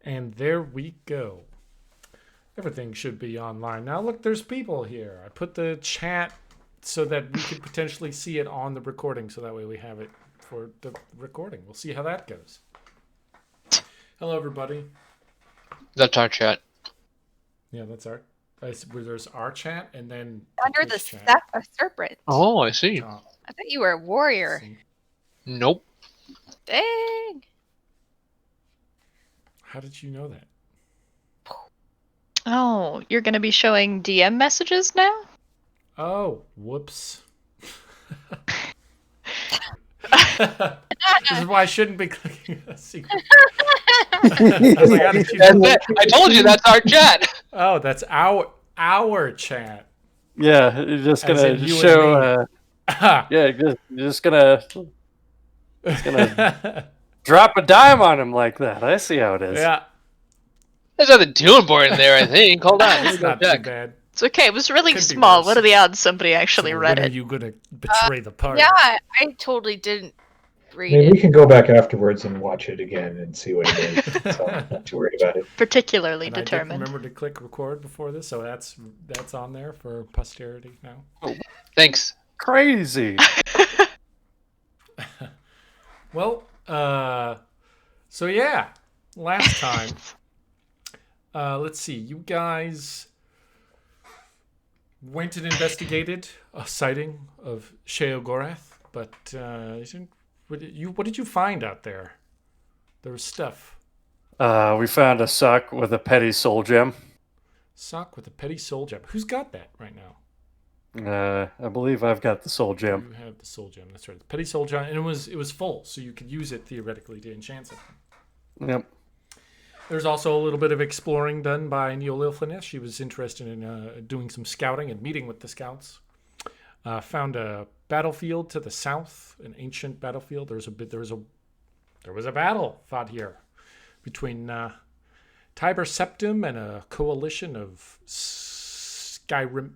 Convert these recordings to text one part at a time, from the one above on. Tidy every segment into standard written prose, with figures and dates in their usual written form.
And there we go. Everything should be online. Now, look, there's people here. I put the chat so that we could potentially see it on the recording, so that way we have it for the recording. We'll see how that goes. Hello, everybody. That's our chat. Yeah, that's our. There's our chat, and then under the chat. serpent. Oh, I see. I thought you were a warrior. Nope. Dang. How did you know that? Oh, you're going to be showing DM messages now? Oh, whoops. This is why I shouldn't be clicking a secret. I told you that's our chat. Oh, that's our chat. Yeah, you're just gonna show. Yeah, you're just gonna drop a dime on him like that. I see how it is. Yeah. There's nothing too important there, I think. Hold on. It's not too bad. It's okay. It was really small. What are the odds somebody actually read it? When are you gonna betray the party? Yeah, I totally didn't read I mean, it. we can go back afterwards and watch it again and see what it is. So I'm not too worried about it. Particularly and determined. I did remember to click record before this, so that's on there for posterity now. Oh, thanks. Crazy. Well, so yeah, last time. Let's see. You guys went and investigated a sighting of Sheogorath, but what did you find out there? There was stuff. We found a sock with a petty soul gem. Sock with a petty soul gem. Who's got that right now? I believe I've got the soul gem. You have the soul gem. That's right. The petty soul gem, and it was full, so you could use it theoretically to enchant something. Yep. There's also a little bit of exploring done by Neolilflineth. She was interested in doing some scouting and meeting with the scouts. Found a battlefield to the south, an ancient battlefield. There was a battle fought here between Tiber Septim and a coalition of Skyrimian.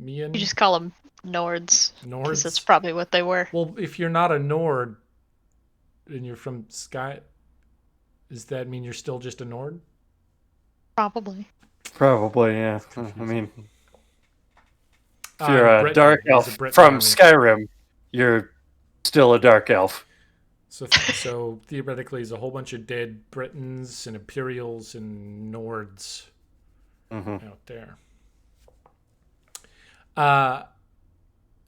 You just call them Nords. Nords? Because that's probably what they were. Well, if you're not a Nord and you're from Sky, does that mean you're still just a Nord? Probably. Probably, yeah. I mean, if you're you're a dark elf from Skyrim, you're still a dark elf. So theoretically, there's a whole bunch of dead Britons and Imperials and Nords out there.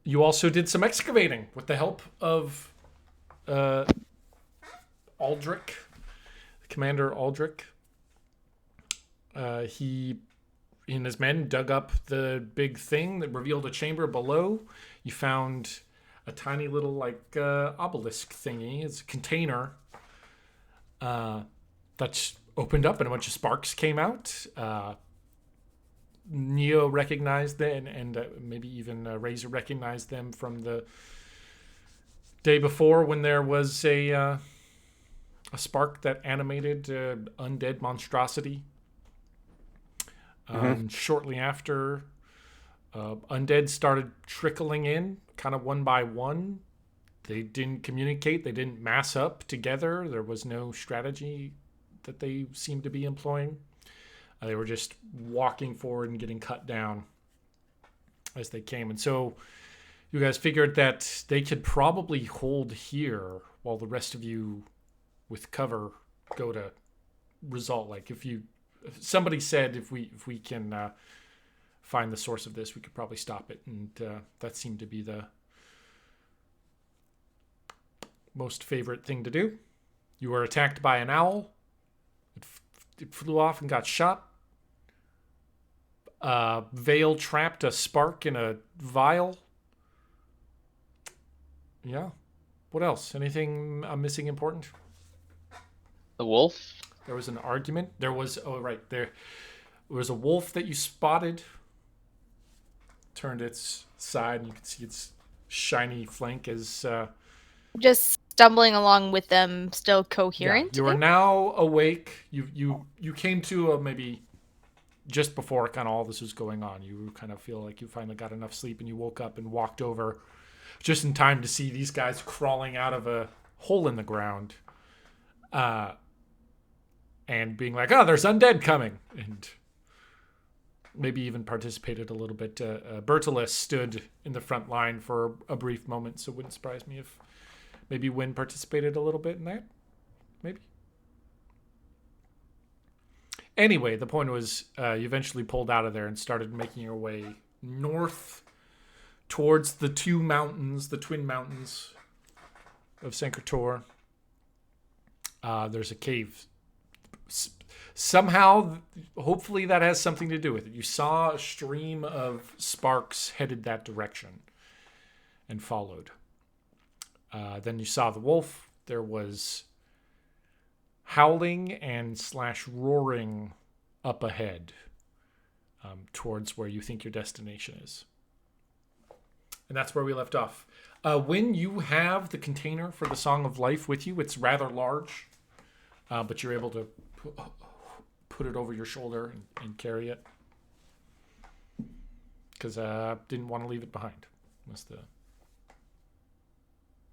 You also did some excavating with the help of Aldrich, Commander Aldrich. He and his men dug up the big thing that revealed a chamber below. You found a tiny little obelisk thingy. It's a container that opened up and a bunch of sparks came out. Neo recognized them, and maybe even Razor recognized them from the day before when there was a spark that animated undead monstrosity. Shortly after, undead started trickling in, kind of one by one. They didn't communicate. They didn't mass up together. There was no strategy that they seemed to be employing. They were just walking forward and getting cut down as they came. And so you guys figured that they could probably hold here while the rest of you with cover go to result. Like if somebody said if we can find the source of this, we could probably stop it. And that seemed to be the most favorite thing to do. You were attacked by an owl. It flew off and got shot. Vale trapped a spark in a vial. Yeah. What else? Anything I'm missing important? The wolf? There was an argument. There was there was a wolf that you spotted. Turned its side, and you can see its shiny flank as just stumbling along with them, still coherent. Yeah, you are now awake. You came to maybe just before kind of all this was going on. You kind of feel like you finally got enough sleep, and you woke up and walked over just in time to see these guys crawling out of a hole in the ground, and being like, "Oh, there's undead coming," and maybe even participated a little bit. Bertolus stood in the front line for a brief moment, so it wouldn't surprise me if maybe Wynn participated a little bit in that. Maybe. Anyway, the point was you eventually pulled out of there and started making your way north towards the twin mountains of Sankrator. There's a cave. Somehow, hopefully that has something to do with it. You saw a stream of sparks headed that direction and followed. Then you saw the wolf. There was howling and / roaring up ahead towards where you think your destination is. And that's where we left off. When you have the container for the Song of Life with you, it's rather large, but you're able to put it over your shoulder and carry it. Because I didn't want to leave it behind. That's the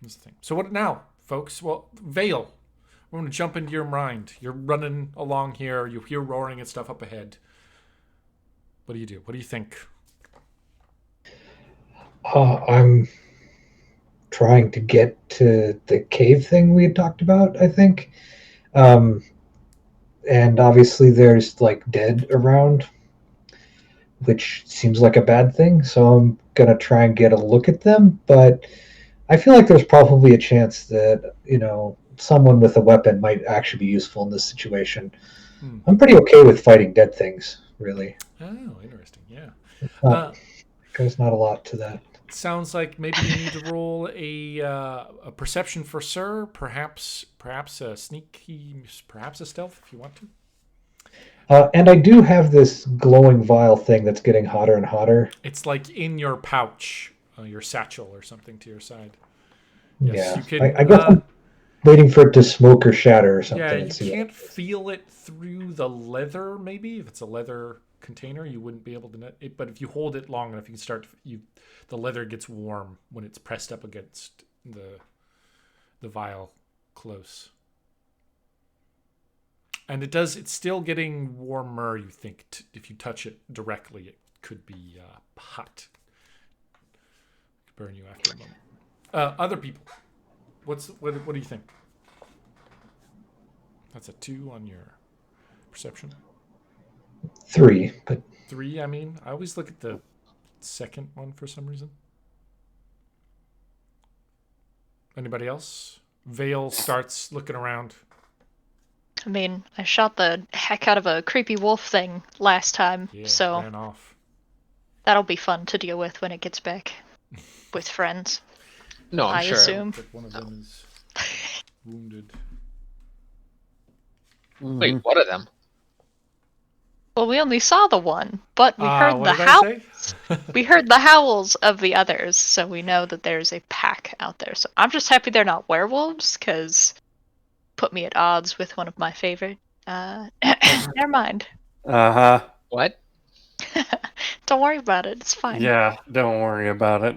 thing. So what now, folks? Well, Vale, we're going to jump into your mind. You're running along here. You hear roaring and stuff up ahead. What do you do? What do you think? I'm trying to get to the cave thing we had talked about, I think. And obviously there's like dead around, which seems like a bad thing. So I'm going to try and get a look at them. But I feel like there's probably a chance that, someone with a weapon might actually be useful in this situation. I'm pretty okay with fighting dead things, really. Oh, interesting. Yeah. There's not a lot to that. Sounds like maybe you need to roll a perception for Sir, perhaps a sneaky, perhaps a stealth if you want to. And I do have this glowing vial thing that's getting hotter and hotter. It's like in your pouch, your satchel or something to your side. Yes, yeah, you can, I guess I'm waiting for it to smoke or shatter or something. Yeah, and you can't feel it through the leather. Maybe if it's a leather container, you wouldn't be able to net it. But if you hold it long enough, you can start. The leather gets warm when it's pressed up against the vial close, and it does. It's still getting warmer. You think if you touch it directly, it could be hot. Burn you after a moment. Other people, what do you think? That's a 2 on your perception. 3, but 3. I mean, I always look at the second one for some reason. Anybody else? Vale starts looking around. I mean, I shot the heck out of a creepy wolf thing last time, so ran off. That'll be fun to deal with when it gets back with friends. No, I'm I sure. assume. But one of them is wounded. Wait, what of them? Well, we only saw the one, but we heard what the did I howls. say? We heard the howls of the others, so we know that there's a pack out there. So I'm just happy they're not werewolves, because put me at odds with one of my favorite. Never mind. What? Don't worry about it. It's fine. Yeah, don't worry about it.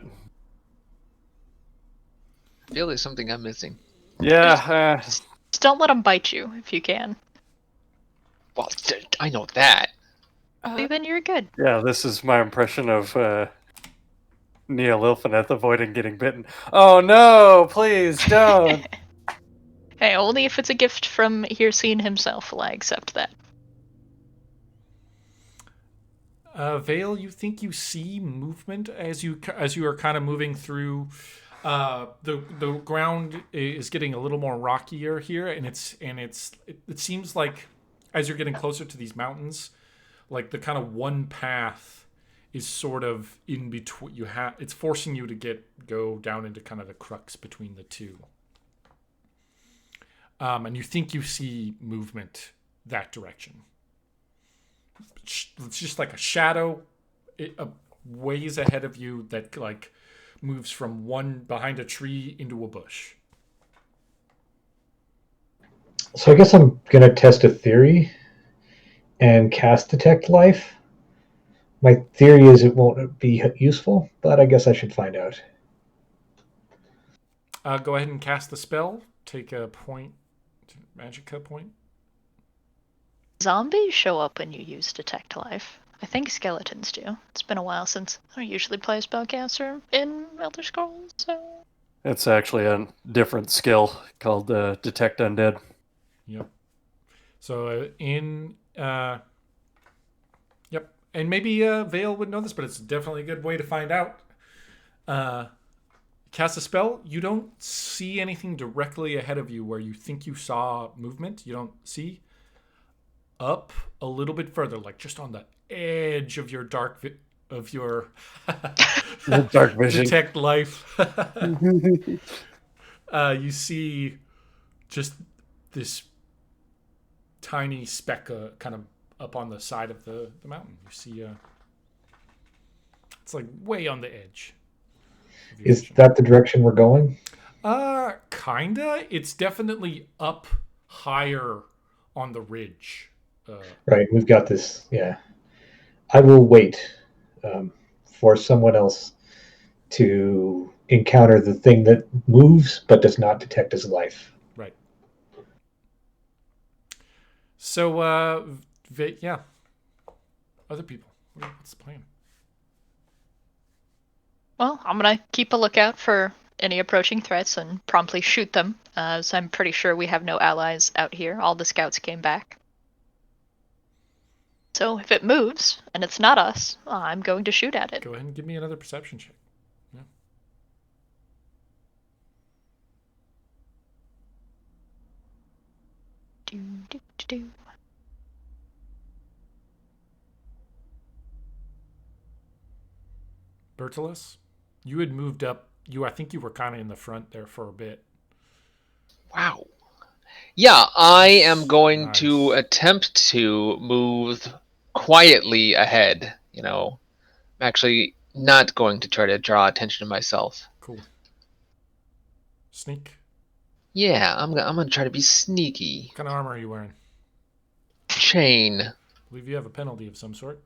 I feel there's something I'm missing. Yeah. Just don't let them bite you if you can. Well, I know that. Then you're good. Yeah, this is my impression of Neil Ilfineth avoiding getting bitten. Oh no, please don't. Hey, only if it's a gift from Hircine himself will I accept that. Vale, you think you see movement as you are kind of moving through. The ground is getting a little more rockier here, and it seems like as you're getting closer to these mountains, like the kind of one path is sort of in between. It's forcing you to go down into kind of the crux between the two. And you think you see movement that direction. It's just like a shadow, a ways ahead of you that like moves from one behind a tree into a bush. So I guess I'm gonna test a theory and cast Detect Life. My theory is it won't be useful, but I guess I should find out. Go ahead and cast the spell. Take a point, magicka point. Zombies show up when you use Detect Life. I think skeletons do. It's been a while since I usually play a spellcaster in Elder Scrolls, so... It's actually a different skill called Detect Undead. Yep. So yep, and maybe Vale would know this, but it's definitely a good way to find out. Cast a spell. You don't see anything directly ahead of you where you think you saw movement. You don't see. Up a little bit further, like just on the edge of your dark Dark vision. Detect Life. You see just this tiny speck kind of up on the side of the mountain. You see it's like way on the edge. Is that the direction we're going? Kinda. It's definitely up higher on the ridge. Right, we've got this. Yeah, I will wait for someone else to encounter the thing that moves but does not detect as life. Right. So, yeah. Other people. What's the plan? Well, I'm gonna keep a lookout for any approaching threats and promptly shoot them, so I'm pretty sure we have no allies out here. All the scouts came back. So if it moves, and it's not us, I'm going to shoot at it. Go ahead and give me another perception check. Yeah. Do, do, do, do. Bertolus, you had moved up. I think you were kind of in the front there for a bit. Wow. Yeah, I am going Nice. to attempt to move quietly ahead. I'm actually not going to try to draw attention to myself. Cool. Sneak. Yeah, I'm gonna try to be sneaky. What kind of armor are you wearing? Chain. I believe you have a penalty of some sort.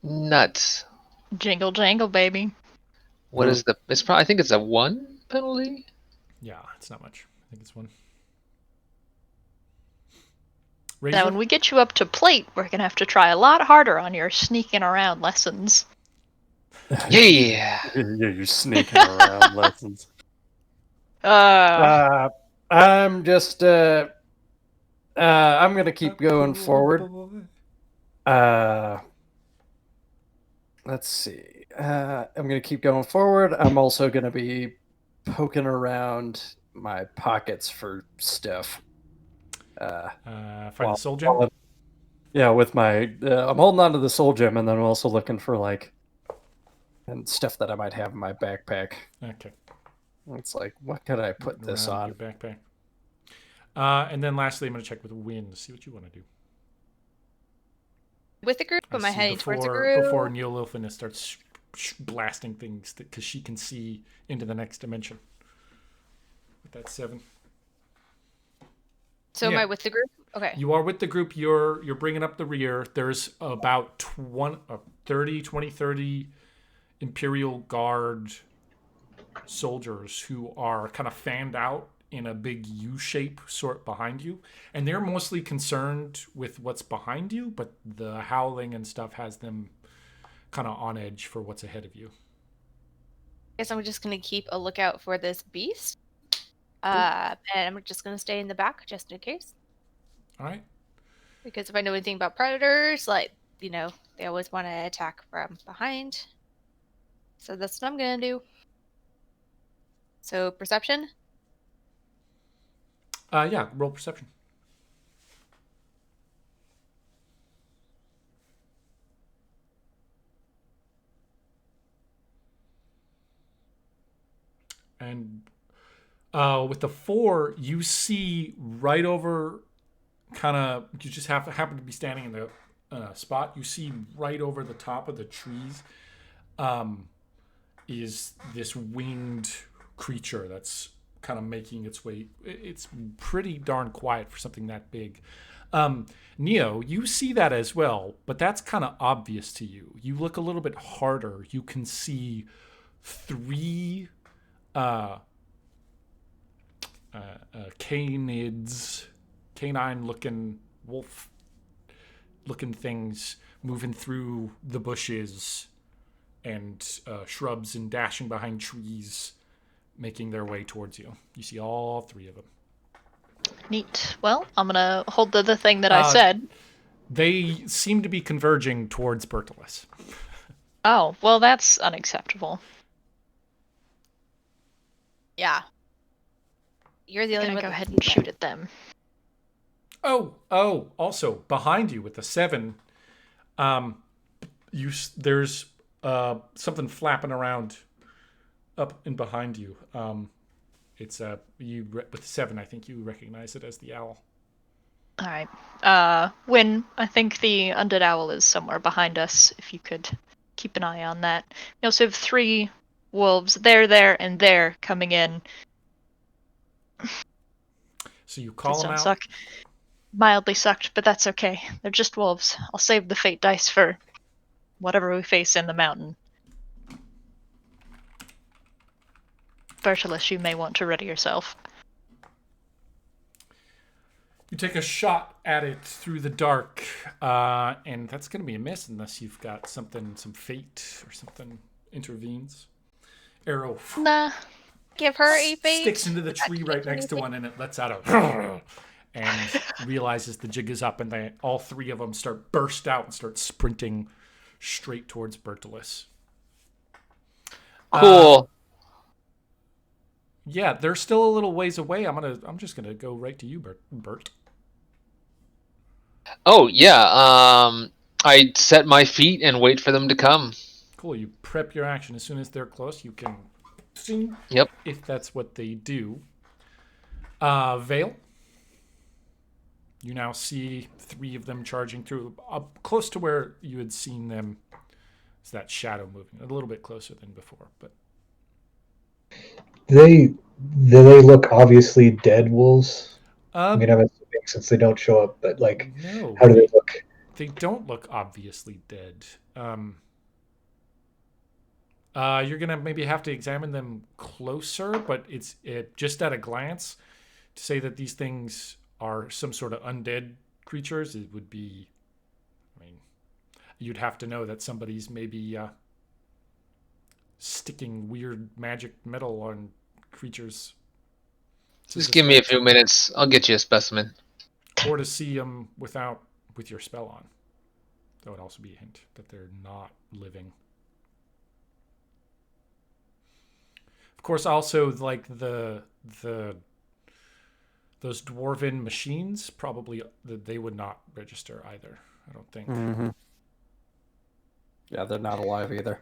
Nuts. Jingle jangle, baby. What is the? It's probably. I think it's a 1 penalty. Yeah, it's not much. I think it's one. Now, Razor? when we get you up to plate, we're gonna have to try a lot harder on your sneaking around lessons. Yeah. You're sneaking around lessons. I'm just I'm gonna keep going forward. Let's see. I'm gonna keep going forward. I'm also gonna be poking around my pockets for stuff. Find the soul gem. Yeah, with my I'm holding on to the soul gem, and then I'm also looking for and stuff that I might have in my backpack. Okay. It's like, what could I put this Around on? your backpack. And then lastly, I'm going to check with Win to see what you want to do. With the group, I am I see heading towards the group? Before Neolilphinus starts blasting things because she can see into the next dimension. With that 7. So am Yeah. I with the group? Okay. You are with the group. You're bringing up the rear. There's about 30 Imperial Guard soldiers who are kind of fanned out in a big U-shape sort behind you, and they're mostly concerned with what's behind you, but the howling and stuff has them kind of on edge for what's ahead of you. Guess I'm just gonna keep a lookout for this beast. And I'm just gonna stay in the back just in case. All right. Because if I know anything about predators, they always want to attack from behind. So that's what I'm gonna do. So perception. Yeah, roll perception. And with the 4, you see right over, you just happen to be standing in the spot. You see right over the top of the trees is this winged creature that's kind of making its way. It's pretty darn quiet for something that big. Neo, you see that as well, but that's kind of obvious to you. You look a little bit harder. You can see 3 canids, canine-looking, wolf-looking things moving through the bushes and shrubs and dashing behind trees, making their way towards you. You see all three of them. Neat. Well, I'm gonna hold the thing that I said. They seem to be converging towards Bertolus. Oh, well, that's unacceptable. Yeah. You're the only Gonna one. go that ahead can and see shoot that. at them. Oh, also behind you with the 7, there's something flapping around up and behind you. It's with the 7. I think you recognize it as the owl. All right. Wynn, I think the undead owl is somewhere behind us. If you could keep an eye on that. We also have 3 wolves there, and there coming in. So you call Please them don't out. suck. Mildly sucked, but that's okay. They're just wolves. I'll save the fate dice for whatever we face in the mountain. Bertolus, you may want to ready yourself. You take a shot at it through the dark, and that's going to be a miss unless you've got some fate or something intervenes. Arrow Nah. Give her a bait. sticks into the tree right next to one, and it lets out a and realizes the jig is up, and all 3 of them burst out and start sprinting straight towards Bertolus. Cool. Yeah, they're still a little ways away. I'm just gonna go right to you, Bert. Oh yeah. I set my feet and wait for them to come. Cool. You prep your action as soon as they're close. You can sing. Yep. If that's what they do. Vale. You now see 3 of them charging through, up close to where you had seen them. It's that shadow moving a little bit closer than before, but Do they look obviously dead wolves? I um, mean, I'm assuming since they don't show up, but like, no, how do they look? they don't look obviously dead. You're gonna maybe have to examine them closer, but it's just at a glance to say that these things are some sort of undead creatures. It would be, I mean, you'd have to know that somebody's maybe sticking weird magic metal on creatures. Just give me a few minutes. I'll get you a specimen. Or to see them with your spell on. That would also be a hint that they're not living. Of course, also like those dwarven machines, probably they would not register either. I don't think. Mm-hmm. Yeah, they're not alive either.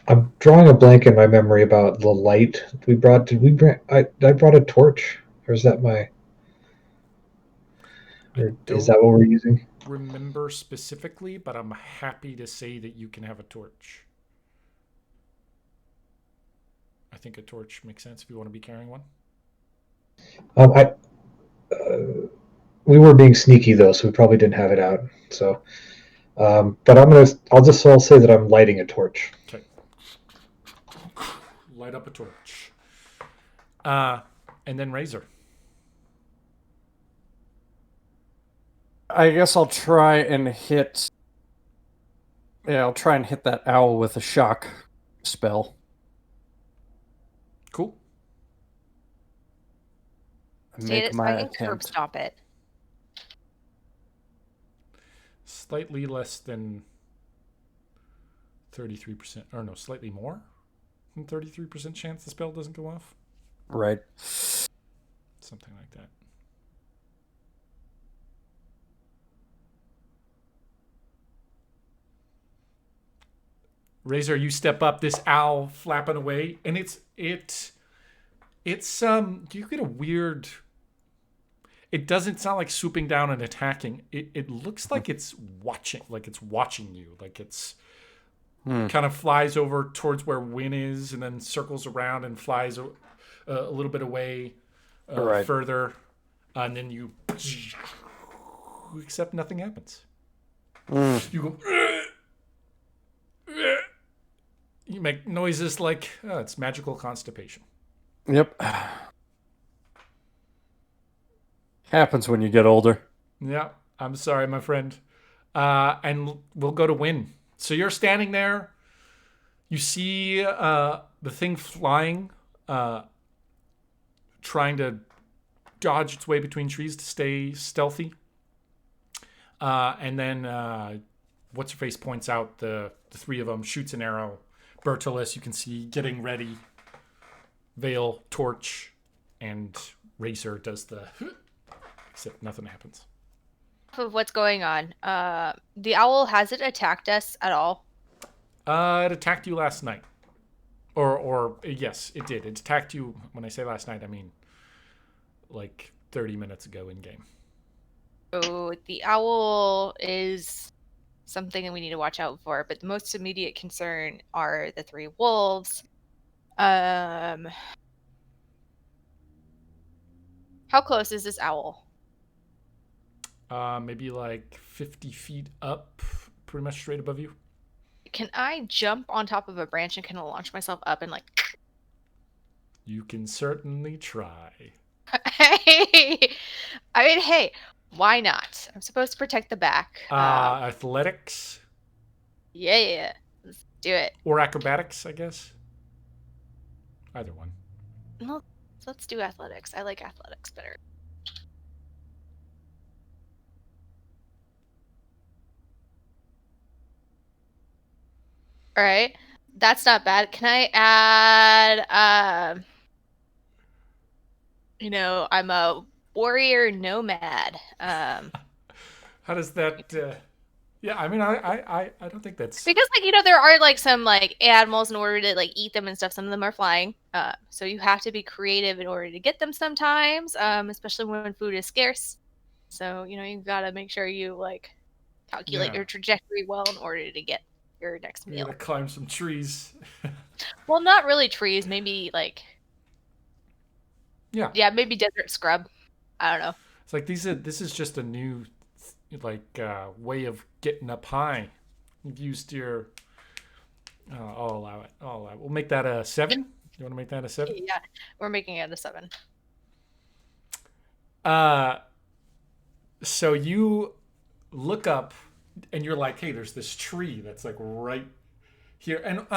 I'm drawing a blank in my memory about the light we brought. Did we bring? I brought a torch, or is that my? Or is that what we're using? Remember specifically, but I'm happy to say that you can have a torch. I think a torch makes sense if you want to be carrying one. We were being sneaky though, so we probably didn't have it out. So, but I'll say that I'm lighting a torch. Okay. Light up a torch. And then Razor. I guess I'll try and hit. Yeah, I'll try and hit that owl with a shock spell. Cool. State it Make so my I can curb attempt. stop it. Slightly less than 33%, or no, slightly more than 33% chance the spell doesn't go off. Right. Something like that. Razor, you step up, this owl flapping away, and it's you get a weird. It doesn't sound like swooping down and attacking. It looks like it's watching you, like it's kind of flies over towards where Wynn is, and then circles around and flies a little bit away Right. further, and then you. Except nothing happens. You go. You make noises like it's magical constipation. Yep. Happens when you get older. Yeah, I'm sorry, my friend. And we'll go to Win. So you're standing there. You see the thing flying, trying to dodge its way between trees to stay stealthy. And then what's her face points out the three of them, shoots an arrow. Bertolus, you can see getting ready. Vale, Torch, and Racer does the except nothing happens. Of what's going on. The owl, has it attacked us at all? It attacked you last night. Or yes, it did. It attacked you. When I say last night, I mean like 30 minutes ago in game. So the owl is something that we need to watch out for, but the most immediate concern are the 3 wolves. How close is this owl? Maybe like 50 feet up, pretty much straight above you. Can I jump on top of a branch and kind of launch myself up and like... You can certainly try. I mean, hey, why not? I'm supposed to protect the back. Athletics Yeah. Let's do it. or acrobatics, I guess. Either one. No, let's do athletics. I like athletics better. All right, that's not bad. Can I add? I'm a warrior nomad. How does that? Yeah, I mean, I don't think that's. Because there are like some like animals in order to like eat them and stuff. Some of them are flying. So you have to be creative in order to get them sometimes. Especially when food is scarce. So you've got to make sure you like calculate your trajectory well in order to get your next You meal. gotta climb some trees. Well, not really trees. Maybe like. Yeah. Yeah, maybe desert scrub. I don't know. It's like this is just a new way of getting up high. You've used your. I'll allow it. We'll make that a 7. You want to make that a 7? Yeah, we're making it a 7. So you look up and you're like, hey, there's this tree that's like right here. And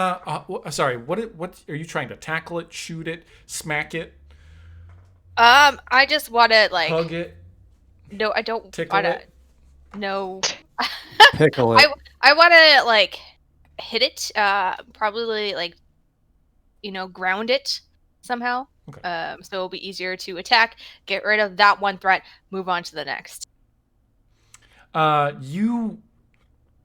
sorry, what are you trying to tackle it, shoot it, smack it, I just want to like. hug it, No, I don't tickle want to. it? No. Pickle it. I want to like hit it. Probably like, ground it somehow. Okay. So it'll be easier to attack. Get rid of that one threat. Move on to the next. You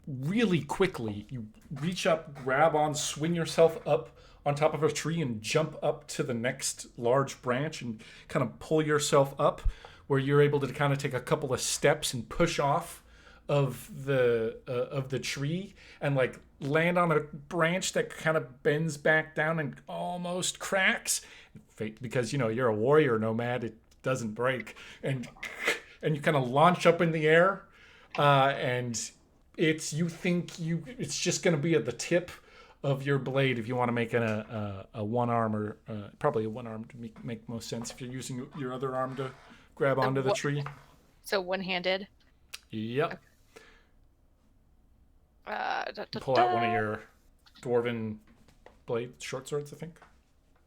really quickly you reach up, grab on, swing yourself up on top of a tree, and jump up to the next large branch and kind of pull yourself up, where you're able to kind of take a couple of steps and push off of the tree and like land on a branch that kind of bends back down and almost cracks, because you're a warrior nomad. It doesn't break, and you kind of launch up in the air, and it's just going to be at the tip of your blade if you want to make it a one arm, or probably a one arm to make most sense if you're using your other arm to grab onto the tree. So one-handed. Yep. Pull Pull out one of your dwarven blade short swords, I think.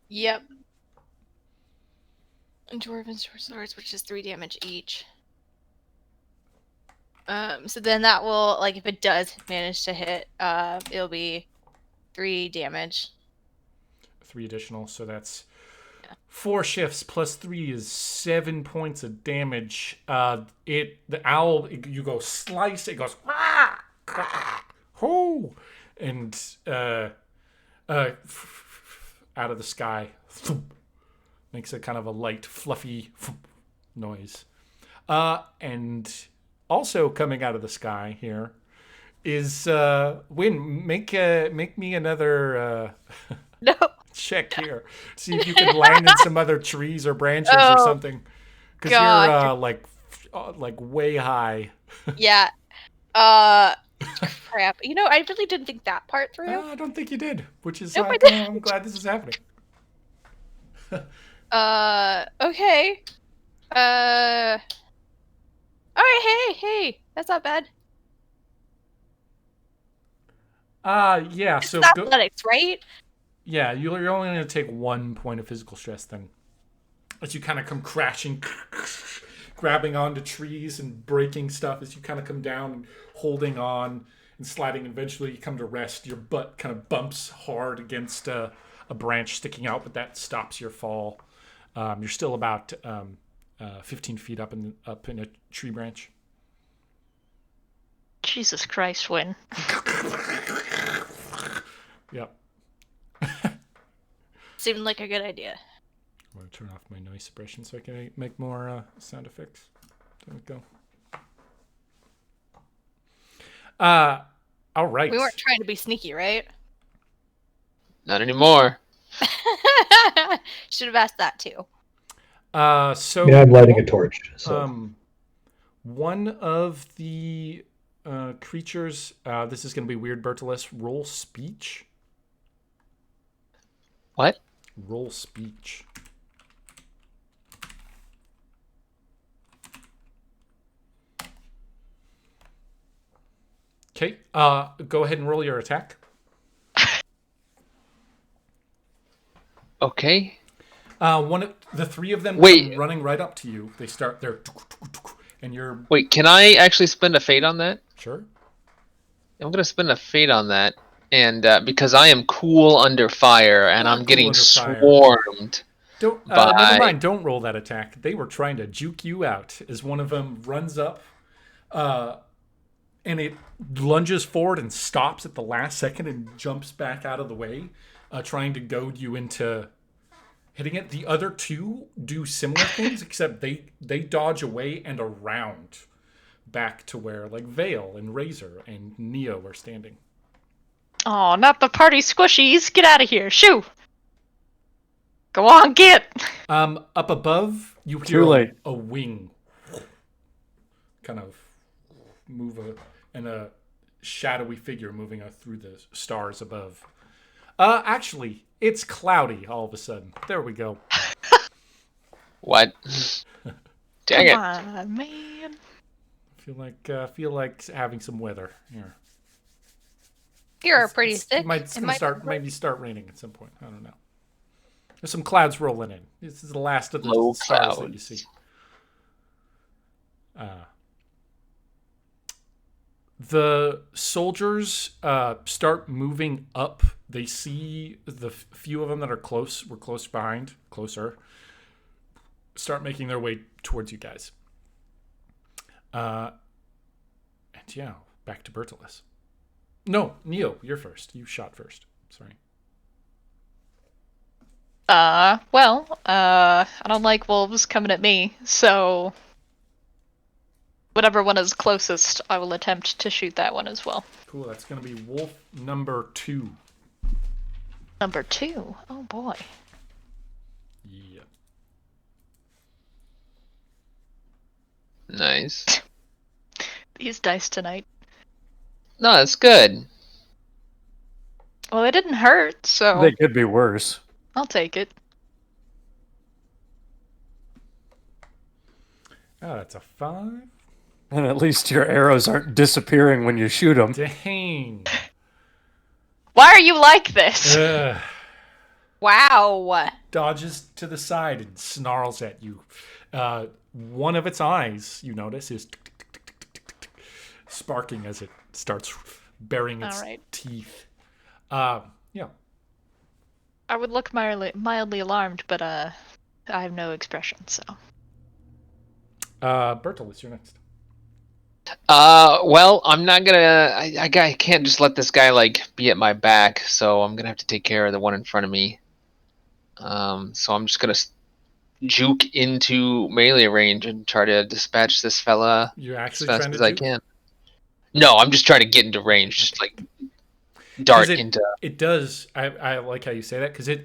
Yep. And dwarven short swords, which is 3 damage each. So then that will, like, if it does manage to hit, it'll be 3 damage. 3 additional, so that's 4 shifts plus 3 is 7 points of damage. The owl, you go slice, it goes ho, and out of the sky, makes a kind of a light, fluffy noise. And also coming out of the sky here is Win. Make me another No. check here. See if you can land in some other trees or branches or something, because you're like way high. Yeah. Crap. I really didn't think that part through. I don't think you did, which is Nope, I didn't. I'm glad this is happening. Okay. All right, hey, that's not bad. Yeah. It's So athletics, right? yeah, you're only going to take 1 point of physical stress then, as you kind of come crashing, grabbing onto trees and breaking stuff as you kind of come down and holding on and sliding. Eventually, you come to rest. Your butt kind of bumps hard against a branch sticking out, but that stops your fall. You're still about 15 feet up in a tree branch. Jesus Christ, Win. Yep. Seemed like a good idea. I'm going to turn off my noise suppression so I can make more sound effects. There we go. All right. We weren't trying to be sneaky, right? Not anymore. Should have asked that too. So Yeah, I'm lighting a torch. So one of the creatures, this is going to be weird, Bertolis, roll speech. What? Roll speech. Okay, go ahead and roll your attack. Okay. The three of them Wait. come running right up to you. They start their, and you're Wait, can I actually spend a fate on that? sure. I'm gonna spend a fate on that, and because I am cool under fire, and Not I'm cool getting under fire. swarmed. Don't Bye. never mind. Don't roll that attack. They were trying to juke you out. As one of them runs up, and it lunges forward and stops at the last second and jumps back out of the way, trying to goad you into hitting it. The other two do similar things, except they dodge away and around back to where like Vale and Razor and Neo are standing. Oh, not the party squishies. Get out of here. Shoo. Go on, get. Up above, you Too hear late. a wing kind of move and a shadowy figure moving through the stars above. Actually, it's cloudy all of a sudden. There we go. What? Dang Come it. on, man. Feel like having some weather here. You're pretty It's thick. maybe start raining at some point. I don't know. There's some clouds rolling in. This is the last of the Low stars that you clouds. see. The soldiers start moving up. They see the few of them that are closer, start making their way towards you guys. And yeah, back to Bertolis. No, Neo, you're first. You shot first. Sorry. Well, I don't like wolves coming at me, so whatever one is closest, I will attempt to shoot that one as well. Cool. That's going to be wolf number 2. Number 2. Oh boy. Yeah. Nice. These dice tonight. No, it's good. Well, they didn't hurt, so They could be worse. I'll take it. Oh, that's a 5. And at least your arrows aren't disappearing when you shoot them. Dang. Why are you like this? Wow. Dodges to the side and snarls at you. One of its eyes, you notice, is sparking as it starts burying its All right. teeth. Yeah. I would look mildly alarmed, but I have no expression, so. Bertolis, you're next. Well, I'm not gonna. I can't just let this guy like be at my back, so I'm gonna have to take care of the one in front of me. So I'm just gonna juke into melee range and try to dispatch this fella You're as actually fast trying as to I juke? can. No, I'm just trying to get into range, just like dart into. It does. I like how you say that because it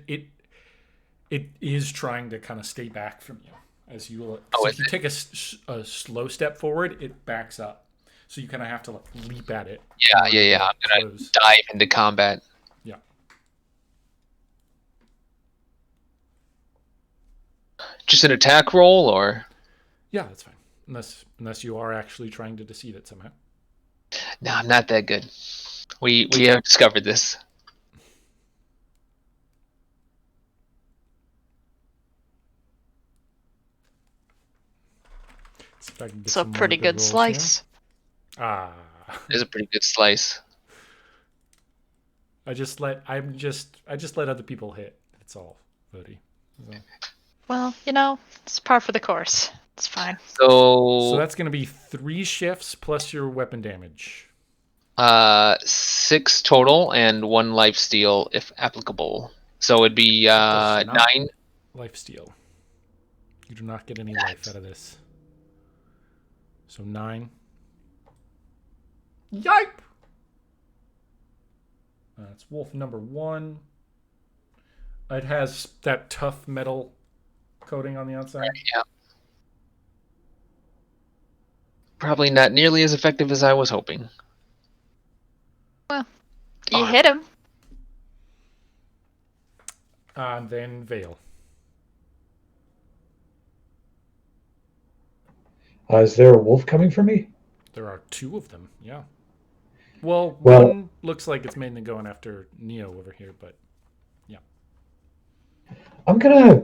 is trying to kind of stay back from you as you. Oh, So is if you take a slow step forward, it backs up. So you kind of have to like leap at it. Yeah. I'm gonna Close. dive into combat. Yeah. Just an attack roll, or Yeah, that's fine. unless you are actually trying to deceive it somehow. No, I'm not that good. We have discovered this. See if I can get It's a some more pretty good rolls here. slice. Ah, It's a pretty good slice. I just let other people hit. That's all, buddy. So Well, you know, it's par for the course. It's fine. so So, that's going to be 3 shifts plus your weapon damage. 6 total and 1 life steal if applicable. So it'd be Does not- 9. Life steal. You do not get any life out of this. So 9. Yipe! It's wolf number 1. It has that tough metal coating on the outside. Yeah. Probably not nearly as effective as I was hoping. You hit him. And then Vale. Is there a wolf coming for me? There are 2 of them, yeah. Well, Well- one looks like it's mainly going after Neo over here, but I'm gonna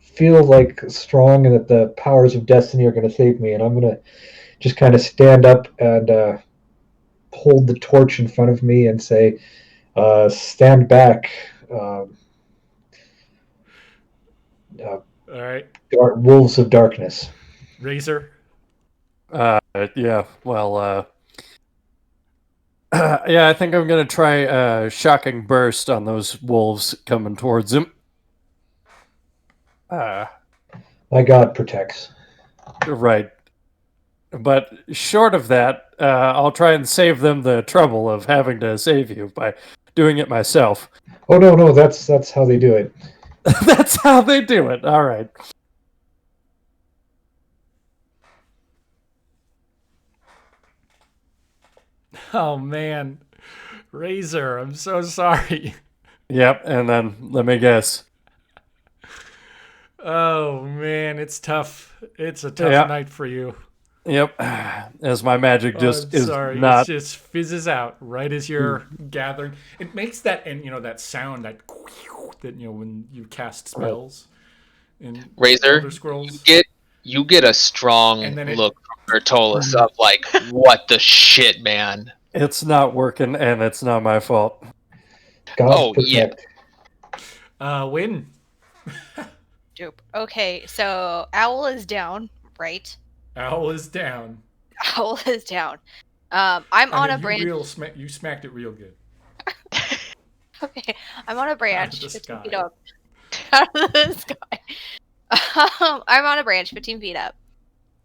feel like strong and that the powers of destiny are gonna save me, and I'm gonna just kind of stand up and hold the torch in front of me and say, "Stand back, all right. wolves of darkness." Razor. Yeah. Well. Yeah, I think I'm gonna try a shocking burst on those wolves coming towards him. My God protects. Right. But short of that, I'll try and save them the trouble of having to save you by doing it myself. Oh no, that's how they do it. That's how they do it. All right. Oh man, Razor, I'm so sorry. Yep. And then let me guess. Oh man, it's tough. It's a tough Yeah. night for you. Yep. As my magic just I'm is sorry. not. It just fizzes out right as you're gathering. It makes that, and that sound that when you cast spells. In Razor, Elder Scrolls. You get a strong And then it- look from Bertolus of like, what the shit, man? It's not working, and it's not my fault. God Oh, yeah. protect. Win. Dope. Okay, so Owl is down, right? Owl is down. Owl is down. I'm on a branch. You smacked it real good. Okay, I'm on a branch. the 15 sky. feet up. Out of the sky. I'm on a branch 15 feet up.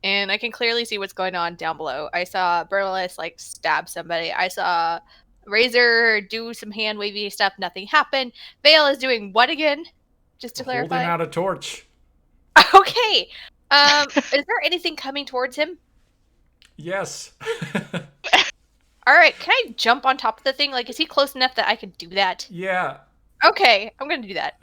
And I can clearly see what's going on down below. I saw Bernalis stab somebody. I saw Razor do some hand wavy stuff. Nothing happened. Vale is doing what again? Just to Holding clarify. out a torch. Okay. Is there anything coming towards him? Yes. All right. Can I jump on top of the thing? Is he close enough that I can do that? Yeah. Okay, I'm gonna do that.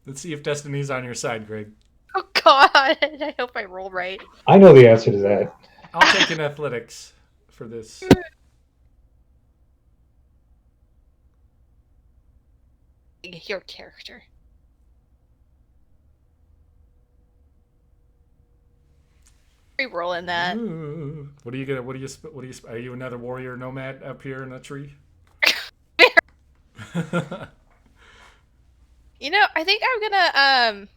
Let's see if Destiny's on your side, Greg. Oh God! I hope I roll right. I know the answer to that. I'll take an athletics for this. Your character. Re-rolling that. Ooh. What are you are you another warrior nomad up here in a tree? I think I'm gonna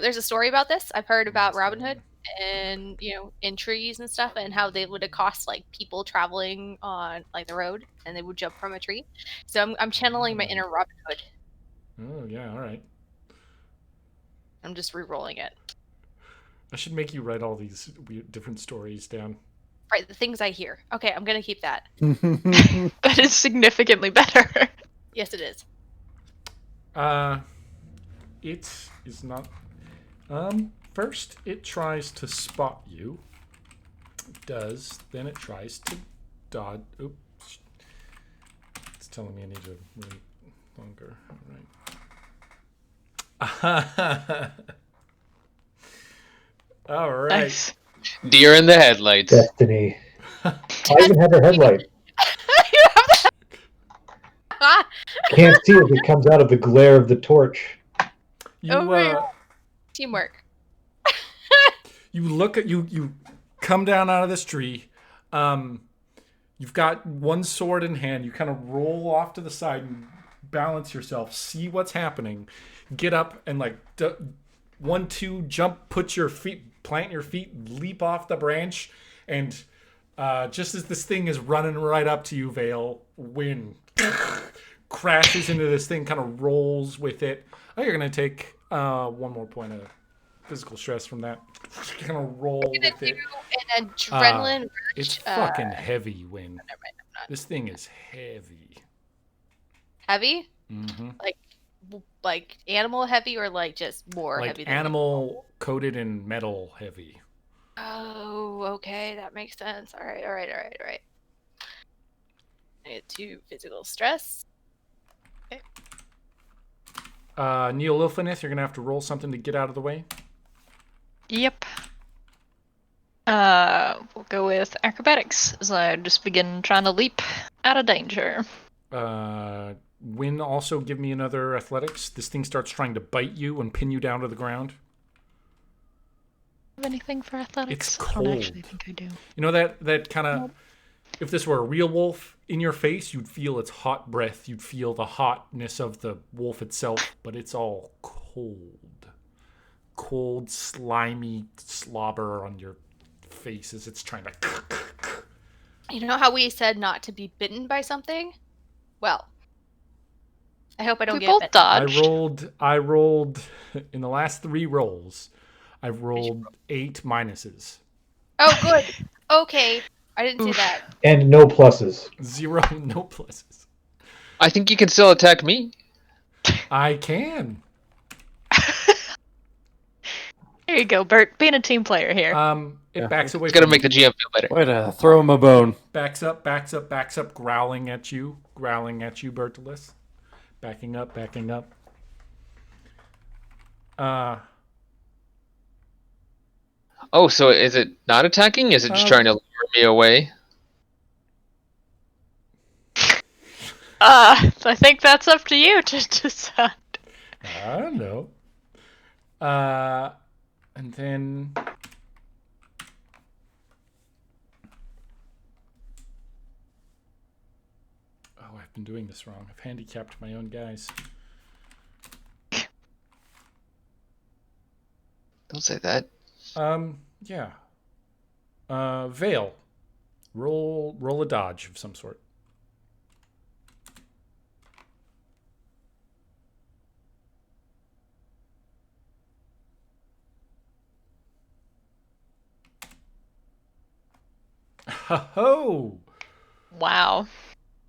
there's a story about this. I've heard about Robin Hood and in trees and stuff, and how they would accost people traveling on the road, and they would jump from a tree. So I'm channeling my inner Robin Hood. Oh yeah, all right. I'm just re-rolling it. I should make you write all these weird, different stories down. Right, the things I hear. Okay, I'm gonna keep that. That is significantly better. Yes, it is. It is not. First, it tries to spot you. It does. Then it tries to dodge. Oops. It's telling me I need to wait longer. All All right. Nice. Deer in the headlights. Destiny. I even have a headlight. Ah, Can't see as it comes out of the glare of the torch. You Oh my God. Teamwork. you look at you come down out of this tree. You've got one sword in hand. You kind of roll off to the side and balance yourself. See what's happening. Get up and like 1, 2, jump. Plant your feet. Leap off the branch, and just as this thing is running right up to you, Vale, wind crashes into this thing. Kind of rolls with it. Oh, you're gonna take 1 more point of physical stress from that. Kind of roll with it. An adrenaline It's rush. fucking heavy, Win. Never mind, I'm not. This thing is heavy. Heavy? Mm-hmm. Like animal heavy or like just more Like heavy than animal coated in metal heavy. Oh, okay, that makes sense. All right. I get 2 physical stress. Neolilphanith, you're gonna have to roll something to get out of the way. Yep. We'll go with acrobatics as I just begin trying to leap out of danger. Win, also give me another athletics. This thing starts trying to bite you and pin you down to the ground. Have anything for athletics? It's I don't actually cold. think I do. You know that kind of. If this were a real wolf in your face, you'd feel its hot breath. You'd feel the hotness of the wolf itself, but it's all cold. Cold, slimy slobber on your face as it's trying to. You know how we said not to be bitten by something? Well, I hope I don't We get both bitten. dodged. I rolled in the last 3 rolls. I've rolled 8 minuses. Oh, good. Okay, I didn't see Oof. that. And no pluses. 0, no pluses. I think you can still attack me. I can. There you go, Bert. Being a team player here. It Yeah. backs away. It's gonna from make the you. GM feel better. Way to throw him a bone. Backs up, growling at you, Bertolus. Backing up. Oh, so is it not attacking? Is it just trying to lure me away? I think that's up to you to decide. I don't know. And then I've been doing this wrong. I've handicapped my own guys. Don't say that. Yeah. Vale. Roll a dodge of some sort. Ho! Wow.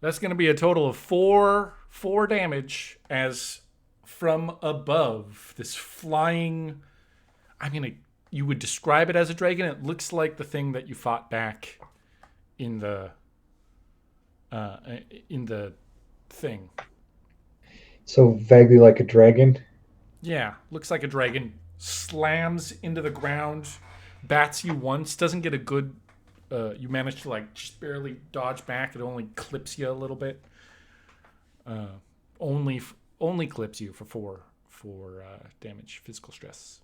That's going to be a total of 4 damage as from above this flying. You would describe it as a dragon. It looks like the thing that you fought back in the thing. So vaguely like a dragon. Yeah, looks like a dragon. Slams into the ground, bats you once. Doesn't get a good. You manage to just barely dodge back. It only clips you a little bit. Only clips you for 4 damage, physical stress.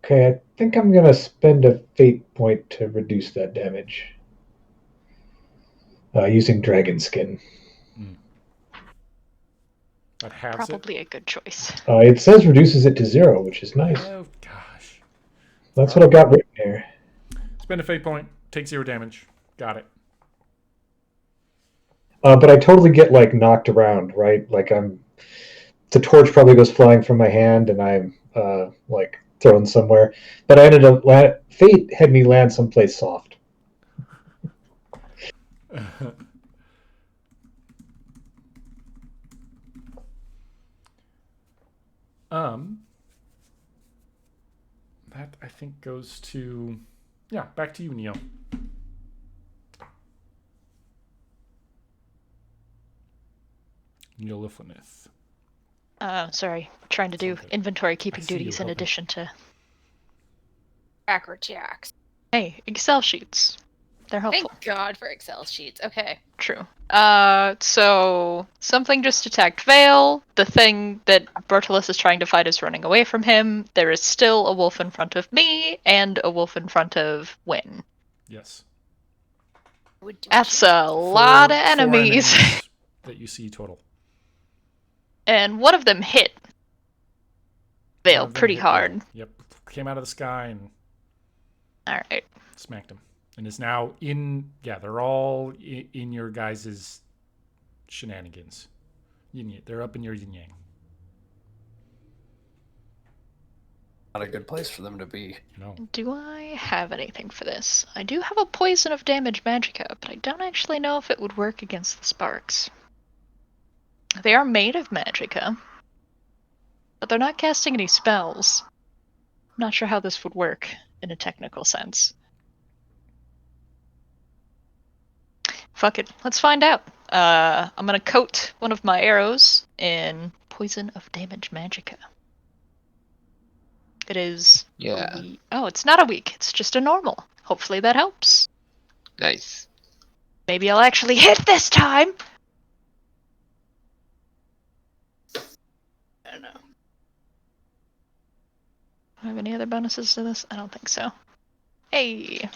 Okay, I think I'm gonna spend a fate point to reduce that damage. Using dragon skin. That halves Probably a good choice. It says reduces it to 0, which is it. nice. Oh gosh. That's what I've got written here. Spend a fate point. Take 0 damage. Got it. But I totally get knocked around, right? The torch probably goes flying from my hand, and I'm thrown somewhere. But I ended up fate had me land someplace soft. That I think goes to back to you, Neil. Neolithanith. Sorry, trying to do Something. inventory keeping see you duties in helping. addition to. Cracker Jacks. Hey, Excel sheets. They're helpful. Thank God for Excel sheets. Okay. True. So something just attacked Vale. The thing that Bertolus is trying to fight is running away from him. There is still a wolf in front of me and a wolf in front of Wynn. Yes. Would do That's it. a lot of Four enemies. that you see total. And one of them hit One Vale of them pretty hit hard. Vale. Yep. Came out of the sky and Alright. smacked him. And is now in. Yeah, they're all in your guys' shenanigans. They're up in your yin yang. Not a good place for them to be. No. Do I have anything for this? I do have a poison of damage magicka, but I don't actually know if it would work against the sparks. They are made of magicka, but they're not casting any spells. I'm not sure how this would work in a technical sense. Fuck it, let's find out. I'm gonna coat one of my arrows in poison of damage magicka. It is. Yeah. Oh, it's not a weak. It's just a normal. Hopefully that helps. Nice. Maybe I'll actually hit this time. I don't know. Do I have any other bonuses to this? I don't think so. Hey.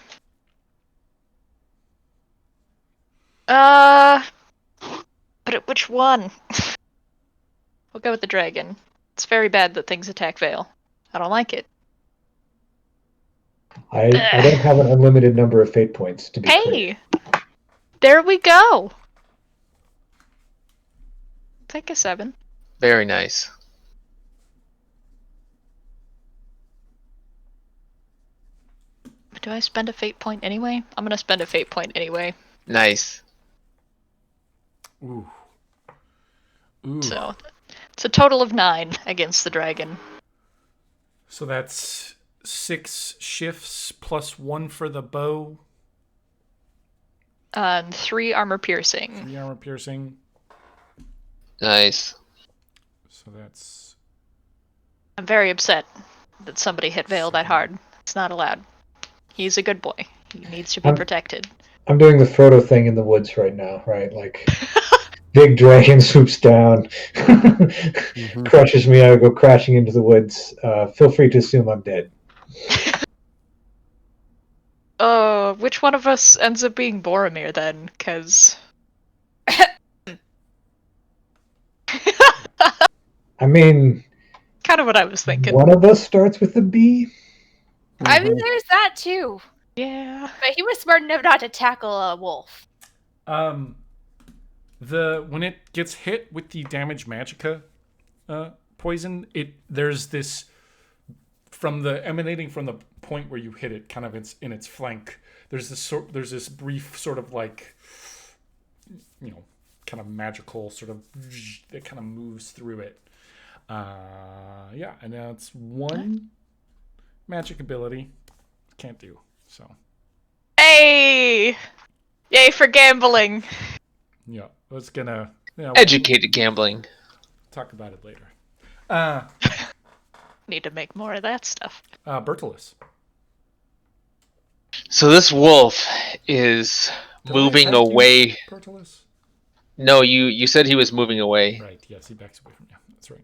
But which one? We'll go with the dragon. It's very bad that things attack Vale. I don't like it. I don't have an unlimited number of fate points to be clear. Hey! There we go! Take a 7. Very nice. Do I spend a fate point anyway? I'm gonna spend a fate point anyway. Nice. Ooh. Ooh. So, it's a total of 9 against the dragon. So that's 6 shifts plus 1 for the bow. And 3 armor piercing. 3 armor piercing. Nice. So that's. I'm very upset that somebody hit Vale that hard. It's not allowed. He's a good boy. He needs to be protected. I'm doing the Frodo thing in the woods right now, right? Like, big dragon swoops down, crushes me, I go crashing into the woods. Feel free to assume I'm dead. Which one of us ends up being Boromir then? Because... I mean, kind of what I was thinking. one of us starts with a B. I mean, there's that too. Yeah. But he was smart enough not to tackle a wolf. When it gets hit with the damage magicka poison, there's this emanating from the point where you hit it, kind of in its flank. There's this brief sort of like, kind of magical sort of that kind of moves through it. Yeah, and now it's 1 magic ability. Can't do so. Hey! Yay for gambling! Yeah, it's gonna Educated gambling. talk about it later. Need to make more of that stuff. Bertolus. So this wolf is moving away. Bertolus? No, you said he was moving away. Right, yes, he backs away from you. That's right.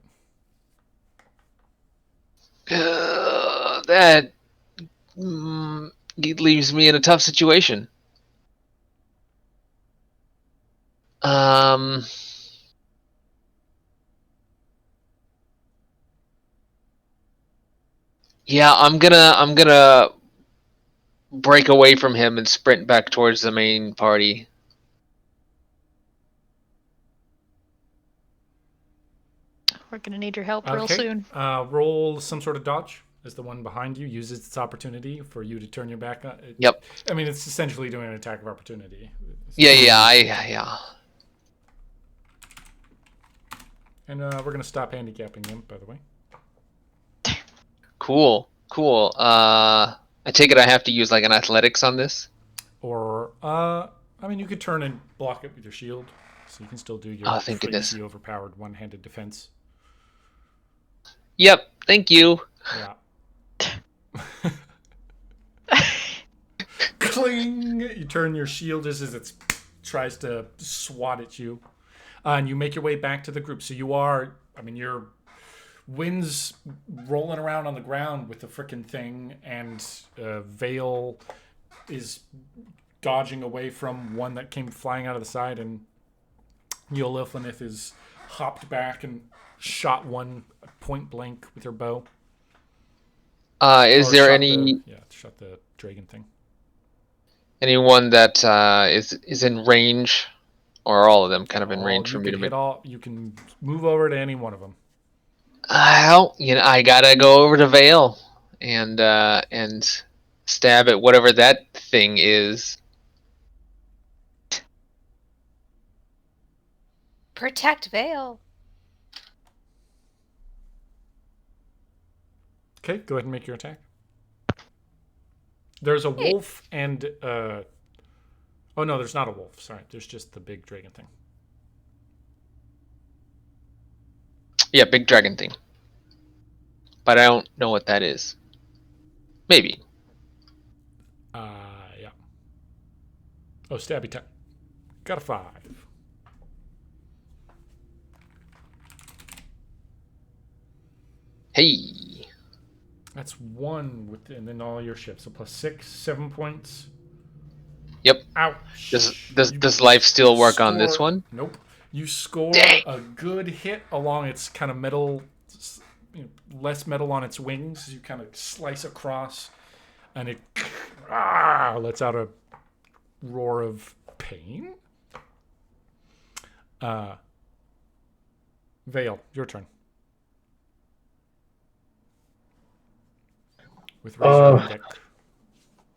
That leaves me in a tough situation. Yeah, I'm gonna break away from him and sprint back towards the main party. We're gonna need your help real soon. Roll some sort of dodge as the one behind you uses its opportunity for you to turn your back on it. Yep. I mean, it's essentially doing an attack of opportunity. Yeah. And we're going to stop handicapping him, by the way. Cool. I take it I have to use like an athletics on this? Or, I mean, you could turn and block it with your shield. So you can still do your Oh, thank goodness. crazy overpowered one-handed defense. Yep. Thank you. Yeah. Cling! You turn your shield just as it tries to swat at you. And you make your way back to the group. So you are, I mean, your wind's rolling around on the ground with the frickin' thing, and Vale is dodging away from one that came flying out of the side, and Yolilfanith is hopped back and shot one point blank with her bow. Is Or there shot any shot the dragon thing. anyone that is in range, or are all of them kind of in range for You me can to hit make? all. You can move over to any one of them. Well, I gotta go over to Vale and stab at whatever that thing is. Protect Vale. Okay, go ahead and make your attack. There's a wolf and oh no, there's not a wolf. Sorry, there's just the big dragon thing. Yeah, big dragon thing. But I don't know what that is. Maybe. Yeah. Oh, stabby time. Got a 5. Hey. That's 1 and then all your shifts. So plus 6, 7 points. Yep. Ouch. Does life still work on this Score- one? Nope. You score Dang. a good hit along its kind of metal, less metal on its wings. You kind of slice across, and it lets out a roar of pain. Vale, your turn. With Razor on deck.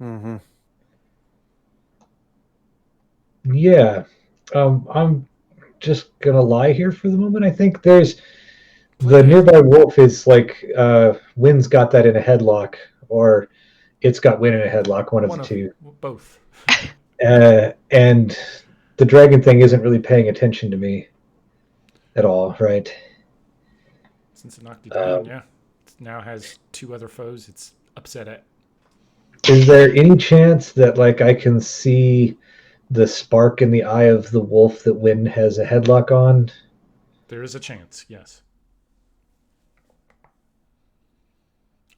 Mm-hmm. Yeah. I'm just gonna lie here for the moment. I think there's the nearby wolf is like Wynn's got that in a headlock, or it's got Wynn in a headlock, one of the two. Both. And the dragon thing isn't really paying attention to me at all, right? Since it knocked you down, yeah. It now has 2 other foes it's upset at. Is there any chance that like I can see the spark in the eye of the wolf that Wynn has a headlock on? There is a chance, yes.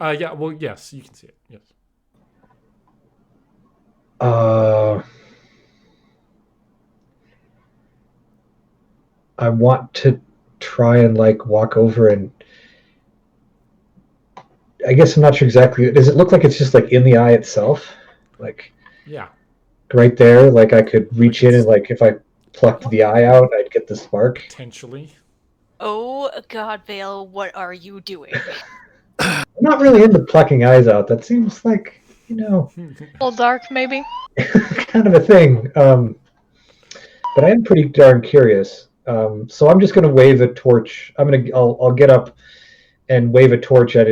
Yeah, well, yes, you can see it, yes. I want to try and like walk over and I guess I'm not sure exactly. Does it look like it's just like in the eye itself? Like Yeah. right there, like I could reach in and like if I plucked the eye out, I'd get the spark. Potentially. Oh God, Vale, what are you doing? I'm not really into plucking eyes out. That seems like, A little dark, maybe. kind of a thing. But I am pretty darn curious. So I'm just going to wave a torch. I'll get up and wave a torch at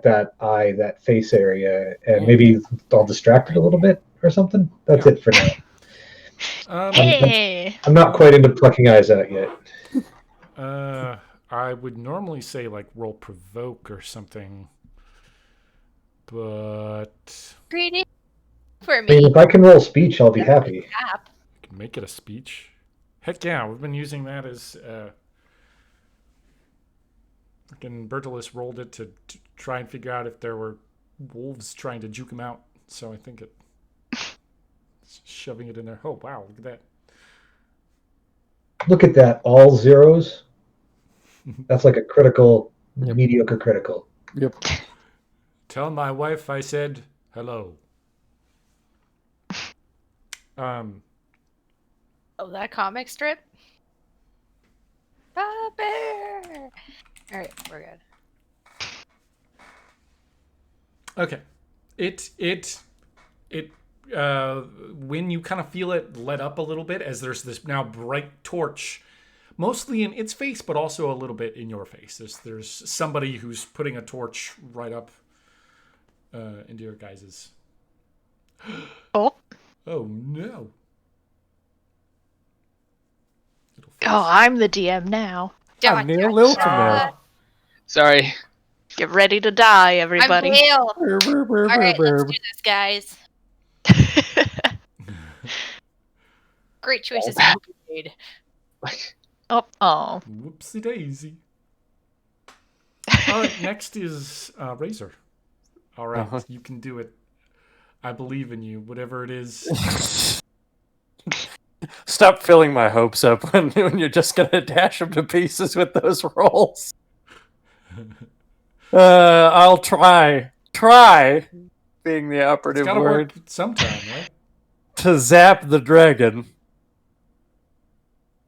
that eye, that face area, and maybe I'll distract it a little bit or something. That's it for now. Hey! I'm not quite into plucking eyes out yet. I would normally say like roll provoke or something, but Greedy for I mean, me. if I can roll speech, I'll be happy. App. I can make it a speech. Heck yeah, we've been using that as freaking Bertolus rolled it to try and figure out if there were wolves trying to juke him out. So I think it's shoving it in there. Oh wow, look at that. Look at that, all zeros. That's like a critical, mediocre critical. Yep. Tell my wife I said hello. Oh, that comic strip? Ah, bear! Alright, we're good. Okay. When you kind of feel it let up a little bit as there's this now bright torch, mostly in its face, but also a little bit in your face. There's somebody who's putting a torch right up into your guys's. Oh. Oh no. Oh, I'm the DM now. Dun, I'm Neil dun, Lilton dun. now. Sorry. Get ready to die, everybody. I'm Vale. Brr, brr, brr, All right, brr, let's brr. do this, guys. Great choices you made. Oh. Whoopsie daisy. All right, next is Razor. All right, Uh-huh. you can do it. I believe in you. Whatever it is. Stop filling my hopes up when you're just gonna dash them to pieces with those rolls. I'll try being the It's operative got to word work sometime, right? to zap the dragon.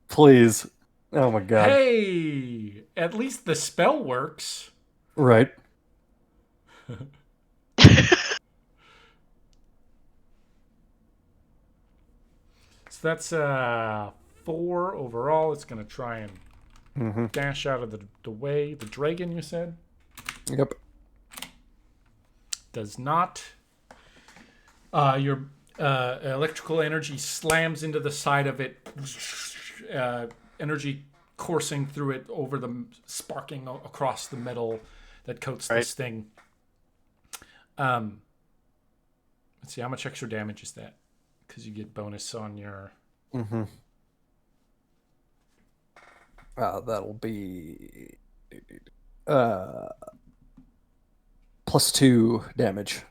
Please. Oh my god. Hey, at least the spell works. Right. So that's 4 overall. It's gonna try and Mm-hmm. dash out of the way. The dragon, you said, Yep. does not. Your electrical energy slams into the side of it. Energy coursing through it over the sparking across the metal that coats this thing. Let's see, how much extra damage is that? Because you get bonus on your. Mm-hmm. That'll be +2 damage.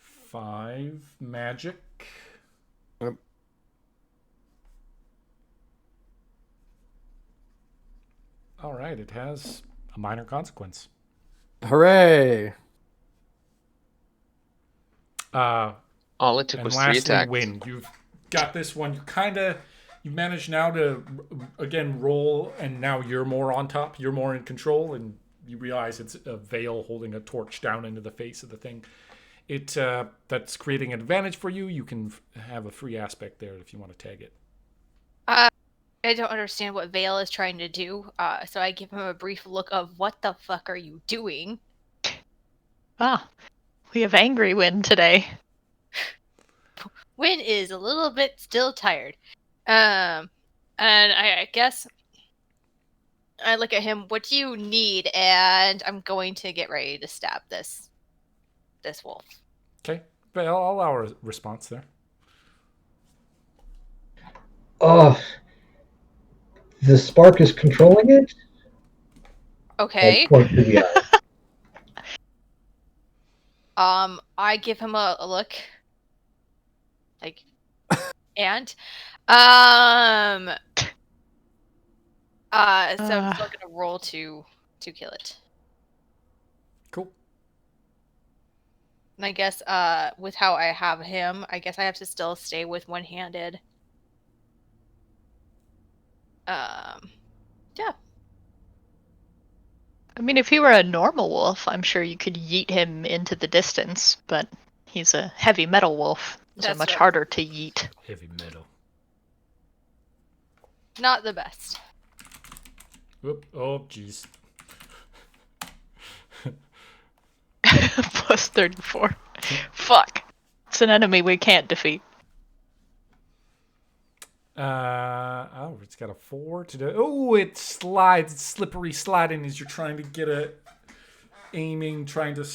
5 magic. Yep. All right, it has a minor consequence. Hooray! All it took And was 3 lastly, attacks. win. You've got this one. You managed now to again roll, and now you're more on top. You're more in control, and you realize it's a Vale holding a torch down into the face of the thing. That's creating an advantage for you. You can have a free aspect there if you want to tag it. I don't understand what Vale is trying to do, so I give him a brief look of what the fuck are you doing? Ah. We have angry Win today. Win is a little bit still tired. And I guess I look at him, what do you need? And I'm going to get ready to stab this wolf. Okay, but I'll allow a response there. The spark is controlling it. Okay. I point to the eye. I give him a look. Like, and so I'm still gonna roll to kill it. Cool. And I guess with how I have him, I guess I have to still stay with one-handed. Yeah. I mean, if he were a normal wolf, I'm sure you could yeet him into the distance, but he's a heavy metal wolf. So That's much right. harder to yeet. Heavy metal. Not the best. Whoop. Oh, jeez. Plus 34. Fuck. It's an enemy we can't defeat. It's got a 4 to do. Oh, it slides. It's slippery sliding as you're trying to get trying to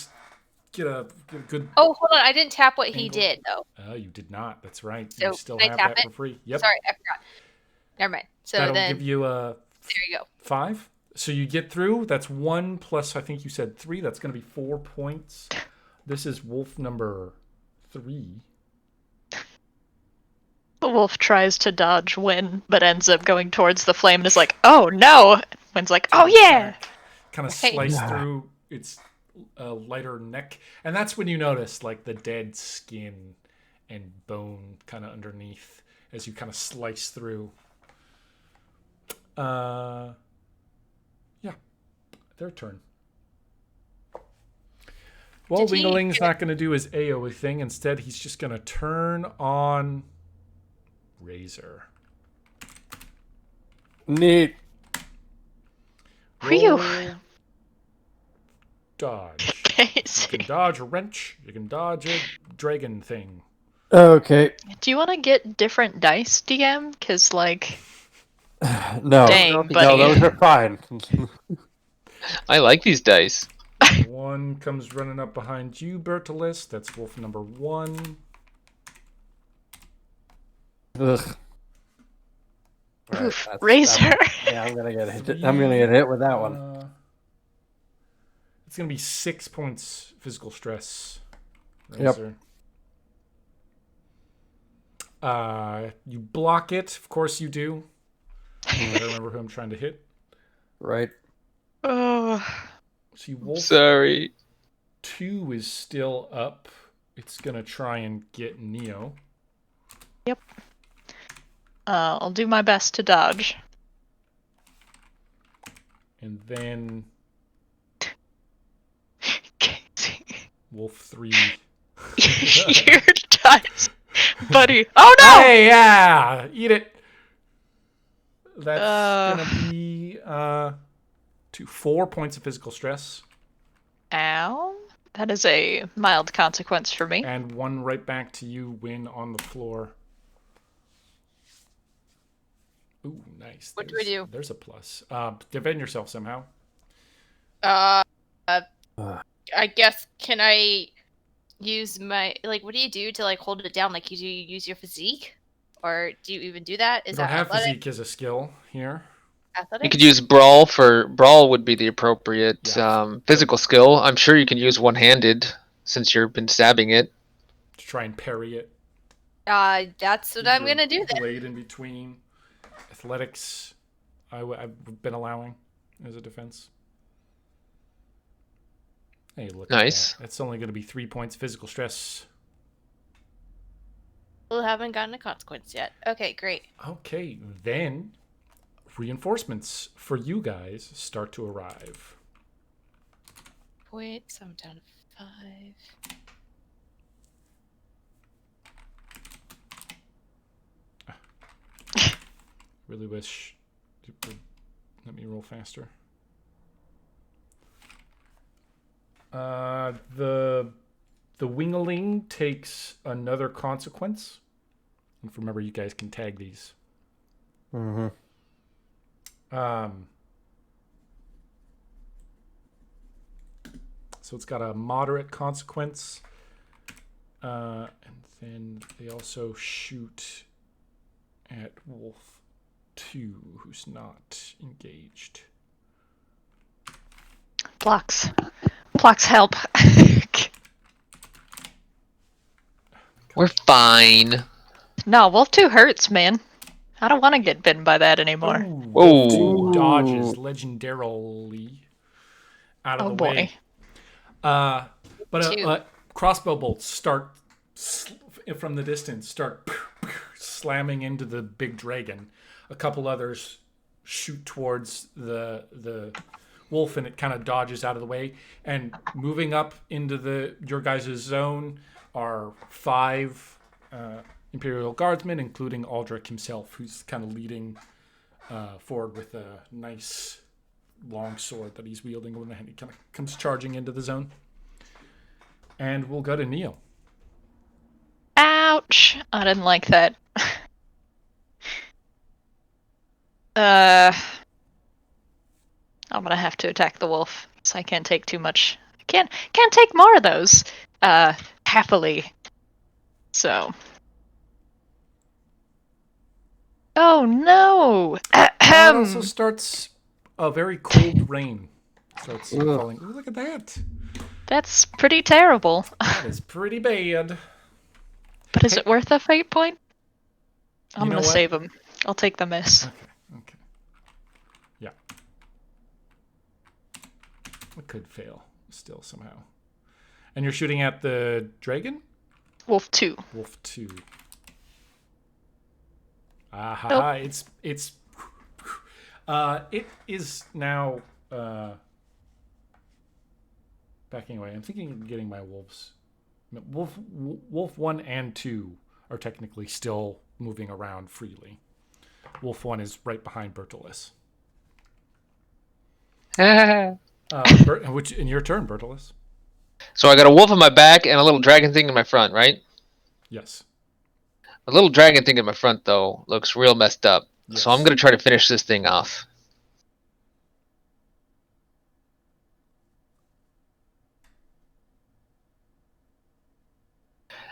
get a good. Oh, hold on. I didn't tap what he Angle. did, though. Oh, you did not. That's right. So, You still can I have tap that it? for free. Yep. Sorry, I forgot. Never mind. So That'll then, give you a there you go. 5. So you get through. That's 1 plus, I think you said 3. That's going to be 4 points. This is wolf number 3. The wolf tries to dodge Win, but ends up going towards the flame and is like, oh no! Win's like, oh yeah! Kind of Right. slice through its lighter neck. And that's when you notice like the dead skin and bone kind of underneath as you kind of slice through. Yeah. Their turn. Well, Did he- Wingaling's not going to do his AoE thing. Instead, he's just going to turn on Razor. Neat. Whew. Roll Dodge. Okay, You so can dodge a wrench. You can dodge a dragon thing. Okay. do you want to get different dice, DM? Because, like, No. Dang, no, buddy. those are fine. I like these dice. One comes running up behind you, Bertilis. That's wolf number 1. Ugh. All Oof, that's- Razor. Yeah, I'm gonna get hit. I'm gonna get hit with that one. It's gonna be 6 points physical stress. Yep. Razor. You block it. Of course you do. I don't remember who I'm trying to hit. Right. Oh, See, wolf Sorry. 2 is still up. It's gonna try and get Neo. I'll do my best to dodge. And then Casey. wolf 3. Your dice, buddy. Oh no! Hey, yeah! Eat it! That's Uh. gonna be 4 points of physical stress. Ow. That is a mild consequence for me. And 1 right back to you, Win, on the floor. Ooh, nice. What do we do? There's a plus. Defend yourself somehow. I Ugh. guess, can I use my, like, what do you do to, like, hold it down? Like, do you use your physique? Or do you even do that? You Is don't that have athletic? physique as a skill here. Athletic? You could use brawl for brawl would be the appropriate Yeah. physical skill. I'm sure you can use one-handed since you've been stabbing it. To try and parry it. That's what I'm Your gonna do then. Blade in between. Athletics, I've been allowing as a defense. Hey, look. Nice. At that. It's only going to be 3 points physical stress. Still haven't gotten a consequence yet. Okay, great. Okay, then reinforcements for you guys start to arrive. Points, I'm down to 5. Really wish it would let me roll faster. The Wingaling takes another consequence. And remember, you guys can tag these. Mm-hmm. So it's got a moderate consequence. And then they also shoot at Wolf 2, who's not engaged. Blocks. Blocks help. We're fine. No, Wolf 2 hurts, man. I don't want to get bitten by that anymore. Ooh, Whoa. 2 dodges legendarily out of Oh the boy. way. But Two. crossbow bolts start from the distance, start slamming into the big dragon. A couple others shoot towards the wolf, and it kind of dodges out of the way. And moving up into your guys' zone are 5 Imperial Guardsmen, including Aldrich himself, who's kind of leading forward with a nice long sword that he's wielding when he kind of comes charging into the zone. And we'll go to Neo. Ouch! I didn't like that. I'm gonna have to attack the wolf, so I can't take too much. I can't take more of those. Happily. So. Oh no! It also starts a very cold rain. Starts Ugh. falling. Ooh, look at that. That's pretty terrible. That is pretty bad. But is it worth a fate point? I'm You know gonna what? save him. I'll take the miss. Okay. Yeah. It could fail still somehow. And you're shooting at the dragon? Wolf 2. Wolf 2. Aha, it is now backing away. I'm thinking of getting my wolves. Wolf 1 and 2 are technically still moving around freely. Wolf 1 is right behind Bertilis. Which in your turn, Bertilis. So I got a wolf on my back and a little dragon thing in my front, right? Yes. The little dragon thing in my front, though, looks real messed up. Yes. So I'm going to try to finish this thing off.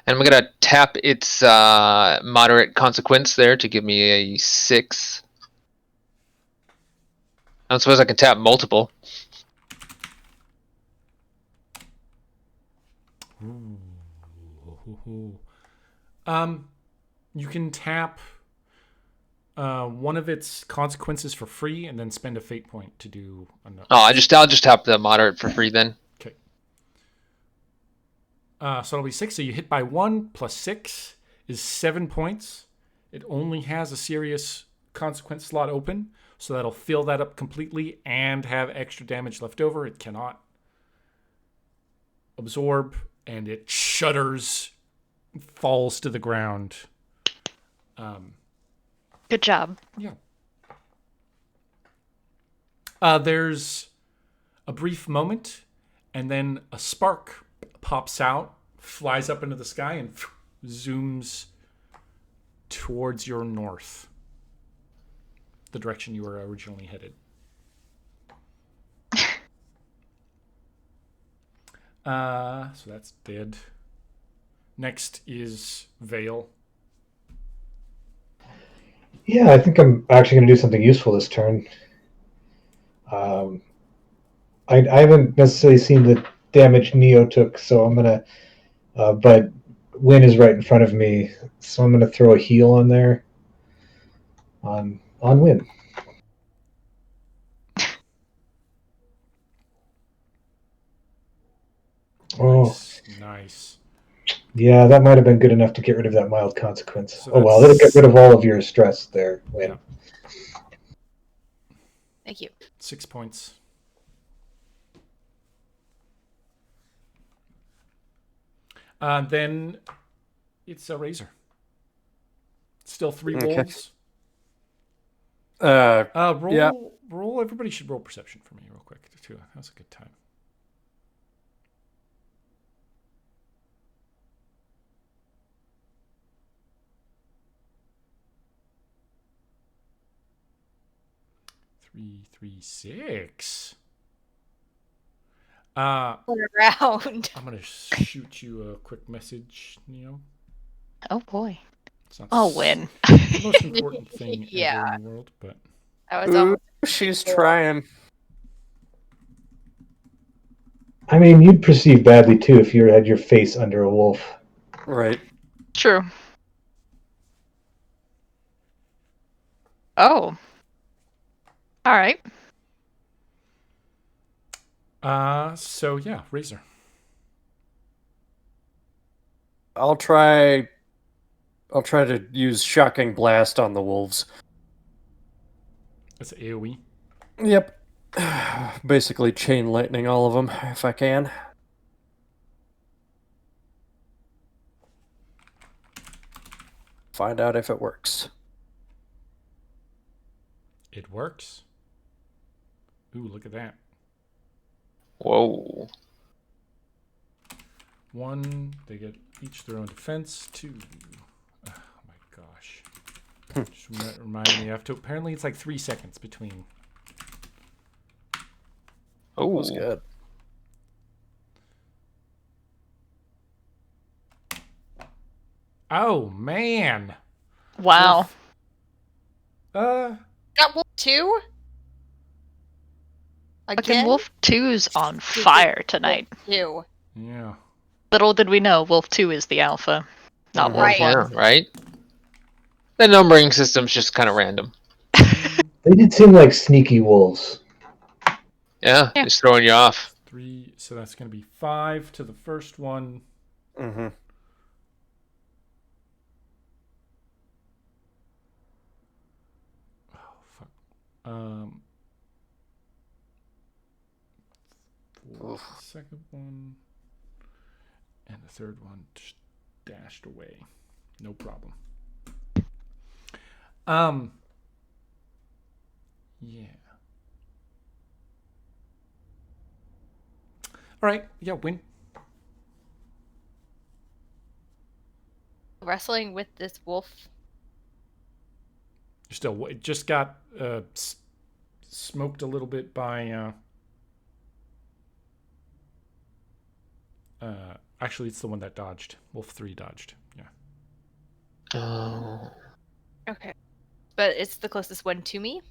And I'm gonna tap its moderate consequence there to give me a 6. I don't suppose I can tap multiple. Ooh. You can tap one of its consequences for free, and then spend a fate point to do another. Oh, I'll just tap the moderate for free then. Okay. So it'll be 6. So you hit by 1 plus 6 is 7 points. It only has a serious consequence slot open, so that'll fill that up completely and have extra damage left over. It cannot absorb, and it shudders, falls to the ground. Good job. Yeah. There's a brief moment, and then a spark pops out, flies up into the sky, and zooms towards your north, the direction you were originally headed. So that's dead. Next is Vale. Yeah, I think I'm actually going to do something useful this turn. I haven't necessarily seen the damage Neo took, so I'm going to... but Win is right in front of me, so I'm going to throw a heal on there on Win. Nice. Yeah, that might have been good enough to get rid of that mild consequence. So oh well, it'll get rid of all of your stress there, Win. Yeah. Thank you. 6 points. Then it's a Razor. Still 3 Okay. wolves. Roll. Yeah. Roll. Everybody should roll perception for me real quick too. That was a good time. Three, 6. Around. I'm gonna shoot you a quick message, Neo. Oh boy. It's not I'll win. the most important thing ever Yeah. in the world, but I was Ooh, almost she's trying. I mean, you'd perceive badly too if you had your face under a wolf. Right. True. Oh. All right. so yeah, Razor. I'll try to use Shocking Blast on the wolves. That's AoE. Yep. Basically chain lightning all of them if I can. Find out if it works. It works. Ooh, look at that. Whoa. 1, they get each their own defense. 2. Oh my gosh. Just remind me, I have to. Apparently, it's like 3 seconds between. Oh, That's good. Oh man. Wow. Uh, got wolf 2. Fucking Again. Wolf 2's on fire tonight. Wolf 2. yeah. Little did we know, Wolf 2 is the alpha, not Wolf Right. 1. yeah, right. The numbering system's just kind of random. They did seem like sneaky wolves. Yeah, Yeah. just throwing you off. 3. So that's gonna be 5 to the first one. Mm-hmm. Oh fuck. 4 Oof. the second one, and the third one just dashed away. No problem. Yeah. All right. Yeah. Win. Wrestling with this wolf. You're still. It just got smoked a little bit by Actually, it's the one that dodged. Wolf 3 dodged. Yeah. Oh. Okay. But it's the closest one to me.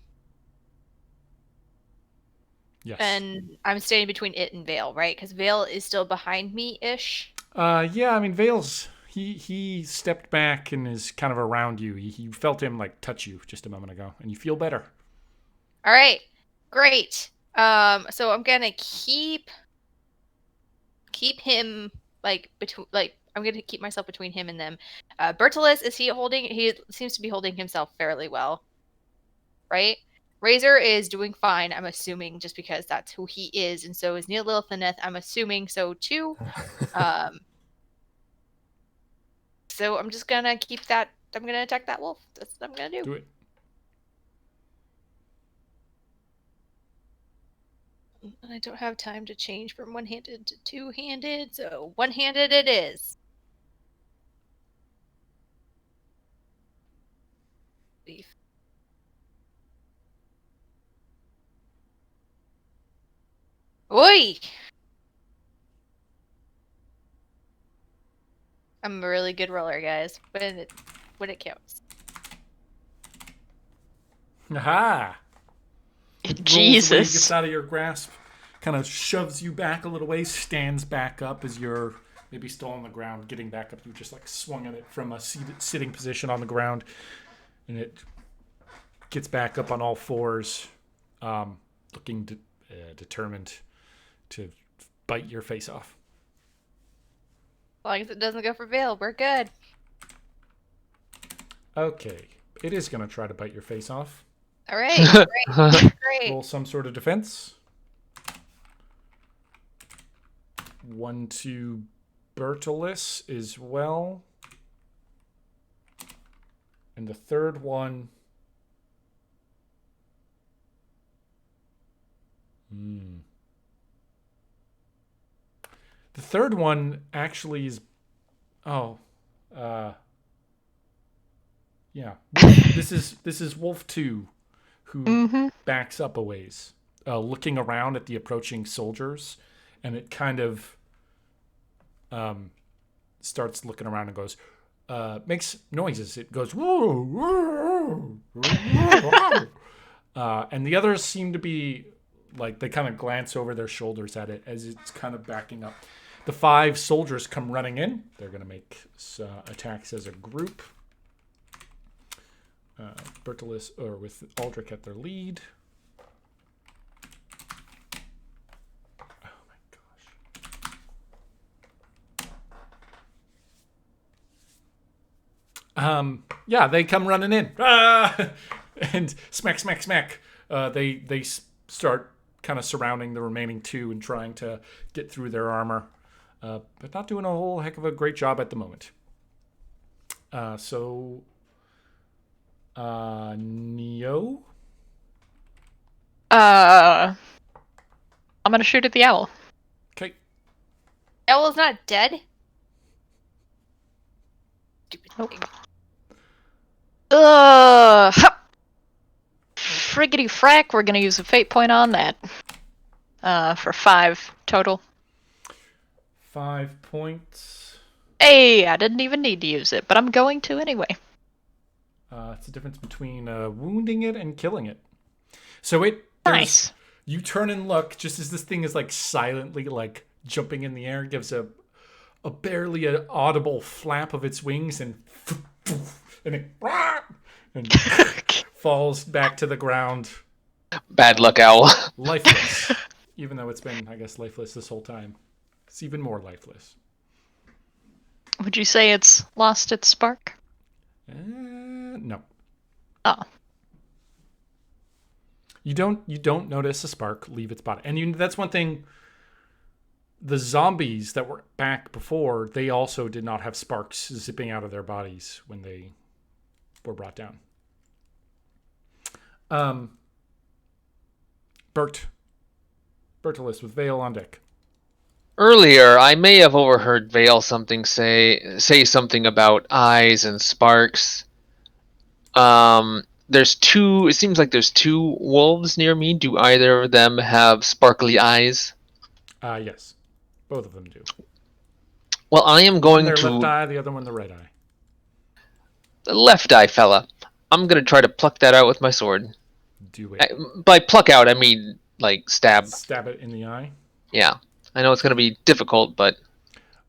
Yes. And I'm standing between it and Vale, right? Because Vale is still behind me-ish. Yeah, I mean, Vale's... He stepped back and is kind of around you. You felt him, like, touch you just a moment ago. And you feel better. All right. Great. So I'm gonna keep him like between I'm gonna keep myself between him and them. Bertolus, is he holding? He seems to be holding himself fairly well, right? Razor is doing fine, I'm assuming, just because that's who he is, and so is Neil Lilthaneth. I'm assuming so too. So I'm just gonna keep that. I'm gonna attack that wolf. That's what I'm gonna do. Do it. And I don't have time to change from one-handed to two-handed, so one-handed it is. Beef. Oi! I'm a really good roller, guys. When it counts. Aha! Rolls away, Jesus. gets out of your grasp, kind of shoves you back a little ways, stands back up as you're maybe still on the ground, getting back up. You just like swung at it from a sitting position on the ground, and it gets back up on all fours, looking determined to bite your face off. As long as it doesn't go for Vale, we're good. Okay, it is going to try to bite your face off. All right, great. Roll some sort of defense. 1 to Bertolus as well. And the third one... The third one actually is... Oh. Yeah. This is Wolf 2, who backs up a ways, looking around at the approaching soldiers, and it kind of starts looking around and goes, makes noises. It goes, whoa, whoa, whoa. And the others seem to be, like, they kind of glance over their shoulders at it as it's kind of backing up. The 5 soldiers come running in. They're going to make attacks as a group. Bertolus, or with Aldrich at their lead. Oh my gosh. Yeah, they come running in. Ah! And smack, smack, smack. They start kind of surrounding the remaining 2 and trying to get through their armor. But not doing a whole heck of a great job at the moment. Neo? I'm gonna shoot at the owl. Okay. Owl's not dead? Stupid Nope. thing. Hup! Friggity frack, we're gonna use a fate point on that. For 5 total. 5 points. Hey, I didn't even need to use it, but I'm going to anyway. It's the difference between wounding it and killing it. So Nice. You turn and look just as this thing is like silently like jumping in the air, gives a barely audible flap of its wings and it falls back to the ground, Bad luck, owl. lifeless. Even though it's been, I guess, lifeless this whole time, it's even more lifeless. Would you say it's lost its spark? No. Oh. You don't notice a spark leave its body, and that's one thing. The zombies that were back before, they also did not have sparks zipping out of their bodies when they were brought down. Bertolus with Vale on deck. Earlier, I may have overheard Vale say something about eyes and sparks. There's 2. It seems like there's 2 wolves near me. Do either of them have sparkly eyes? Yes, both of them do. Well, I am One going their to left eye, the other one the right eye. the left eye fella. I'm gonna try to pluck that out with my sword. Do it. By pluck out, I mean like stab. Stab it in the eye. Yeah, I know it's gonna be difficult, but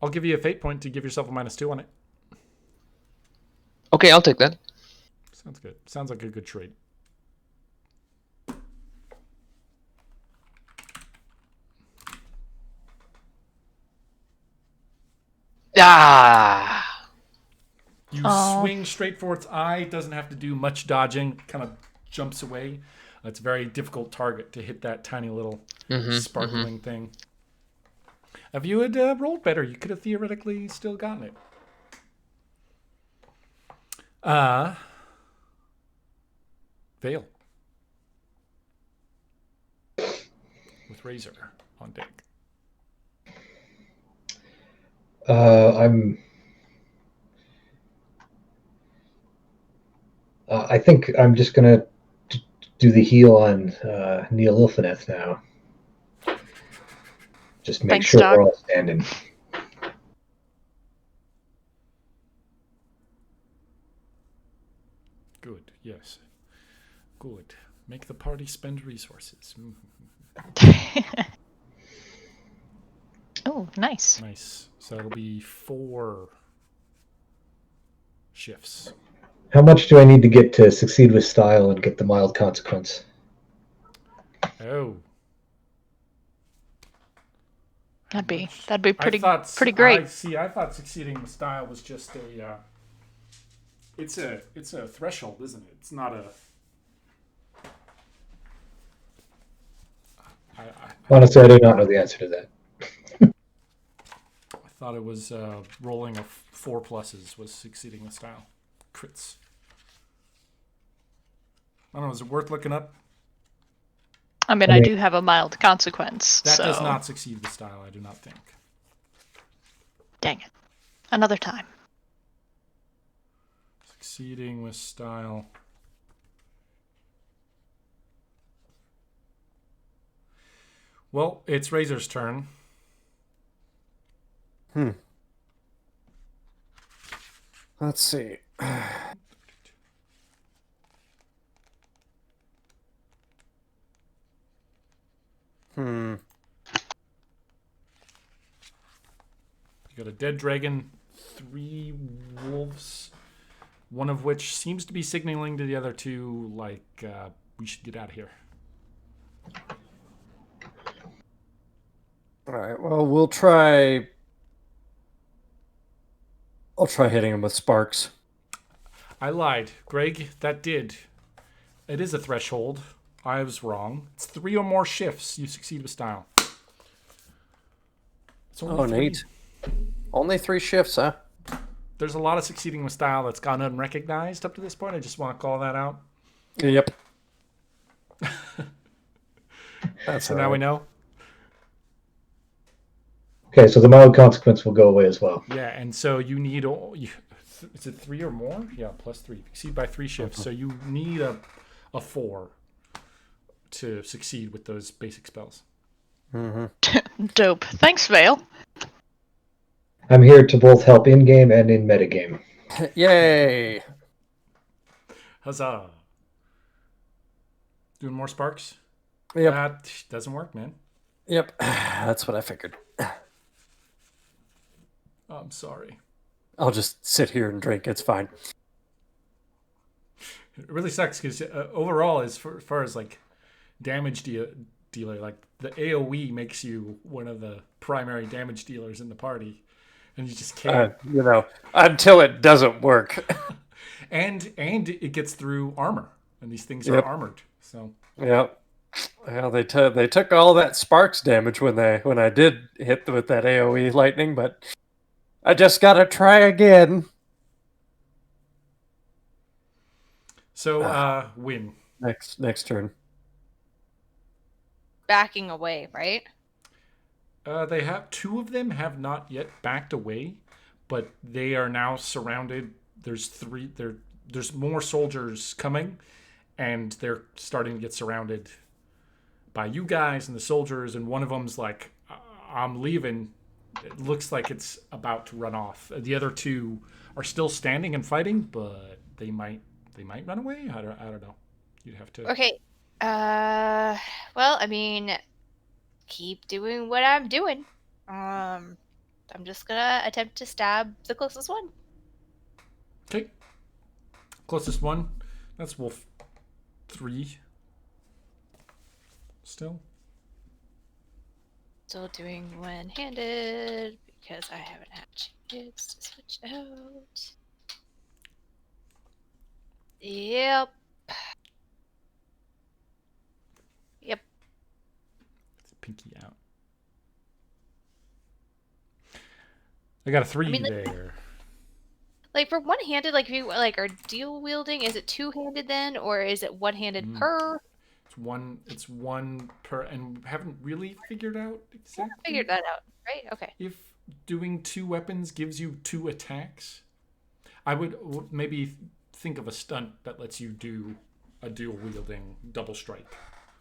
I'll give you a fate point to give yourself a -2 on it. okay, I'll take that. Sounds good. Sounds like a good trade. Ah, You Oh. swing straight for its eye. It doesn't have to do much dodging. Kind of jumps away. It's a very difficult target to hit that tiny little sparkling thing. If you had rolled better, you could have theoretically still gotten it. Vale. With Razor on deck. I'm. I think I'm just gonna do the heal on Neil Ilfeneth now. Just make Thanks, sure Doc. we're all standing. Good, yes. Good. Make the party spend resources. Oh, nice. Nice. So it'll be 4 shifts. How much do I need to get to succeed with style and get the mild consequence? Oh. That'd be pretty pretty great. I thought succeeding with style was just a. It's a threshold, isn't it? It's not a. Honestly, I do not know the answer to that. I thought it was rolling of 4 pluses was succeeding with style. Crits. I don't know. Is it worth looking up? I mean, I do have a mild consequence. That so. does not succeed with style, I do not think. Dang it. Another time. Succeeding with style. Well, it's Razor's turn. Let's see. You got a dead dragon, 3 wolves, one of which seems to be signaling to the other 2 like we should get out of here. All right. Well, we'll try. I'll try hitting him with sparks. I lied. Greg, that did. It is a threshold. I was wrong. It's 3 or more shifts. You succeed with style. It's only Oh, 3. neat. Only 3 shifts, huh? There's a lot of succeeding with style that's gone unrecognized up to this point. I just want to call that out. Yep. That's So all now right. we know. Okay, so the mild consequence will go away as well. Yeah, and so you need is it 3 or more? Yeah, +3. Exceed by 3 shifts. So you need a 4 to succeed with those basic spells. Dope. Thanks, Vale. I'm here to both help in game and in metagame. Yay! Huzzah! Doing more sparks? Yep. That doesn't work, man. Yep. That's what I figured. Oh, I'm sorry. I'll just sit here and drink. It's fine. It really sucks because overall, as far as like damage dealer, like the AOE makes you one of the primary damage dealers in the party, and you just can't. Until it doesn't work. And it gets through armor, and these things are Yep. armored. So Yep. Well, they took all that sparks damage when I did hit with that AOE lightning, but I just gotta try again. win. Next turn. Backing away, right? They have 2 of them have not yet backed away, but they are now surrounded. There's 3. There's more soldiers coming, and they're starting to get surrounded by you guys and the soldiers. And one of them's like, "I'm leaving. it looks like it's about to run off. The other two are still standing and fighting, but they might run away. I don't know. You'd have to. Okay. Well, I mean, keep doing what I'm doing. I'm just gonna attempt to stab the closest one. Okay. Closest one. That's Wolf 3. Still. Still doing one-handed because I haven't had a chance to switch out. Yep. Yep. Pinky out. I got a 3 I mean, there. Like for one-handed, like if you like are dual wielding, is it two-handed then, or is it one-handed per? It's one per, and haven't really figured out exactly. Figured that out, right? Okay. If doing 2 weapons gives you 2 attacks, I would maybe think of a stunt that lets you do a dual wielding double strike.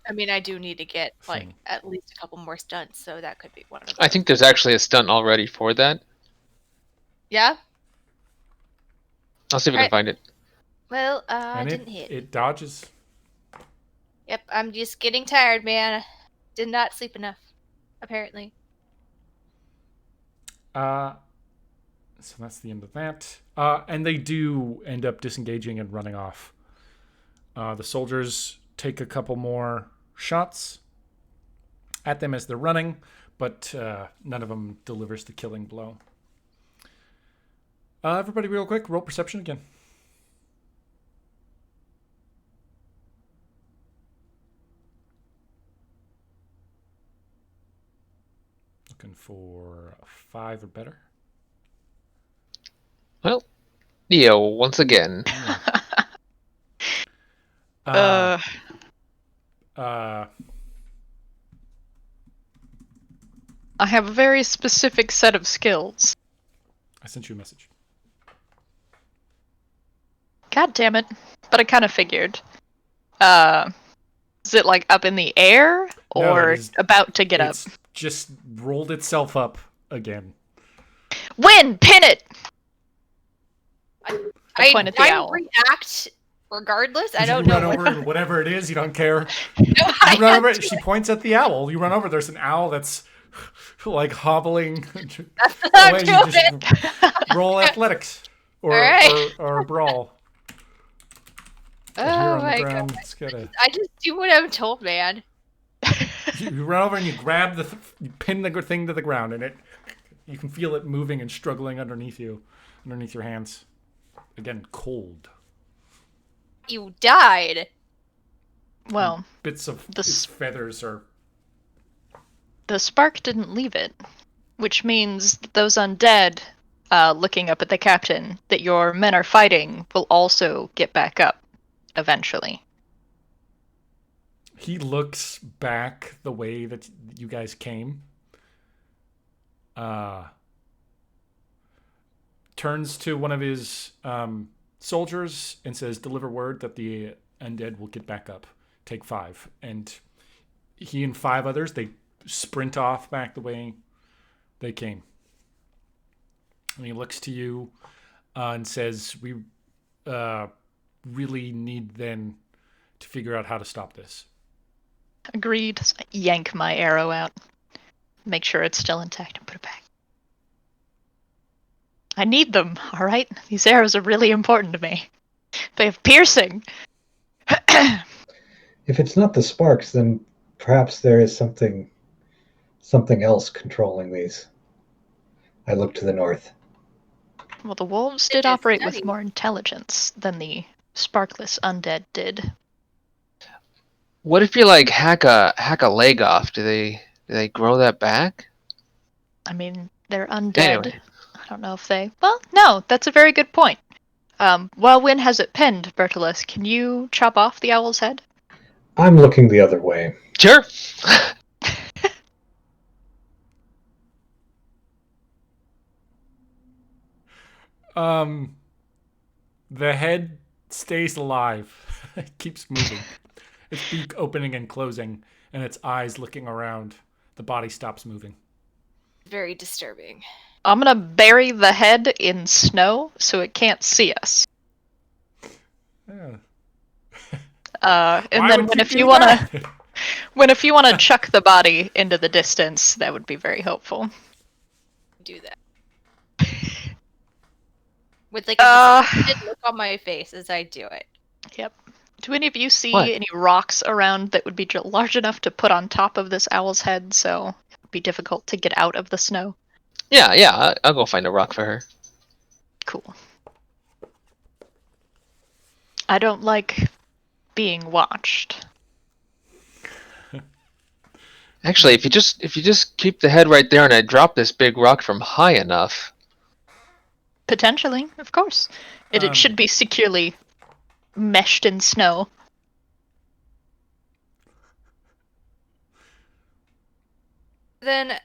I mean, I do need to get like Thing. at least a couple more stunts, so that could be one of them. I think there's actually a stunt already for that. Yeah. I'll see if I can find it. Well, I And didn't hit. it dodges. Yep, I'm just getting tired, man. Did not sleep enough, apparently. So that's the end of that. And they do end up disengaging and running off. The soldiers take a couple more shots at them as they're running, but none of them delivers the killing blow. Everybody real quick, roll perception again. Looking for a 5 or better. Well, Neo, once again. Uh, I have a very specific set of skills. I sent you a message. God damn it. But I kind of figured. Is it like up in the air No, or it is- about to get up? It's just rolled itself up again. Win! Pin it! I point at the owl. react regardless. I You don't run know. over and whatever it is, you don't care. No, I You run had over. to. She points at the owl. You run over. There's an owl that's like hobbling That's what away. I'm You doing. just roll athletics or All right. or brawl. But here Oh on the my ground, god. it's gotta- I just do what I'm told, man. you run over and you grab you pin the thing to the ground, and you can feel it moving and struggling underneath you, underneath your hands. Again, cold. You died. Well, Bits of The its feathers are. the spark didn't leave it, which means that those undead, looking up at the captain that your men are fighting, will also get back up eventually. He looks back the way that you guys came. Turns to one of his soldiers and says, "Deliver word that the undead will get back up. Take 5." And he and 5 others, they sprint off back the way they came. And he looks to you and says, "We really need then to figure out how to stop this." Agreed. So I yank my arrow out. Make sure it's still intact and put it back. I need them, alright? These arrows are really important to me. They have piercing. If it's not the sparks, then perhaps there is something else controlling these. I look to the north. Well, the wolves It did is operate studied. with more intelligence than the sparkless undead did. What if you like hack a leg off? Do they grow that back? I mean, they're undead. Anyway. I don't know if they... Well, no, that's a very good point. While Wynn has it pinned, Bertolus, can you chop off the owl's head? I'm looking the other way. Sure. The head stays alive. It keeps moving. Its beak opening and closing, and its eyes looking around. The body stops moving. Very disturbing. I'm gonna bury the head in snow so it can't see us. Yeah. And Why then would when you if do you wanna that? if you wanna chuck the body into the distance, that would be very helpful. Do that. With like a disappointed look on my face as I do it. Yep. Do any of you see What? any rocks around that would be large enough to put on top of this owl's head so it would be difficult to get out of the snow? Yeah, I'll go find a rock for her. Cool. I don't like being watched. Actually, if you just keep the head right there and I drop this big rock from high enough. Potentially, of course. It should be securely meshed in snow. Then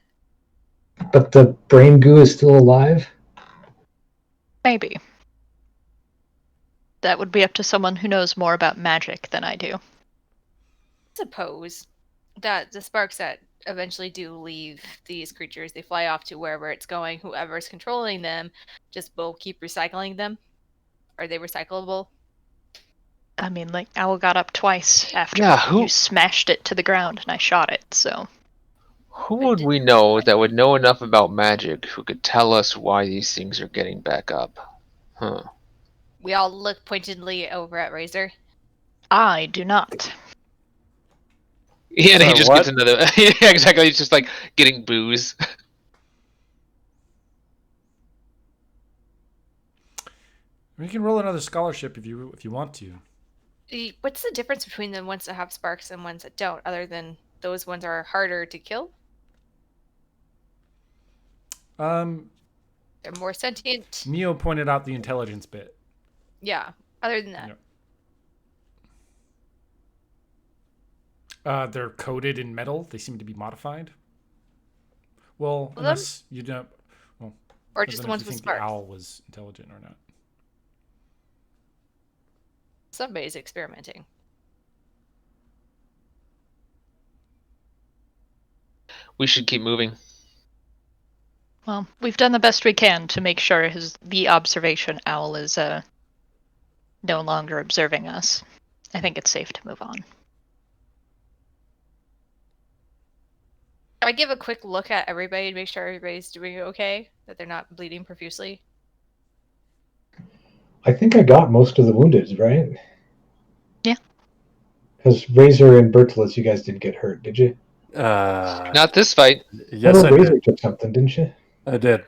But the brain goo is still alive? Maybe. That would be up to someone who knows more about magic than I do. suppose that the sparks that eventually do leave these creatures, they fly off to wherever it's going. Whoever's controlling them just will keep recycling them. Are they recyclable? I mean, like, Owl got up twice after Yeah, you smashed it to the ground and I shot it, so... Who would we know that would know enough about magic who could tell us why these things are getting back up? Huh. We all look pointedly over at Razor. I do not. Yeah, and he Sorry, just what? gets another. Yeah, exactly. He's just like getting booze. You can roll another scholarship if you want to. What's the difference between the ones that have sparks and ones that don't, other than those ones are harder to kill? They're more sentient. Neo pointed out the intelligence bit. Yeah. Other than that. Yep. They're coated in metal. They seem to be modified. Well, unless you don't. Well, Or I just don't the know if ones you with think the sparks. owl was intelligent or not. Somebody's experimenting. We should keep moving. Well, we've done the best we can to make sure the observation owl is no longer observing us. I think it's safe to move on. I give a quick look at everybody to make sure everybody's doing okay, that they're not bleeding profusely. I think I got most of the wounded, right? Yeah. Because Razor and Bertolus, you guys didn't get hurt, did you? Not this fight. Yes, Oh, I Razor did. took something, didn't you? I did.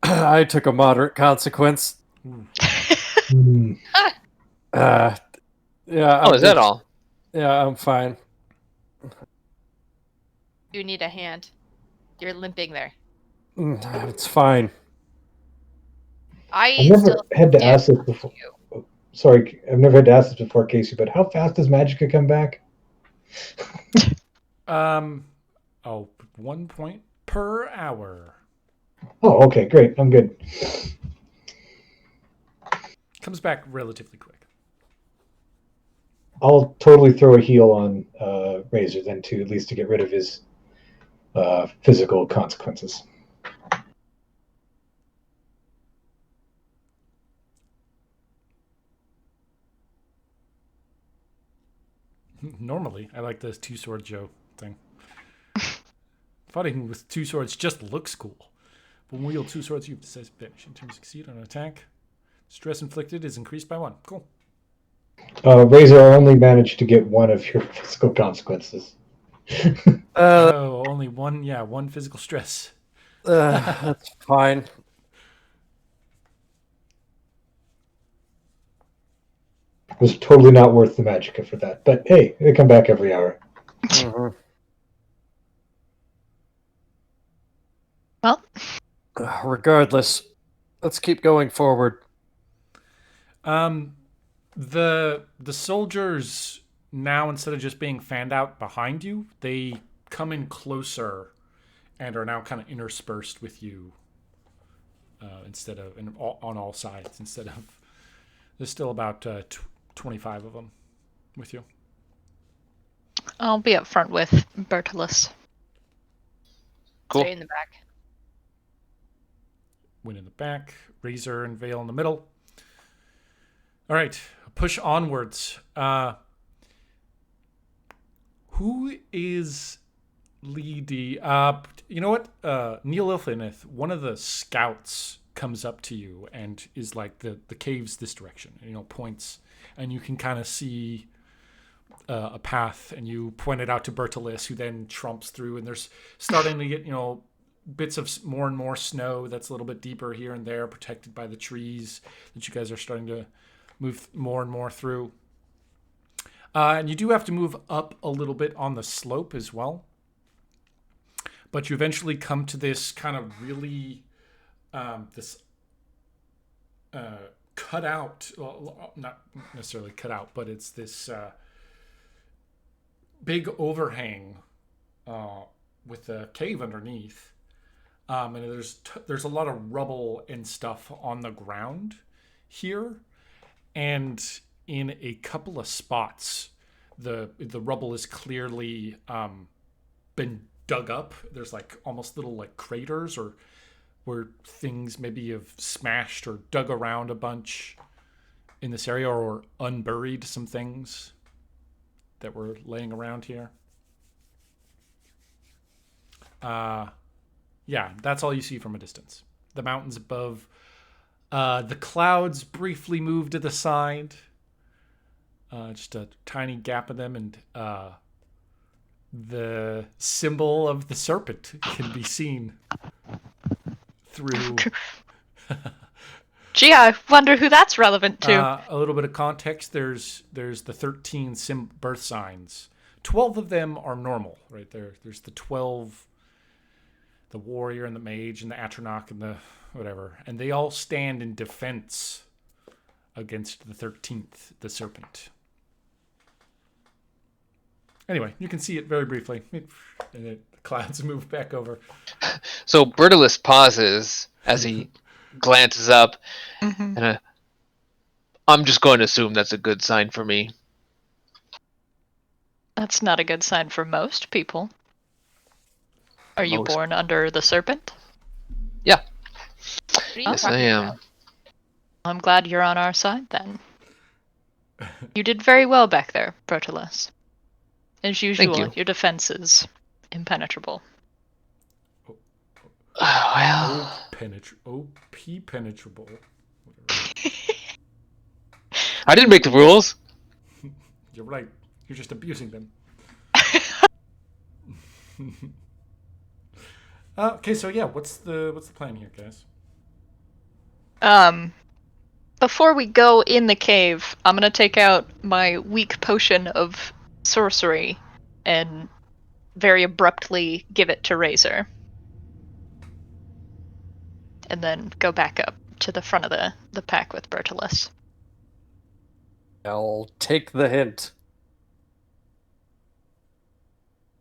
I took a moderate consequence. Hmm. Yeah. Oh, is that all? Yeah, I'm fine. You need a hand. You're limping there. It's fine. I I've never still had to stand ask this before. Sorry, I've never had to ask this before, Casey, but how fast does Magicka come back? 1 point per hour. Oh, okay, great. I'm good. Comes back relatively quick. I'll totally throw a heal on Razor then too, at least to get rid of his physical consequences. Normally, I like this two sword Joe thing. Fighting with two swords just looks cool. But when we wield two swords, you have decisive damage. In terms of succeed on an attack, stress inflicted is increased by 1. Cool. Razor, I only managed to get one of your physical consequences. Only one. Yeah, one physical stress. That's fine. It was totally not worth the Magicka for that. But hey, they come back every hour. Mhm. Well, Regardless, let's keep going forward. The soldiers now, instead of just being fanned out behind you, they come in closer and are now kind of interspersed with you instead of on all sides. Instead of there's still about 25 of them with you. I'll be up front with Bertolus. Cool. Stay in the back. Win in the back, Razor and Vale in the middle. All right, push onwards. Who is leady? You know what? Neil Ilthanith, one of the scouts, comes up to you and is like, the cave's this direction. You know, points, and you can kind of see a path, and you point it out to Bertilis, who then trumps through, and there's starting to get, bits of more and more snow that's a little bit deeper here and there, protected by the trees that you guys are starting to move more and more through. And you do have to move up a little bit on the slope as well. But you eventually come to this kind of really, cut out, well, not necessarily cut out, but it's this big overhang with a cave underneath. And there's a lot of rubble and stuff on the ground here, and in a couple of spots, the rubble is clearly been dug up. There's like almost little like craters, or where things maybe have smashed or dug around a bunch in this area, or unburied some things that were laying around here. Yeah, that's all you see from a distance. The mountains above. The clouds briefly move to the side. Just a tiny gap in them, and the symbol of the serpent can be seen through. Gee, I wonder who that's relevant to. A little bit of context. There's the 13 birth signs. 12 of them are normal, right there. There's the 12. The warrior and the mage and the Atronach and the whatever. And they all stand in defense against the 13th, the serpent. Anyway, you can see it very briefly. And the clouds move back over. So Bertilis pauses as he glances up, and I'm just going to assume that's a good sign for me. That's not a good sign for most people. Are you Most. born under the serpent? Yeah. What are you Yes, I talking am. about? I'm glad you're on our side then. You did very well back there, Bertilis. As usual, you. your defense is impenetrable. Well, OP penetrable. Whatever. I didn't make the rules. You're right. You're just abusing them. Okay, so yeah, what's the plan here, guys? Before we go in the cave, I'm gonna take out my weak potion of sorcery and very abruptly give it to Razor. And then go back up to the front of the pack with Bertilis. I'll take the hint.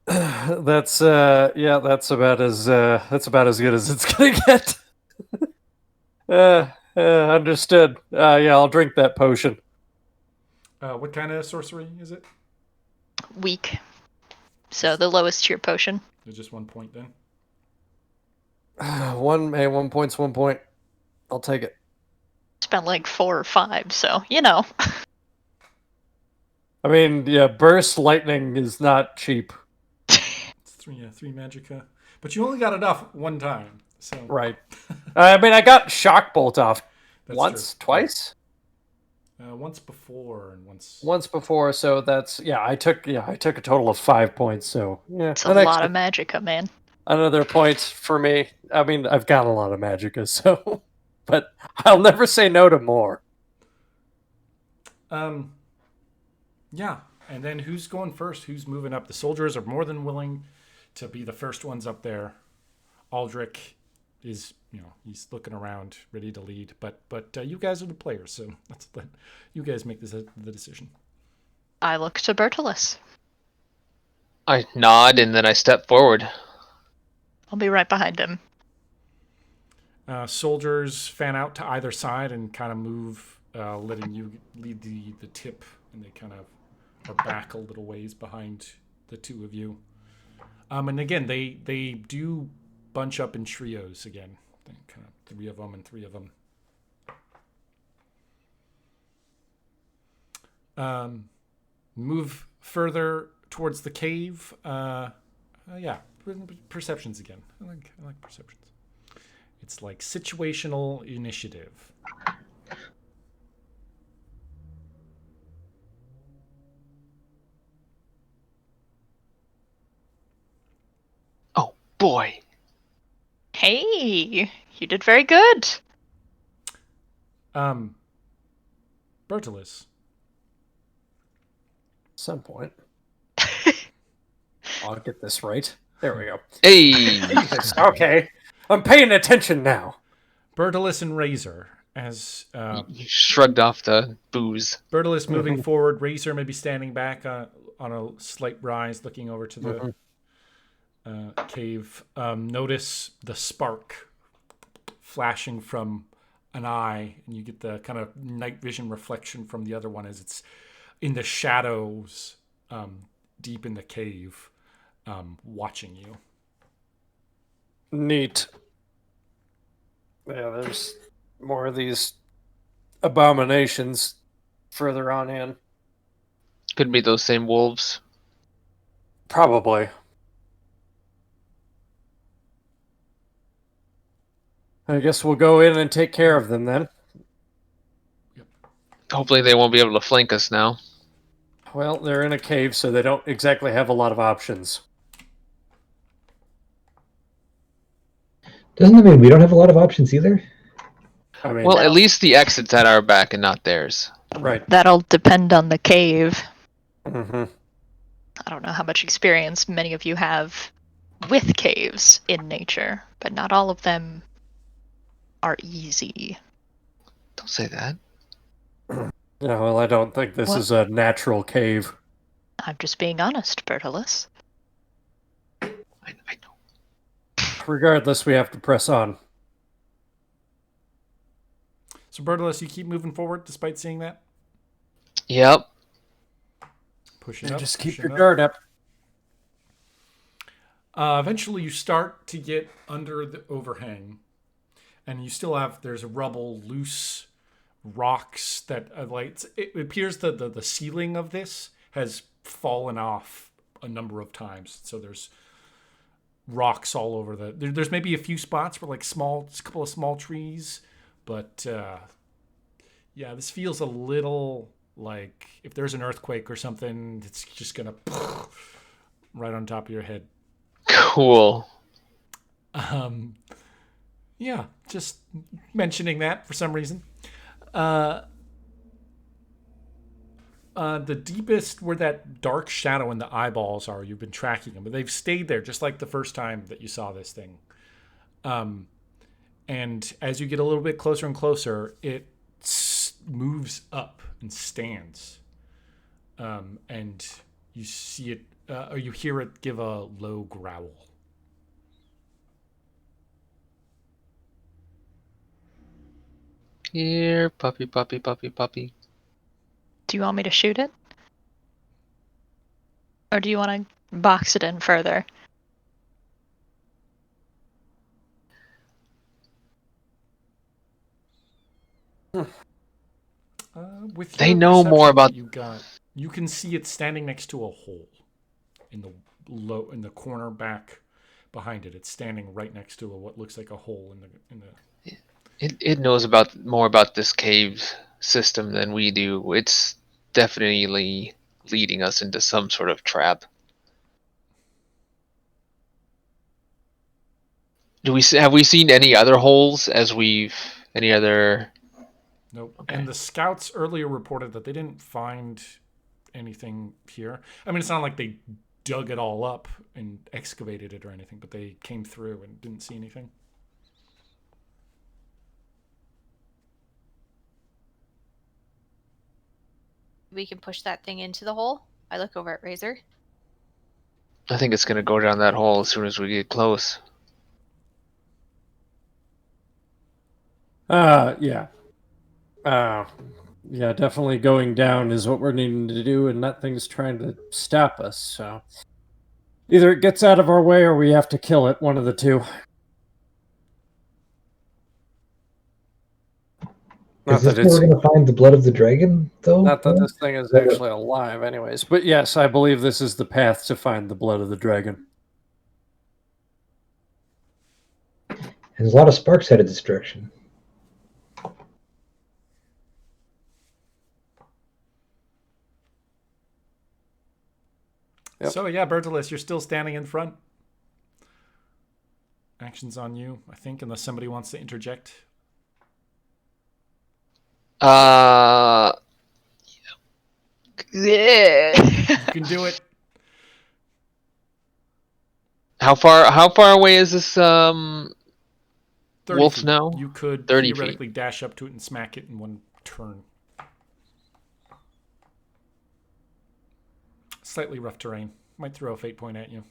That's about as good as it's gonna get. Understood. Yeah, I'll drink that potion. What kind of sorcery is it? Weak. So the lowest tier potion. There's just 1 point then. 1 point's 1 point. I'll take it. Spent like 4 or 5, so you know. I mean, yeah, burst lightning is not cheap. It's 3 magicka. But you only got it off 1 time. So Right. I mean, I got shock bolt off that's once, true. twice. Once before and once. Once before, so that's I took a total of 5 points. So yeah, It's a lot of magicka, man. another point for me. I mean, I've got a lot of magicka, so but I'll never say no to more. Yeah, and then who's going first? Who's moving up? The soldiers are more than willing to be the first ones up there. Aldrich is, he's looking around, ready to lead. But you guys are the players, so you guys make the decision. I look to Bertilis. I nod and then I step forward. I'll be right behind him. Soldiers fan out to either side and kind of move, letting you lead the tip, and they kind of are back a little ways behind the two of you. And again, they do bunch up in trios again. Kind of 3 of them and 3 of them. Move further towards the cave. Yeah, perceptions again. I like perceptions. It's like situational initiative. Oh boy. Hey, you did very good. Bertolus. Some point. I'll get this right. There we go. Hey. Jesus, okay. I'm paying attention now. Bertolus and Razor. As You shrugged off the booze. Bertolus moving forward, Razor maybe standing back on a slight rise, looking over to the cave. Notice the spark flashing from an eye, and you get the kind of night vision reflection from the other one as it's in the shadows deep in the cave, watching you. Neat. Yeah, there's more of these abominations further on in. Could be those same wolves. Probably. I guess we'll go in and take care of them then. Hopefully they won't be able to flank us now. Well, they're in a cave, so they don't exactly have a lot of options. Doesn't that mean we don't have a lot of options either? I mean, Well, at least the exit's at our back and not theirs. right. That'll depend on the cave. Mm-hmm. I don't know how much experience many of you have with caves in nature, but not all of them are easy. Don't say that. Yeah, well, I don't think this What? is a natural cave. I'm just being honest, Bertolus. I know. Regardless, we have to press on. So Bertolus, you keep moving forward despite seeing that? Yep. Pushing And up. just keep pushing your up. guard up. Eventually you start to get under the overhang, and you still have, there's rubble, loose rocks that it appears that the ceiling of this has fallen off a number of times. So there's rocks all over there's maybe a few spots where like a couple of small trees, but yeah, this feels a little like if there's an earthquake or something, it's just gonna right on top of your head. Cool. Yeah, just mentioning that for some reason. The deepest where that dark shadow in the eyeballs are, you've been tracking them, but they've stayed there just like the first time that you saw this thing. And as you get a little bit closer and closer, it moves up and stands. And you see it, or you hear it give a low growl. Here, puppy, puppy, puppy, puppy. Do you want me to shoot it? Or do you want to box it in further? With They your know more perception about- that you can see it standing next to a hole in the corner back behind it. It's standing right next to what looks like a hole in the. It knows more about this cave system than we do. It's definitely leading us into some sort of trap. Have we seen any other holes any other? Nope. Okay. And the scouts earlier reported that they didn't find anything here. I mean, it's not like they dug it all up and excavated it or anything, but they came through and didn't see anything. We can push that thing into the hole. I look over at Razor. I think it's gonna go down that hole as soon as we get close. Yeah. Yeah, definitely going down is what we're needing to do, and nothing's trying to stop us, so. Either it gets out of our way or we have to kill it, one of the two. Is this where we're going to find the blood of the dragon, though? Not that this thing is actually alive, anyways. But yes, I believe this is the path to find the blood of the dragon. There's a lot of sparks headed this direction. Yep. So yeah, Bertilis, you're still standing in front. Action's on you, I think, unless somebody wants to interject. Yeah. You can do it. How far away is this 30 wolf feet. now? You could 30 theoretically dash up to it and smack it in one turn. Slightly rough terrain. Might throw a fate point at you.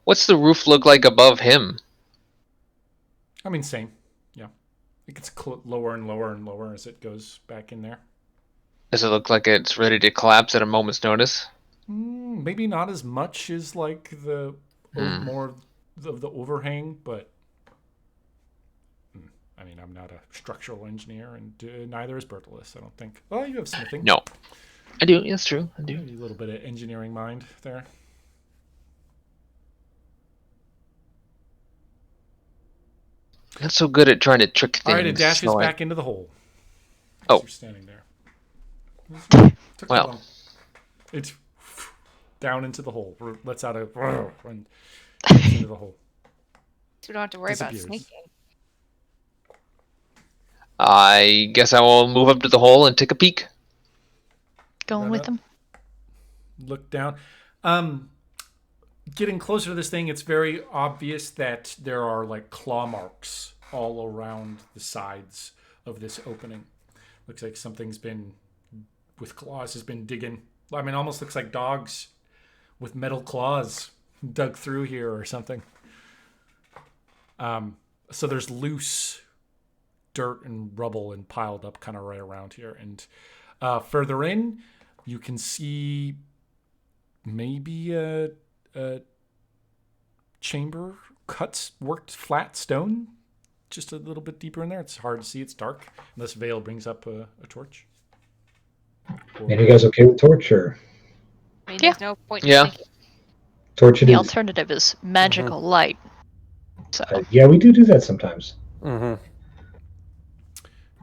What's the roof look like above him? I mean, same. Yeah. It gets lower and lower and lower as it goes back in there. Does it look like it's ready to collapse at a moment's notice? Maybe not as much as like the more of the overhang, but I mean, I'm not a structural engineer, and neither is Bertilis, I don't think. Well, you have smithing. No. I do. That's true. I do. Maybe a little bit of engineering mind there. Not so good at trying to trick things. All right, it dashes so back into the hole. Oh. You're standing there. Took Well. too long. It's down into the hole. Lets out a run into the hole. So we don't have to worry about Disappears. sneaking. I guess I will move up to the hole and take a peek. Going Run with up. them. Look down. Getting closer to this thing, it's very obvious that there are like claw marks all around the sides of this opening. Looks like something's been with claws has been digging. I mean, almost looks like dogs with metal claws dug through here or something. So there's loose dirt and rubble and piled up kind of right around here. And further in, you can see maybe a chamber worked flat stone, just a little bit deeper in there. It's hard to see. It's dark unless Vale brings up a torch. And you guys okay with torch, or I mean, Yeah. there's no point. Yeah. torch it The is? alternative is magical light. So Yeah, we do that sometimes. Mm-hmm.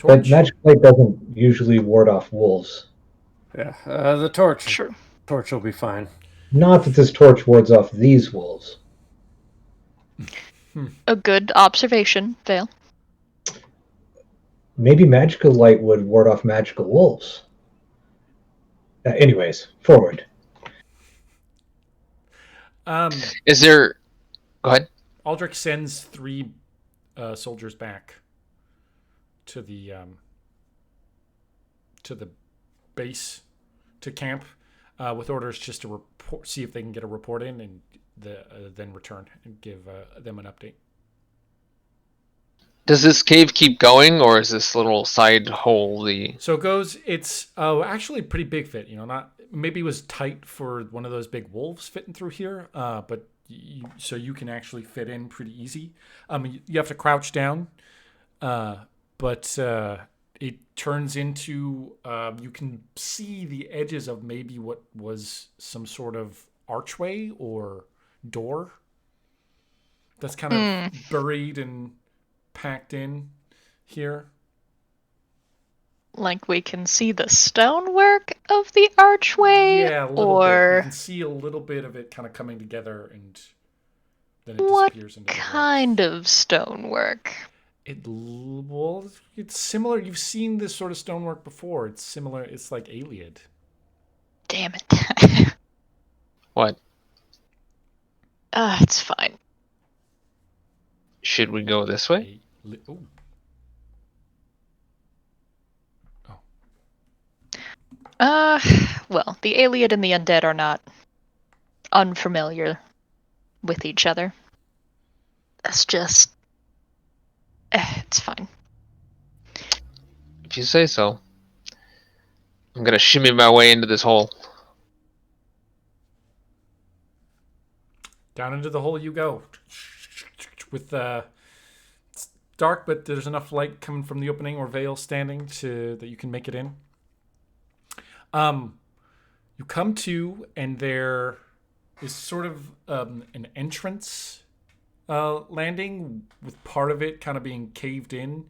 But Torch. magic light doesn't usually ward off wolves. Yeah, the torch. true. Torch will be fine. Not that this torch wards off these wolves. A good observation, Vale. Maybe magical light would ward off magical wolves. Anyways, forward. Is there... Go ahead. Aldrich sends 3 soldiers back to the base, to camp, with orders just to report, see if they can get a report in, and then return and give them an update. Does this cave keep going, or is this little side hole the... So it goes. It's actually a pretty big fit. Not maybe it was tight for one of those big wolves fitting through here, but so you can actually fit in pretty easy. You have to crouch down, but it turns into you can see the edges of maybe what was some sort of archway or door that's kind of buried and packed in here. Like we can see the stonework of the archway, Yeah, a little bit. You or can see a little bit of it kind of coming together, and then it what disappears into the rocks. kind of stonework? It's similar. You've seen this sort of stonework before. It's similar. It's like Iliad. Damn it. What? It's fine. Should we go this way? Ooh. Well, the Iliad and the undead are not unfamiliar with each other. That's just... it's fine. If you say so. I'm gonna shimmy my way into this hole. Down into the hole you go. With it's dark, but there's enough light coming from the opening or veil standing that you can make it in. You come to, and there is sort of an entrance landing with part of it kind of being caved in,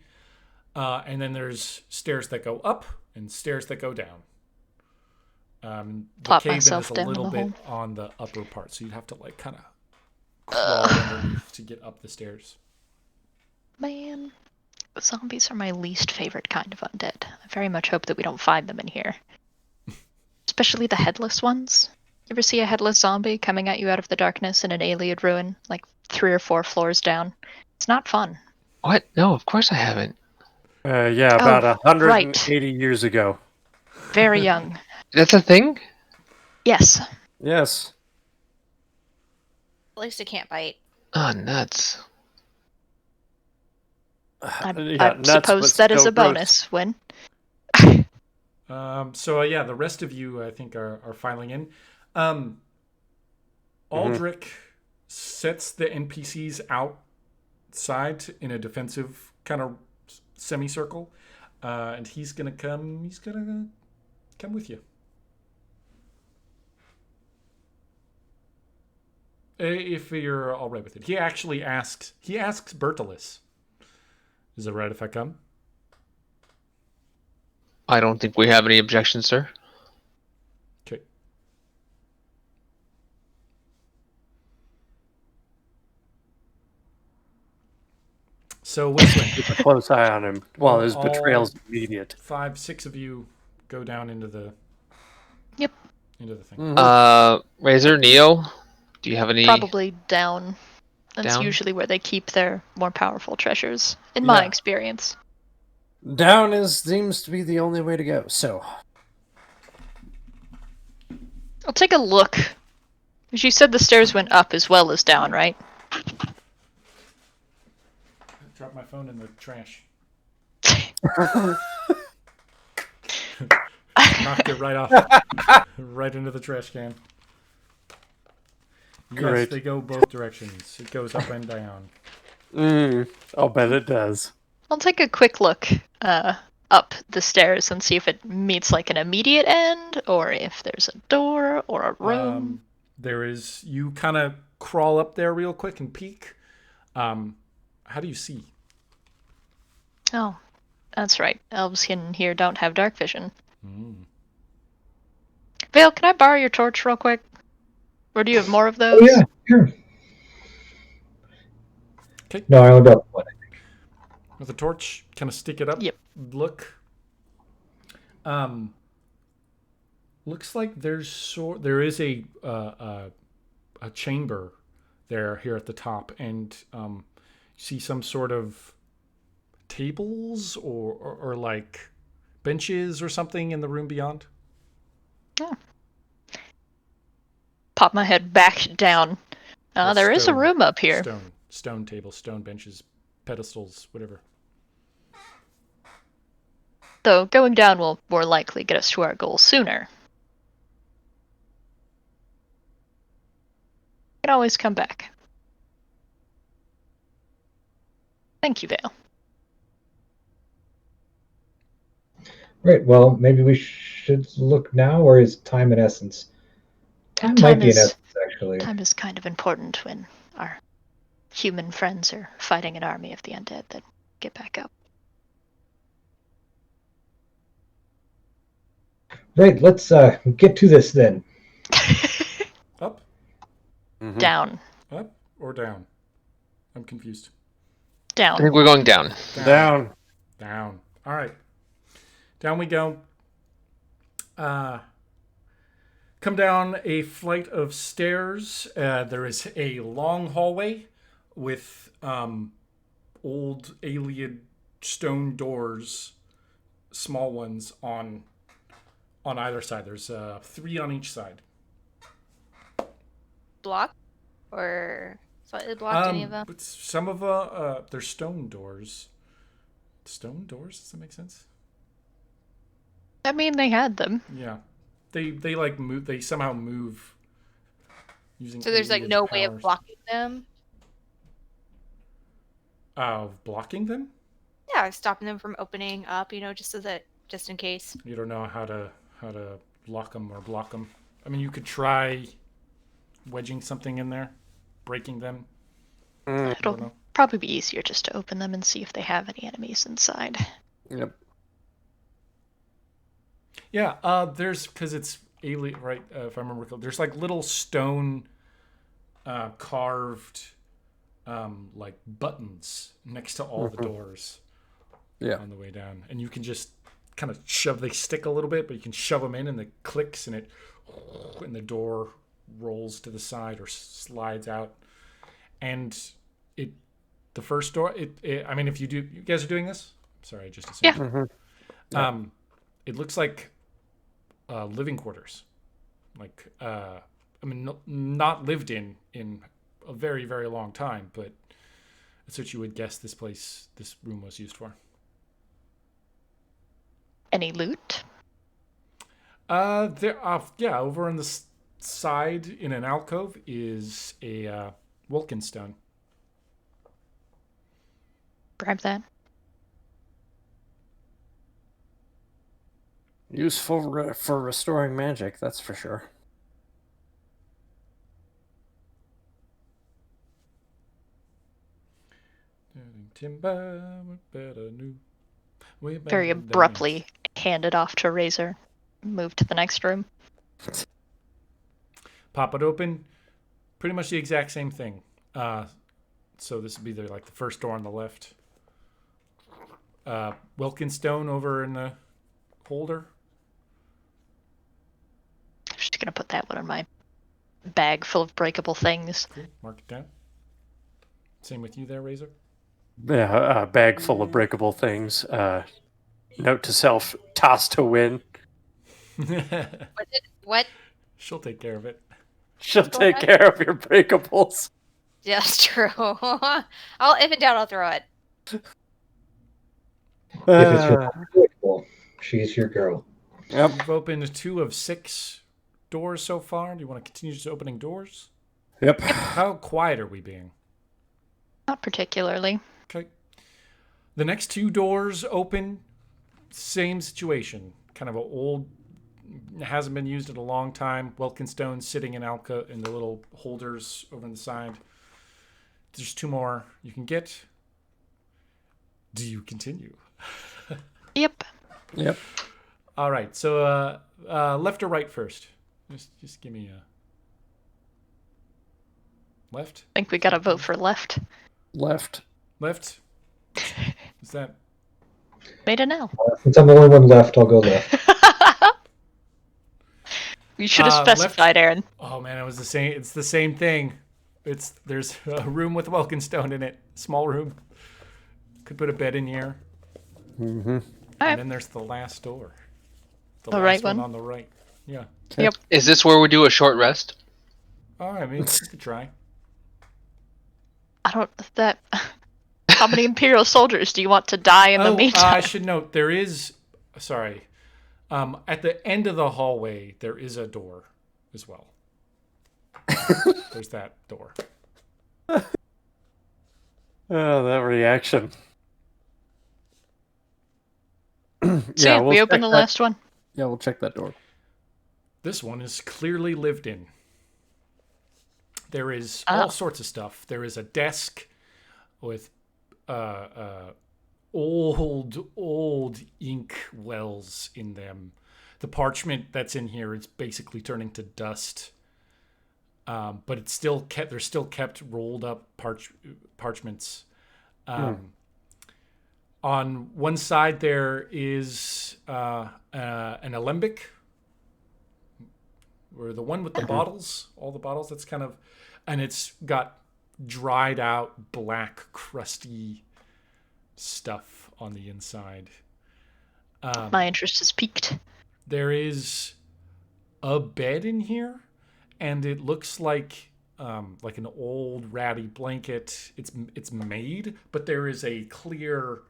and then there's stairs that go up and stairs that go down. The Plop cave in myself is a down little the bit hole. on the upper part, so you'd have to like kind of crawl underneath to get up the stairs. Man, zombies are my least favorite kind of undead. I very much hope that we don't find them in here. Especially the headless ones. You ever see a headless zombie coming at you out of the darkness in an alien ruin, like 3 or 4 floors down? It's not fun. What? No, of course I haven't. Yeah, about Oh, 180 years ago. Very young. That's a thing? Yes. Yes. At least it can't bite. Oh, nuts. I nuts, suppose but that is still a gross. bonus win. So the rest of you, I think, are filing in. Aldrich sets the NPCs outside in a defensive kind of semicircle, and he's gonna come. He's gonna come with you. If you're all right with it, he actually asks. He asks Bertolus, "Is it right if I come?" I don't think we have any objections, sir. Okay. So Winston, Keep a close eye on him while his All- betrayal's immediate. 5, 6 of you go down into the. Yep. Into the thing. Razor, Neo, do you have any? Probably down. That's Down? usually where they keep their more powerful treasures, in my Yeah. experience. Down seems to be the only way to go. So I'll take a look. Because you said the stairs went up as well as down, right? Drop my phone in the trash. Knocked it right off. Right into the trash can. Yes, Great. they go both directions. It goes up and down. I'll bet it does. I'll take a quick look up the stairs and see if it meets like an immediate end, or if there's a door or a room. There is. You kind of crawl up there real quick and peek. How do you see? Oh, that's right. Elves in here don't have dark vision. Vale, can I borrow your torch real quick? Or do you have more of those? Oh yeah, sure. Okay. No, I only got one. With a torch, kind of stick it up. Yep. Look. Looks like there is a chamber there here at the top, and you see some sort of tables or like benches or something in the room beyond. Pop my head back down. There is a Stone- room up here. Stone tables, stone benches, pedestals, whatever. Though going down will more likely get us to our goal sooner. We can always come back. Thank you, Vale. Right. Well, maybe we should look now, or is time an essence? Time might be an essence, actually. Time is kind of important when our human friends are fighting an army of the undead that get back up. Right. Let's get to this then. Up, Down. up, or down? I'm confused. I Down. think we're going down. Down. Down. All right. Down we go. Come down a flight of stairs. There is a long hallway with old alien stone doors, small ones on either side. There's 3 on each side. Block or slightly blocked any of them? But some of they're stone doors. Stone doors? Does that make sense? I mean, they had them. Yeah. They like move. They somehow move Using So there's like alien no way of powers. blocking them. Of blocking them? Yeah, stopping them from opening up, just in case. You don't know how to lock them or block them. I mean, you could try wedging something in there, breaking them. I don't It'll know. probably be easier just to open them and see if they have any enemies inside. Yep. Yeah, there's because it's alien, right? If I remember correctly, there's like little stone carved like buttons next to all the doors Yeah. on the way down, and you can just kind of shove. They stick a little bit, but you can shove them in, and it clicks, and the door rolls to the side or slides out, and the first door. I mean, if you guys are doing this. Sorry, I just assumed. Yeah. Mm-hmm. It looks like living quarters, like I mean, not lived in a very, very long time, but that's what you would guess this room was used for. Any loot? Yeah, over on the side in an alcove is a Wilkin stone. Grab that. Useful for restoring magic, that's for sure. Timber, better new. Very abruptly hand it off to Razor. Move to the next room. Pop it open. Pretty much the exact same thing. So this would be the first door on the left. Wilkinstone over in the holder. I'm just gonna put that one in my bag full of breakable things. Cool. Mark it down. Same with you there, Razor. Yeah, a bag full of breakable things. Note to self: toss to win. What? She'll take care of it. She'll take care of your breakables. Yeah, that's true. If in doubt, I'll throw it. If it's your unpredictable, she's your girl. Yep. You've opened 2 of 6 doors so far. Do you want to continue just opening doors? Yep. How quiet are we being? Not particularly. Okay. The next 2 doors open. Same situation. Kind of an old, hasn't been used in a long time. Wilkinstone sitting in in the little holders over on the side. There's 2 more you can get. Do you continue? Yep. Yep. All right. So left or right first? Just give me a left. I think we gotta vote for left. Left. Left. Is that? Made an L. Since I'm the only one left, I'll go left. You should have Left. specified, Aaron. Oh man, it was the same. It's the same thing. There's a room with Wilkinstone in it. Small room. Could put a bed in here. Mm-hmm. Alright. And then there's the last door. The last right one? on the right. Yeah. Yep. Is this where we do a short rest? All right, I mean, you could try. I don't. That. How many Imperial soldiers do you want to die in the I meantime? should note there is. Sorry. At the end of the hallway, there is a door as well. There's that door. Oh, that reaction. So yeah, we check opened the that- last one. Yeah, we'll check that door. This one is clearly lived in. There is Oh. all sorts of stuff. There is a desk with old ink wells in them. The parchment that's in here is basically turning to dust. But it's still kept. They're still kept rolled up parchments. On one side there is an alembic, or the one with the bottles, all the bottles. That's kind of, and it's got dried out black crusty stuff on the inside. My interest is piqued. There is a bed in here, and it looks like an old ratty blanket. It's made, but there is a clear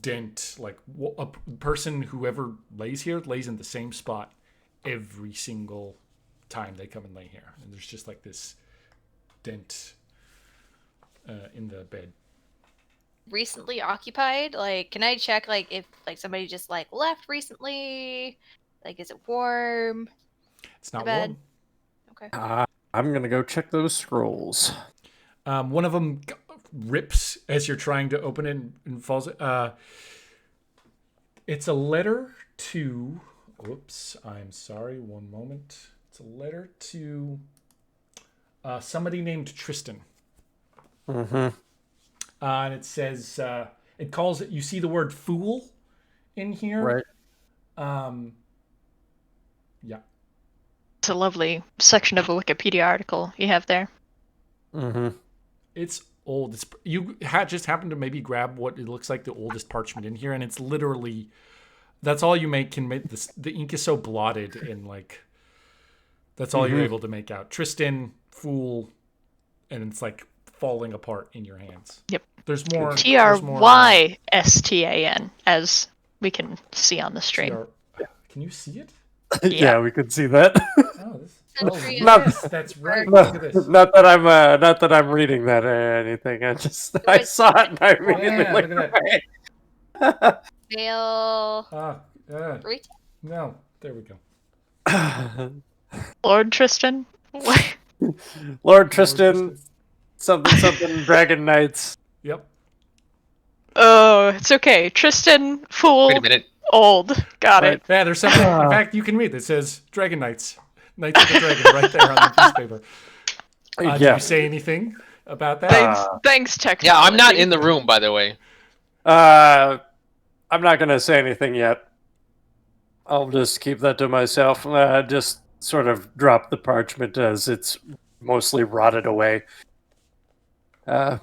dent. A person, whoever lays here, lays in the same spot every single time they come and lay here. And there's just like this dent in the bed. Recently occupied? Like, can I check like if like somebody just like left recently? Like, is it warm? It's not bed. warm. Okay. I'm gonna go check those scrolls. One of them rips as you're trying to open it and falls. It's a letter to. Whoops, I'm sorry. One moment. It's a letter to somebody named Tristan. Mm-hmm. And it says it calls it. You see the word "fool" in here, Right. Yeah. It's a lovely section of a Wikipedia article you have there. Mm-hmm. It's old. You just happen to maybe grab what it looks like the oldest parchment in here, and it's literally that's all you can make this. The ink is so blotted and like that's all you're able to make out. Tristan, fool, and it's like falling apart in your hands. Yep. There's more. Trystan, as we can see on the stream. Can you see it? Yeah, we could see that. Country Not- of- Yes, that's right. Look at this. not that I'm reading that or anything. I saw it and I immediately Yeah, looked look at away. Vale. Rita? No, there we go. Lord Tristan? Lord Tristan, something Dragon Knights. Yep. Oh, it's okay. Tristan, fool, Wait a minute. old. Got Right. it. Yeah, there's something. In fact, you can read it. It says Dragon Knights. Knights of the Dragon right there on the piece of paper. Did Yeah. you say anything about that? Thanks, technology. Yeah, I'm not in the room, by the way. I'm not gonna say anything yet. I'll just keep that to myself. Just sort of drop the parchment as it's mostly rotted away. Yeah,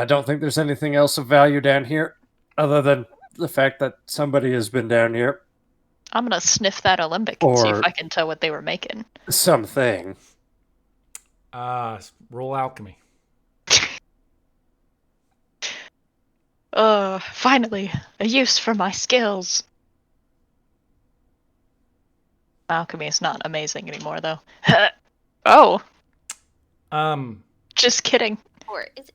I don't think there's anything else of value down here, other than the fact that somebody has been down here. I'm gonna sniff that Alembic and see if Or- I can tell what they were making. Something. Roll alchemy. Finally, a use for my skills. Alchemy is not amazing anymore, though. Oh, just kidding. Or is it?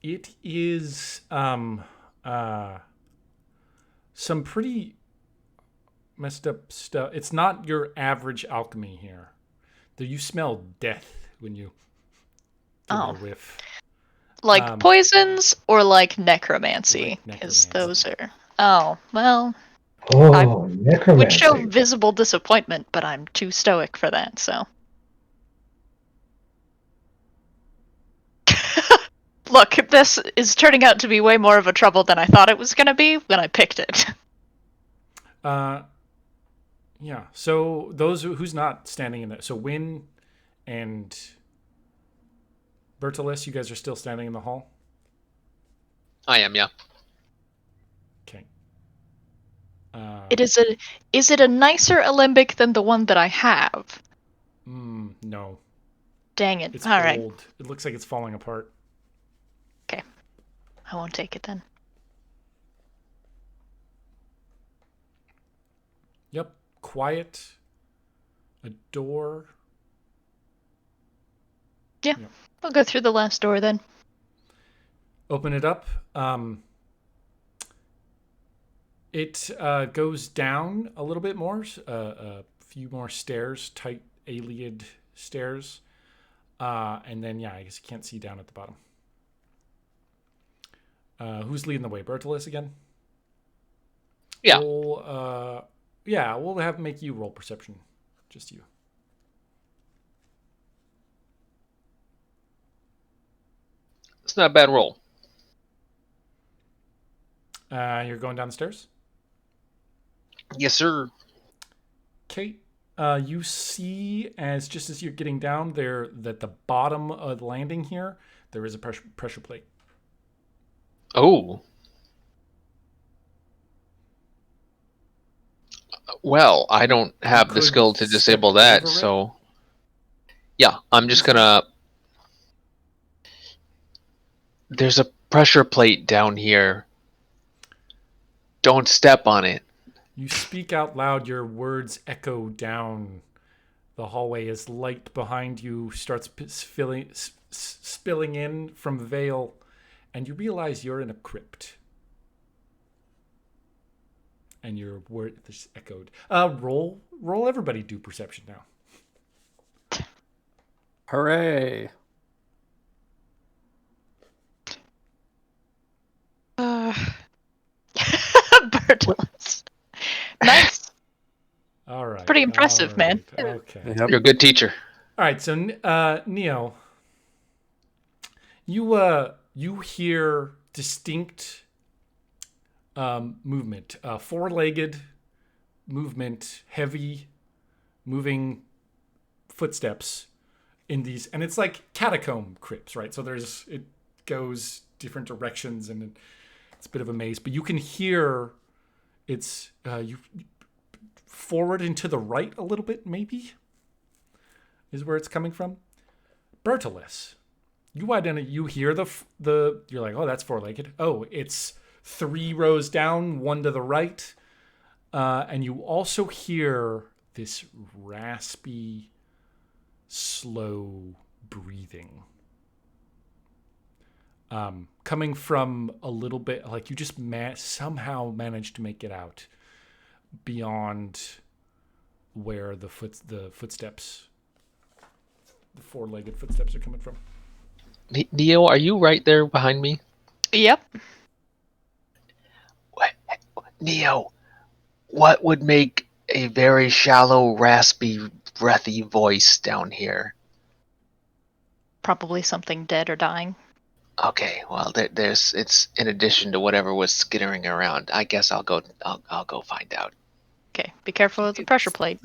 It is some pretty messed up stuff. It's not your average alchemy here. You smell death when you give it Oh. a whiff. Like poisons or like necromancy? Like Because necromancy. those are. Oh, well, Oh, necromancy. would show visible disappointment, but I'm too stoic for that, so. Look, this is turning out to be way more of a trouble than I thought it was going to be when I picked it. Yeah. So those who's not standing in there. So Wynn and Bertolis, you guys are still standing in the hall. I am, yeah. Okay. Is it a nicer alembic than the one that I have? No. Dang it. It's All right. old. It looks like it's falling apart. Okay. I won't take it then. Yep. Quiet. A door. Yeah. I'll go through the last door then. Open it up. It goes down a little bit more. A few more stairs, tight Aliad stairs. And then, yeah, I guess you can't see down at the bottom. Who's leading the way? Bertolis again? Yeah. We'll have make you roll perception. Just you. It's not a bad roll. You're going down the stairs? Yes, sir. Kate, you see just as you're getting down there that the bottom of the landing here, there is a pressure plate. Oh. Well, I don't have the could skill to step disable that, over it. so yeah, I'm just gonna. There's a pressure plate down here. Don't step on it. You speak out loud, your words echo down the hallway as light behind you starts spilling in from Vale, and you realize you're in a crypt. And your word this echoed. Roll everybody do perception now. Hooray! Bertolus. Nice. All right. Pretty impressive, all man. right, Okay. Yep. You're a good teacher. All right. So, Neo, you hear distinct movement, four-legged movement, heavy, moving footsteps in these, and it's like catacomb crypts, right? So it goes different directions, and it's a bit of a maze, but you can hear it's you forward and to the right a little bit, maybe is where it's coming from. Bertolus, you hear the you're like, oh, that's four-legged. Oh, it's 3 rows down, 1 to the right, and you also hear this raspy, slow breathing coming from a little bit, like you just somehow managed to make it out beyond where the footsteps, the four-legged footsteps are coming from. Neo, are you right there behind me? Yep. Neo, what would make a very shallow, raspy, breathy voice down here? Probably something dead or dying. Okay, well, it's in addition to whatever was skittering around. I guess I'll go find out. Okay, be careful of the pressure plate.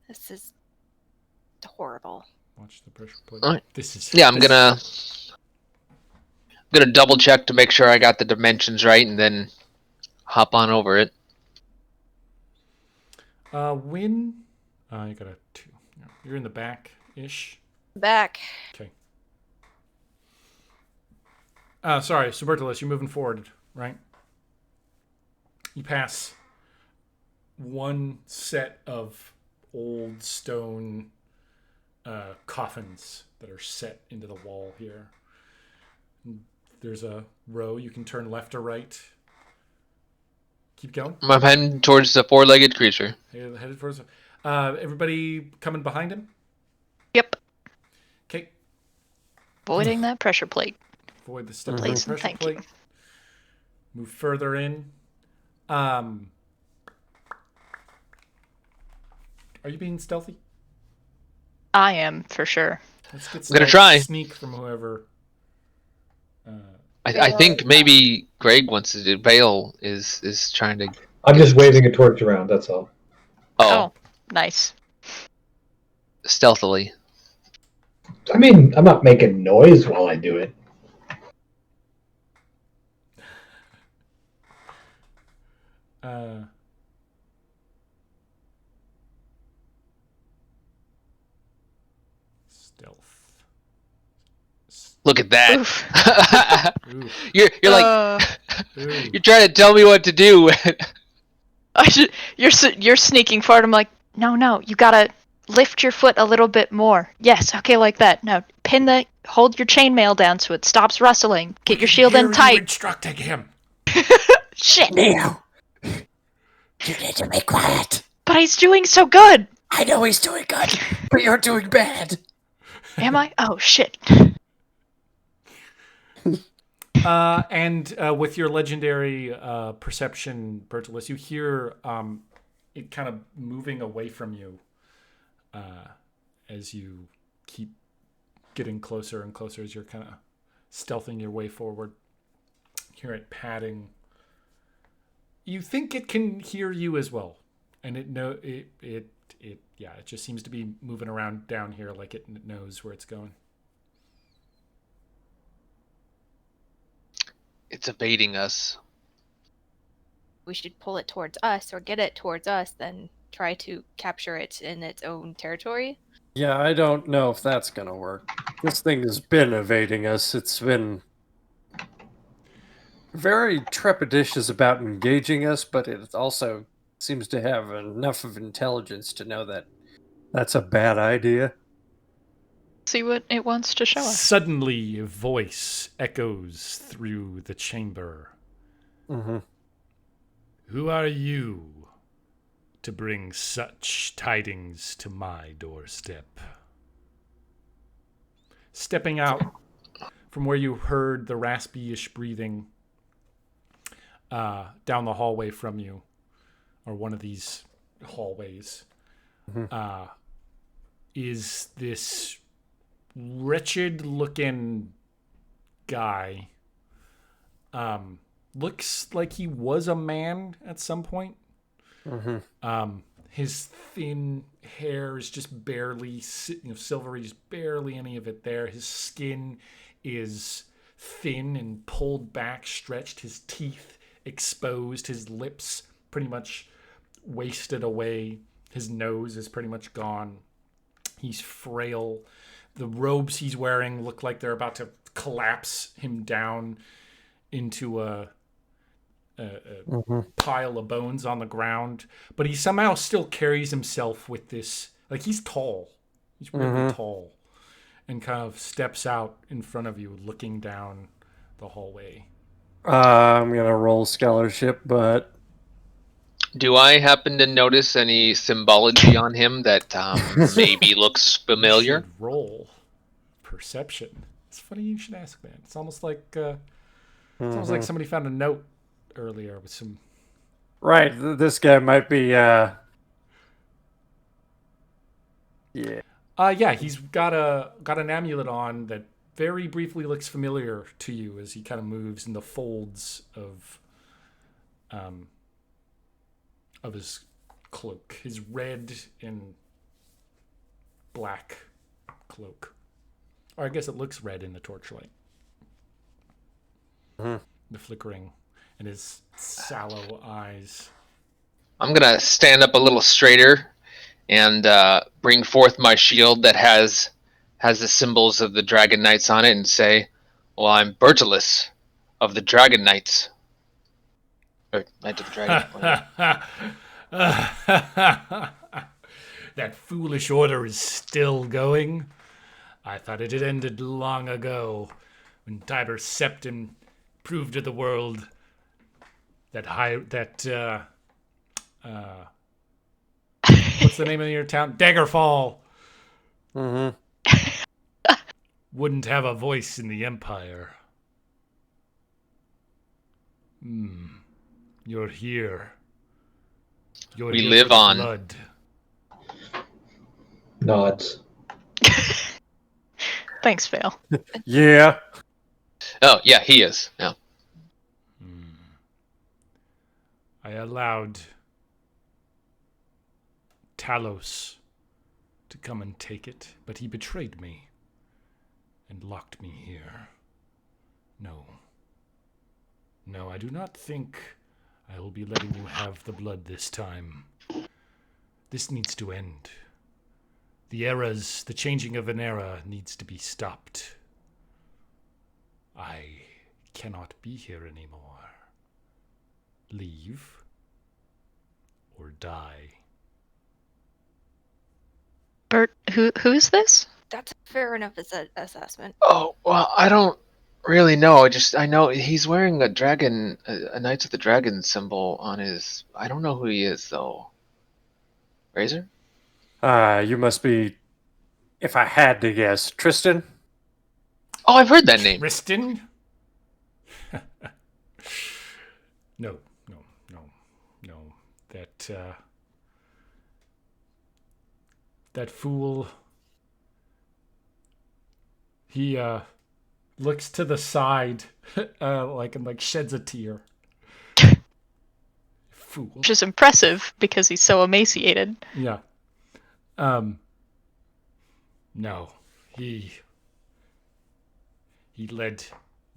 This is horrible. Watch the pressure plate. All right. This is I'm gonna double check to make sure I got the dimensions right, and then hop on over it. When you got a 2. You're in the back ish. Back. Okay. Sorry, Bertolus, you're moving forward, right? You pass one set of old stone coffins that are set into the wall here. There's a row. You can turn left or right. Keep going. I'm heading towards the four-legged creature. Headed towards. Everybody coming behind him. Yep. Okay. Avoiding that pressure plate. Avoid the step Please, pressure thank plate. you. Move further in. Are you being stealthy? I am, for sure. Let's get I'm gonna stealth try. Sneak from whoever. I think maybe Greg wants to do. Vale is trying to. I'm just waving a torch around. That's all. Oh, nice. Stealthily. I mean, I'm not making noise while I do it. Stealth. Look at that. Oof. Ooh, you're like ooh. you're trying to tell me what to do. You're sneaking forward. I'm like, no, you gotta lift your foot a little bit more. Yes, okay, like that. No, hold your chainmail down so it stops rustling. Get your shield in You tight. instructing him. Shit. Neo, you need to be quiet. But he's doing so good. I know he's doing good, but you're doing bad. Am I? Oh shit. And with your legendary perception, Bertolus, you hear it kind of moving away from you as you keep getting closer and closer as you're kind of stealthing your way forward. You hear it padding. You think it can hear you as well, and it just seems to be moving around down here like it knows where it's going. It's evading us. We should pull it towards us or get it towards us, then try to capture it in its own territory. Yeah, I don't know if that's gonna work. This thing has been evading us. It's been very trepidatious about engaging us, but it also seems to have enough of intelligence to know that That's a bad idea. See what it wants to show us. Suddenly, a voice echoes through the chamber. Mm-hmm. Who are you to bring such tidings to my doorstep? Stepping out from where you heard the raspy-ish breathing down the hallway from you, or one of these hallways, is this wretched-looking guy. Looks like he was a man at some point. His thin hair is just barely silvery, just barely any of it there. His skin is thin and pulled back, stretched. His teeth exposed. His lips pretty much wasted away. His nose is pretty much gone. He's frail. The robes he's wearing look like they're about to collapse him down into a pile of bones on the ground, but he somehow still carries himself with this, like, he's tall. He's really tall, and kind of steps out in front of you, looking down the hallway. I'm gonna roll scholarship, but Do I happen to notice any symbology on him that maybe looks You familiar? should roll perception. It's funny you should ask that. It's almost like somebody found a note earlier with some. right, this guy might be. Yeah. Yeah, he's got an amulet on that very briefly looks familiar to you as he kind of moves in the folds of his cloak, his red and black cloak. Or I guess it looks red in the torchlight. The flickering in his sallow eyes. I'm gonna stand up a little straighter and bring forth my shield that has the symbols of the Dragon Knights on it and say, "Well, I'm Bertulus of the Dragon Knights." Or Knight of the Dragon. That foolish order is still going. I thought it had ended long ago when Tiber Septim proved to the world that what's the name of your town? Daggerfall wouldn't have a voice in the Empire. You're here. You're We here live for the on. blood. Nods. Thanks, Vale. Yeah. Oh, yeah, he is. Yeah. I allowed Talos to come and take it, but he betrayed me and locked me here. No, I do not think I will be letting you have the blood this time. This needs to end. The changing of an era needs to be stopped. I cannot be here anymore. Leave or die. Bert, who is this? That's a fair enough assessment. Oh, well, I don't really know. I know he's wearing a dragon, a Knights of the Dragon symbol on his. I don't know who he is though. Razor? You must be, if I had to guess, Tristan? Oh, I've heard that name. Tristan? No. That fool. He looks to the side, and sheds a tear. Fool. Which is impressive because he's so emaciated. Yeah. No. He led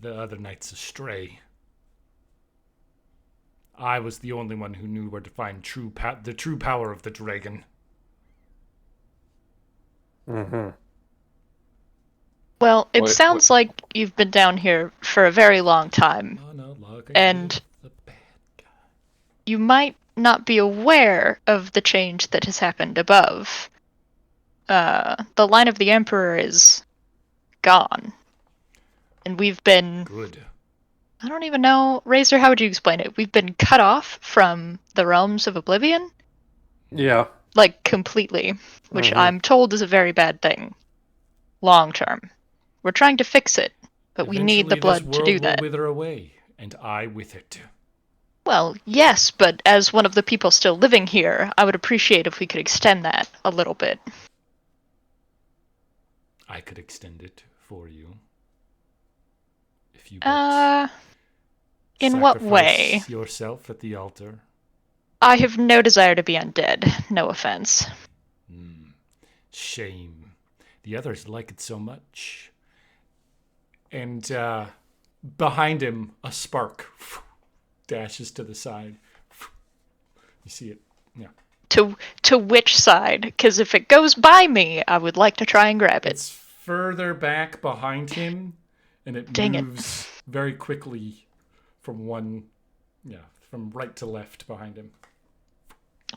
the other knights astray. I was the only one who knew where to find the true power of the dragon. Well, it What- sounds like you've been down here for a very long time. Oh no, look. And- the bad guy. You might not be aware of the change that has happened above. the line of the Emperor is gone. And we've been... Good. I don't even know. Razor, how would you explain it? We've been cut off from the realms of Oblivion? Yeah. Like, completely. Which Mhm. I'm told is a very bad thing. Long term. We're trying to fix it, but we need the Eventually, blood this to world do will that. wither away, and I with it. Well, yes, but as one of the people still living here, I would appreciate if we could extend that a little bit. I could extend it for you. If you In what way? sacrifice yourself at the altar. I have no desire to be undead. No offense. Shame. The others like it so much. And behind him, a spark dashes to the side. You see it? Yeah. To which side? Because if it goes by me, I would like to try and grab it. It's further back behind him, and it Dang it. moves very quickly from from right to left behind him.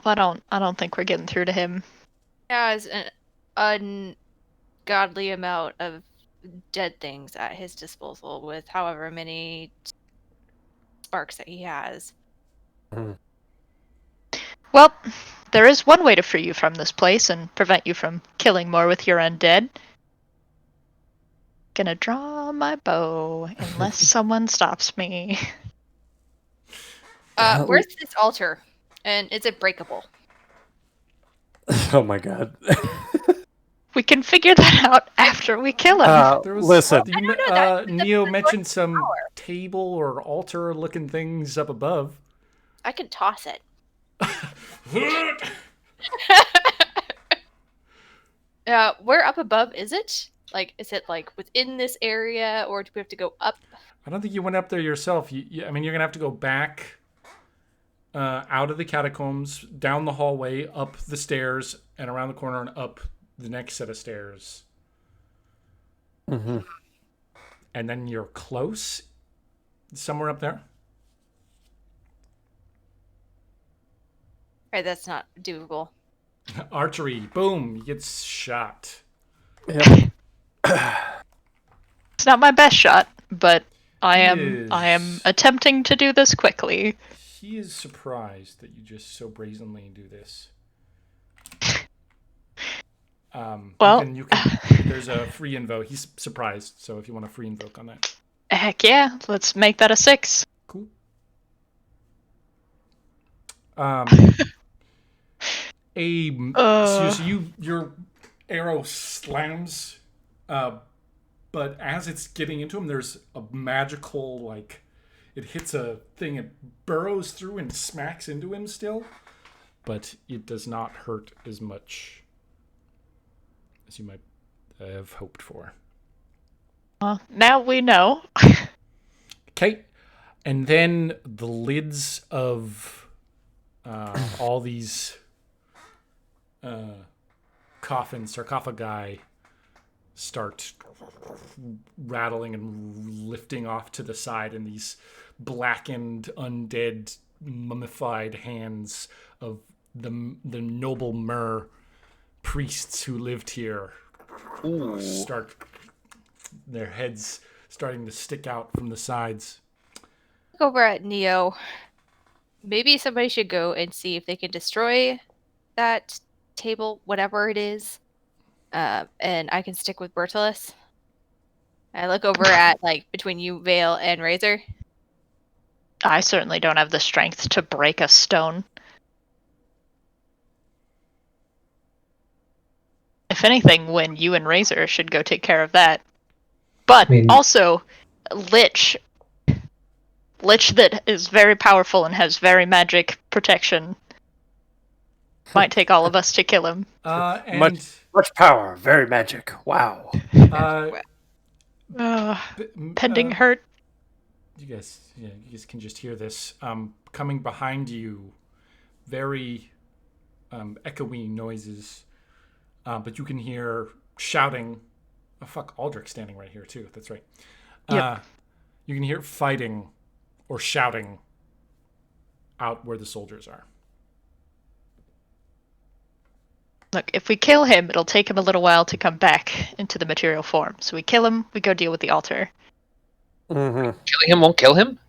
Well, I don't think we're getting through to him. He has an ungodly amount of dead things at his disposal with however many sparks that he has. Well, there is one way to free you from this place and prevent you from killing more with your undead. Gonna draw my bow unless someone stops me. Where's this altar? And is it breakable? Oh my god. We can figure that out after we kill him. Listen. Neo mentioned some table or altar looking things up above. I can toss it. Where up above is it? Like, is it like within this area, or do we have to go up? I don't think you went up there yourself. I mean, you're gonna have to go back out of the catacombs, down the hallway, up the stairs, and around the corner and up the next set of stairs. Mm-hmm. And then you're close, somewhere up there. Right, that's not doable. Archery, boom, he gets shot. Yep. It's not my best shot, but I Yes. am attempting to do this quickly. He is surprised that you just so brazenly do this. Well, you can there's a free invoke. He's surprised, so if you want a free invoke on that. Heck yeah, let's make that a 6. Cool. So your arrow slams, but as it's getting into him, there's a magical it hits a thing, it burrows through and smacks into him still, but it does not hurt as much as you might have hoped for. Now we know. Okay, and then the lids of all these sarcophagi start rattling and lifting off to the side, and these blackened, undead, mummified hands of the noble Mer priests who lived here start, their heads starting to stick out from the sides. Look over at Neo. Maybe somebody should go and see if they can destroy that table, whatever it is. And I can stick with Bertolus. I look over at between you, Vale, and Razor. I certainly don't have the strength to break a stone. If anything, when you and Razor should go take care of that. But also, Lich that is very powerful and has very magic protection might take all of us to kill him. Much power, very magic. Wow. Pending hurt. You guys can just hear this coming behind you. Very echoey noises, but you can hear shouting. Oh fuck! Aldrich's standing right here too. That's right. Yep. You can hear fighting or shouting out where the soldiers are. Look, if we kill him, it'll take him a little while to come back into the material form. So we kill him, we go deal with the altar. Mm-hmm. Killing him won't kill him?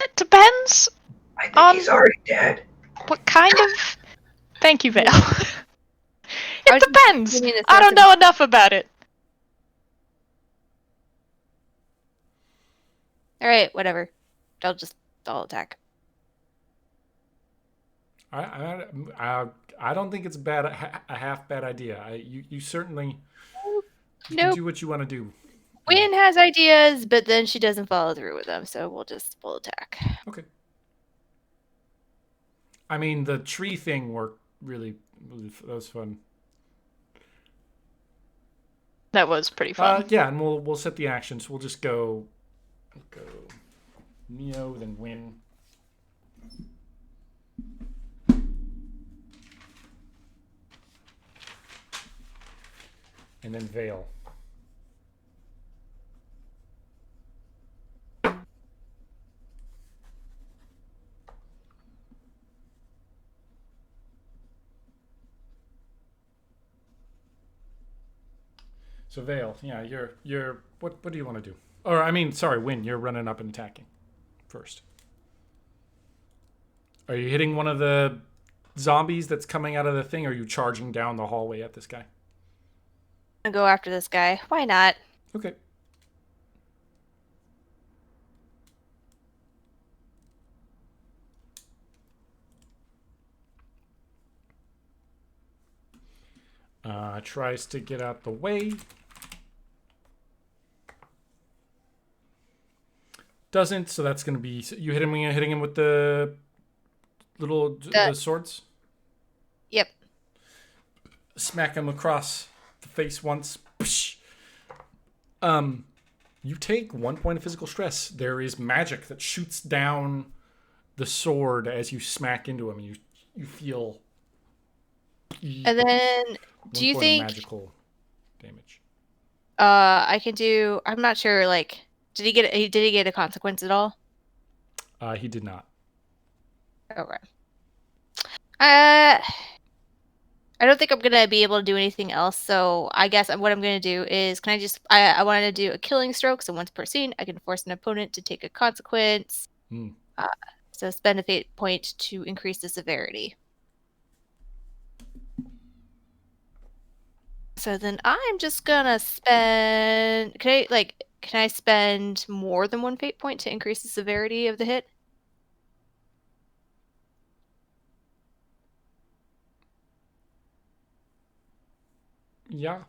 It depends I think Um, he's already dead. what kind of... Thank you, Vale. I It was depends. assuming this I don't person- know enough about it. All right, whatever. I'll attack. I don't think it's a half bad idea. You certainly you Nope. can do what you want to do. Wynn has ideas, but then she doesn't follow through with them, so we'll attack. Okay. I mean, the tree thing worked really. That was fun. That was pretty fun. Yeah, and we'll set the actions. We'll just go Neo, then Win. And then Vale. So Vale, yeah, you're what do you want to do? Or I mean, sorry, Win, you're running up and attacking first. Are you hitting one of the zombies that's coming out of the thing, or are you charging down the hallway at this guy? I'm gonna go after this guy. Why not? Okay. Tries to get out the way. Doesn't, so that's going to be... You hitting him with the little the swords? Yep. Smack him across the face once. You take 1 point of physical stress. There is magic that shoots down the sword as you smack into him. You feel... And then, 1 do you point of think magical damage? I can do? I'm not sure. Like, did he get a consequence at all? He did not. Okay. I don't think I'm gonna be able to do anything else. So I guess what I'm gonna do is, can I just? I wanted to do a killing stroke. So once per scene, I can force an opponent to take a consequence. Hmm. So spend a fate point to increase the severity. So then I'm just gonna spend. Can I spend more than 1 fate point to increase the severity of the hit? Yeah.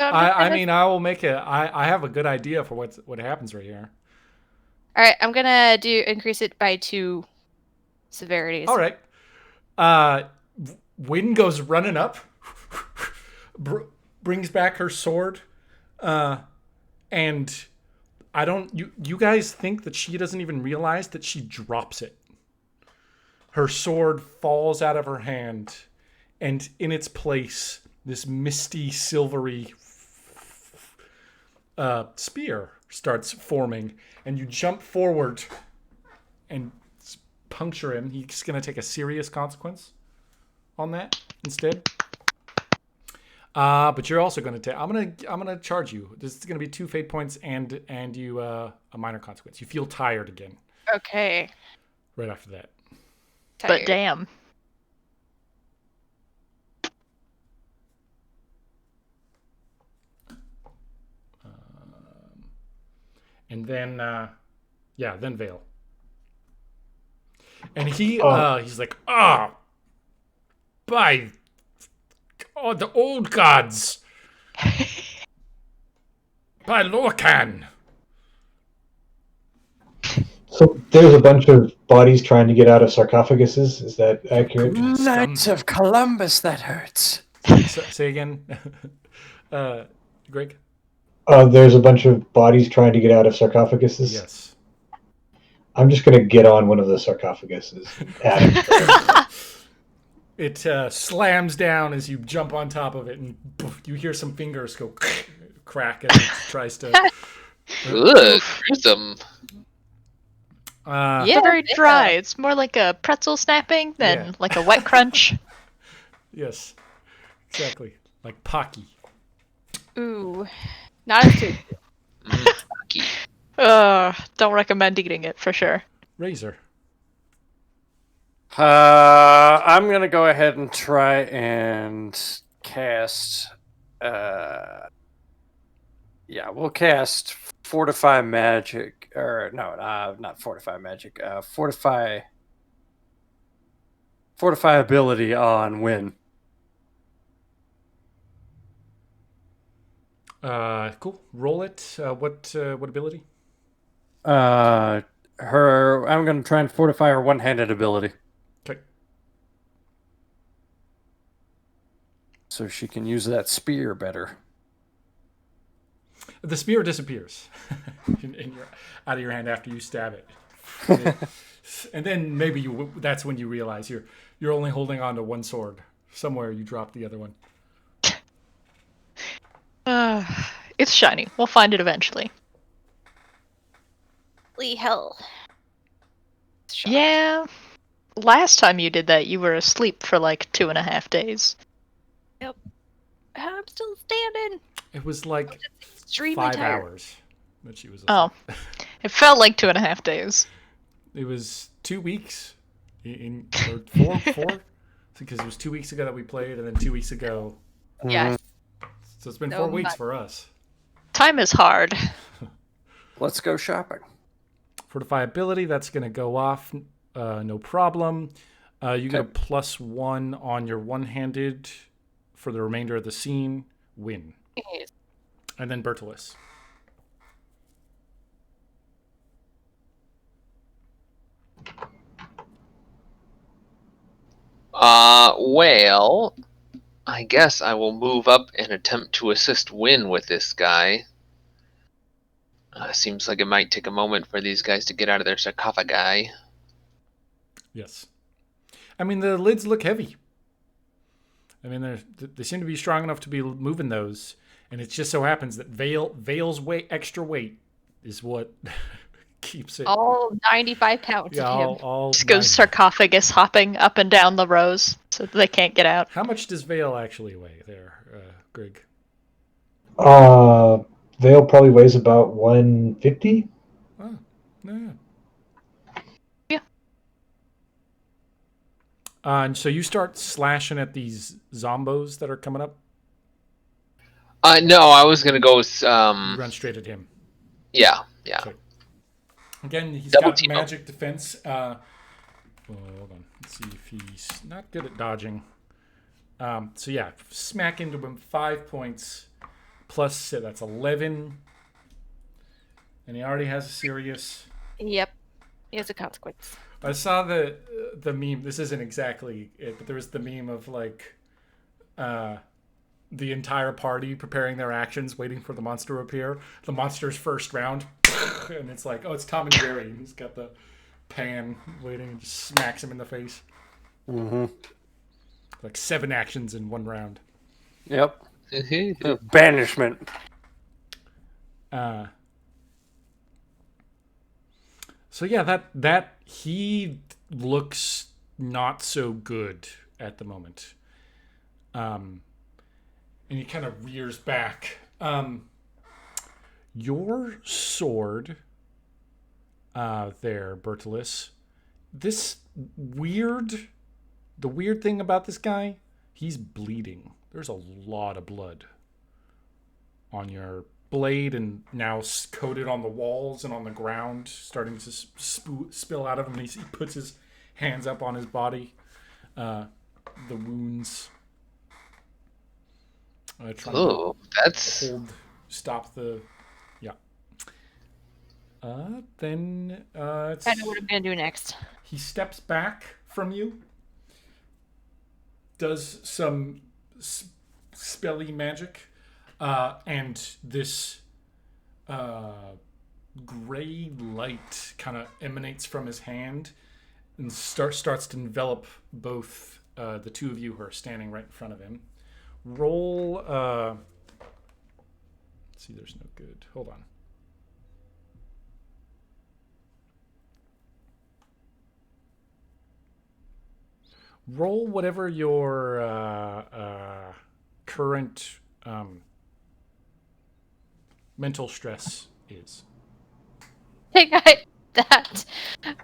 I'm I mean, I will make it. I have a good idea for what happens right here. All right, I'm gonna increase it by 2 severities. All right. Wynn goes running up, brings back her sword, and I don't. You guys think that she doesn't even realize that she drops it. Her sword falls out of her hand, and in its place, this misty, silvery spear starts forming, and you jump forward and puncture him. He's going to take a serious consequence on that instead. But you're also going to take. I'm gonna charge you. This is going to be 2 fate points and you a minor consequence. You feel tired again. Okay. Right after that. But Tired. damn. And then, then Vale. And he's like, by the old gods, by Lorcan. So there's a bunch of bodies trying to get out of sarcophaguses. Is that accurate? Knights of Columbus, that hurts. Say again, Greg. There's a bunch of bodies trying to get out of sarcophaguses. Yes. I'm just gonna get on one of the sarcophaguses. It slams down as you jump on top of it, and you hear some fingers go crack as it tries to. Ugh, gruesome. Uh, It's very yeah. dry. It's more like a pretzel snapping than Yeah. like a wet crunch. Yes, exactly. Like Pocky. Ooh, not as too. Fucky. Don't recommend eating it for sure. Razor. I'm gonna go ahead and try and cast. Yeah, we'll cast Fortify Magic, or no, not Fortify Magic. Fortify ability on Win. Cool. Roll it. What ability? I'm gonna try and fortify her one-handed ability, Okay. so she can use that spear better. The spear disappears out of your hand after you stab it. And then maybe that's when you realize you're only holding on to one sword. Somewhere you dropped the other one. It's shiny. We'll find it eventually. Holy hell. Shocked. Yeah. Last time you did that, you were asleep for like 2.5 days. I'm still standing. It was like Extremely 5 tired. hours that she was. Oh. It felt like 2.5 days. It was 2 weeks, or four, because it was 2 weeks ago that we played, and then 2 weeks ago. Yes. So it's been No 4 weeks much. for us. Time is hard. Let's go shopping. Fortify ability, that's going to go off, no problem. You get a +1 on your one-handed for the remainder of the scene. Win. Yes. And then Bertilis. Well, I guess I will move up and attempt to assist Win with this guy. Seems like it might take a moment for these guys to get out of their sarcophagi. Yes. I mean, the lids look heavy. I mean, they seem to be strong enough to be moving those, and it just so happens that Vale's extra weight is what keeps it. All 95 pounds Yeah, of him. all Just goes sarcophagus hopping up and down the rows so they can't get out. How much does Vale actually weigh there, Greg? Vale probably weighs about 150. Oh, yeah. Yeah. And so you start slashing at these zombos that are coming up. No, I was gonna go. You run straight at him. Yeah. Okay. Again, he's Double got team up. magic defense. Hold on. Let's see if he's not good at dodging. So yeah, smack into him 5 points. Plus, that's 11. And he already has a serious. Yep. He has a consequence. I saw the meme. This isn't exactly it, but there was the meme of like the entire party preparing their actions, waiting for the monster to appear. The monster's first round, and it's like, oh, it's Tom and Jerry. He's got the pan waiting and just smacks him in the face. Mm-hmm. Like 7 actions in 1 round. Yep. Banishment. So yeah, that he looks not so good at the moment. And he kind of rears back. Your sword, there, Bertilis. The weird thing about this guy, he's bleeding. There's a lot of blood on your blade, and now coated on the walls and on the ground, starting to spill out of him. And he puts his hands up on his body. The wounds. Trying Oh, that's to stop the. Yeah. Then it's, I know what I'm gonna do next. he steps back from you, does some spelly magic, and this gray light kind of emanates from his hand and starts to envelop both the two of you who are standing right in front of him. Roll. Let's see, there's no good. Hold on. Roll whatever your current mental stress is. Hey, guy, that.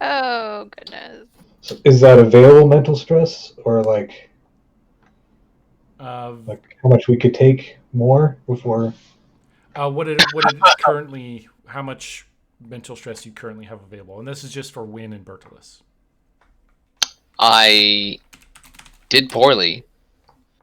Oh goodness. So is that available mental stress, or like Uh, how much we could take more before? what it currently? How much mental stress you currently have available? And this is just for Win and Bertilus. I did poorly.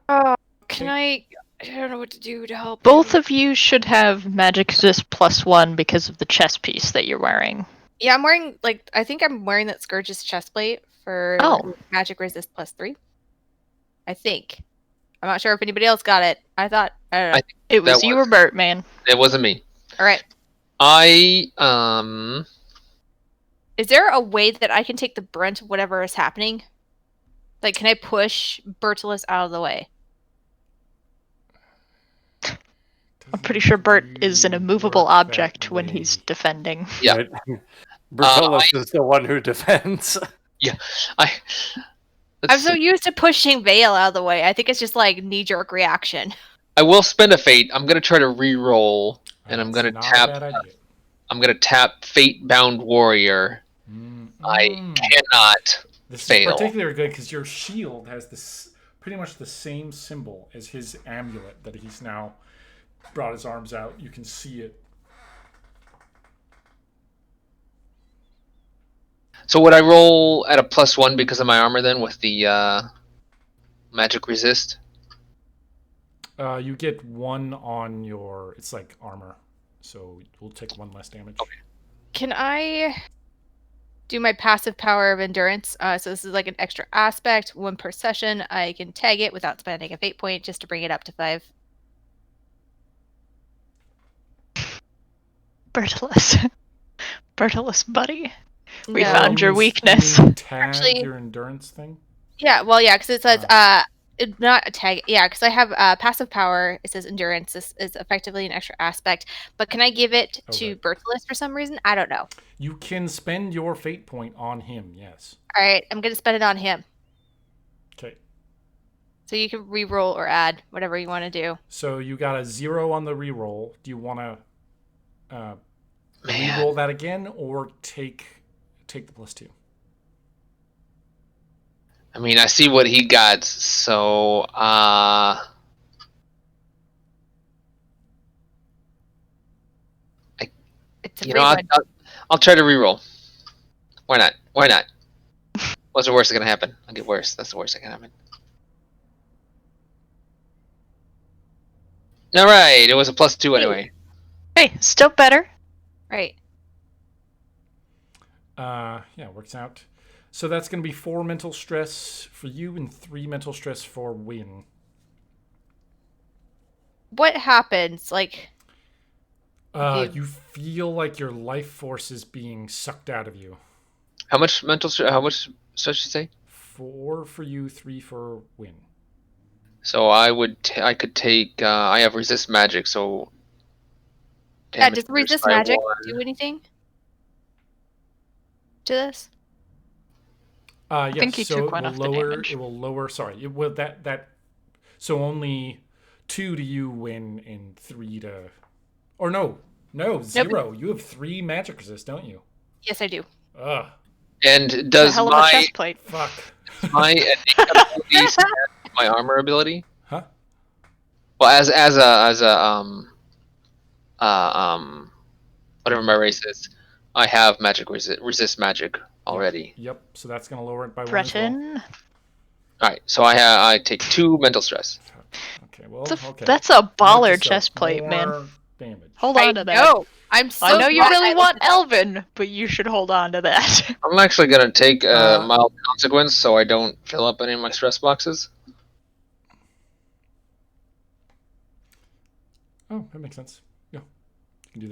Oh, can I don't know what to do to help. Both of you should have magic resist +1 because of the chest piece that you're wearing. Yeah, I'm wearing I think I'm wearing that Scourge's chest plate for magic resist +3. I think. I'm not sure if anybody else got it. I don't know. It was you or Bert, man. It wasn't me. All right. Is there a way that I can take the brunt of whatever is happening? Like, can I push Bertilus out of the way? I'm pretty sure Bert is an immovable object when he's defending. Yeah. Right? Bertolus is the one who defends. I'm so used to pushing Vale out of the way. I think it's just like knee-jerk reaction. I will spend a fate. I'm gonna try to re-roll, and I'm gonna tap. I'm gonna tap Fate-bound Warrior. I cannot This fail. is particularly good because your shield has this pretty much the same symbol as his amulet that he's now brought his arms out. You can see it. So would I roll at a +1 because of my armor then with the magic resist? You get 1 on your. It's like armor, so we'll take 1 less damage. Okay. Can I do my passive power of endurance? So this is like an extra aspect. 1 per session. I can tag it without spending a fate point just to bring it up to 5. Bertilus. Bertilus, buddy. We No. found your weakness. You tag Actually- your endurance thing. Yeah, well, yeah, because it says not a tag. Yeah, because I have passive power. It says endurance. This is effectively an extra aspect. But can I give it to Okay. Bertilus for some reason? I don't know. You can spend your fate point on him. Yes. All right, I'm gonna spend it on him. Okay. So you can re-roll or add whatever you want to do. So you got a 0 on the reroll. Do you want to Man. re-roll that again, or take the +2? I mean, I see what he got, so It's a you free know, one. I'll try to re-roll. Why not? Why not? What's the worst that can happen? I'll get worse. That's the worst that can happen. All right, it was a +2 anyway. Hey, still better. Right. Yeah, it works out. So that's going to be 4 mental stress for you and 3 mental stress for Win. What happens? Like, You feel like your life force is being sucked out of you. How much mental stress? How much stress did you say? 4 for you, 3 for Win. So I could take. I have resist magic, so. yeah, damage does resist by magic 1. do anything to this? Yes, think you so took one it off will the lower. damage. It will lower. Sorry, it will that. So only 2 to you, Win, and 3 to. Or no, 0. You have 3 magic resist, don't you? Yes, I do. Ugh, And It's a does hell of a my chest plate. fuck. my innate abilities match my armor ability? Huh? Well, as a whatever my race is, I have magic resist magic already. Yep. So that's gonna lower it by 1 as well. Breton. All right, so I take 2 mental stress. Okay. Well. That's a, Okay. that's a Note to baller self, chest plate, man. more Damage. Hold on to that. know. I'm so I know you glad really I want looked it up. Elvin, but you should hold on to that. I'm actually gonna take a mild consequence, so I don't fill up any of my stress boxes. Oh, that makes sense. Yeah, you can do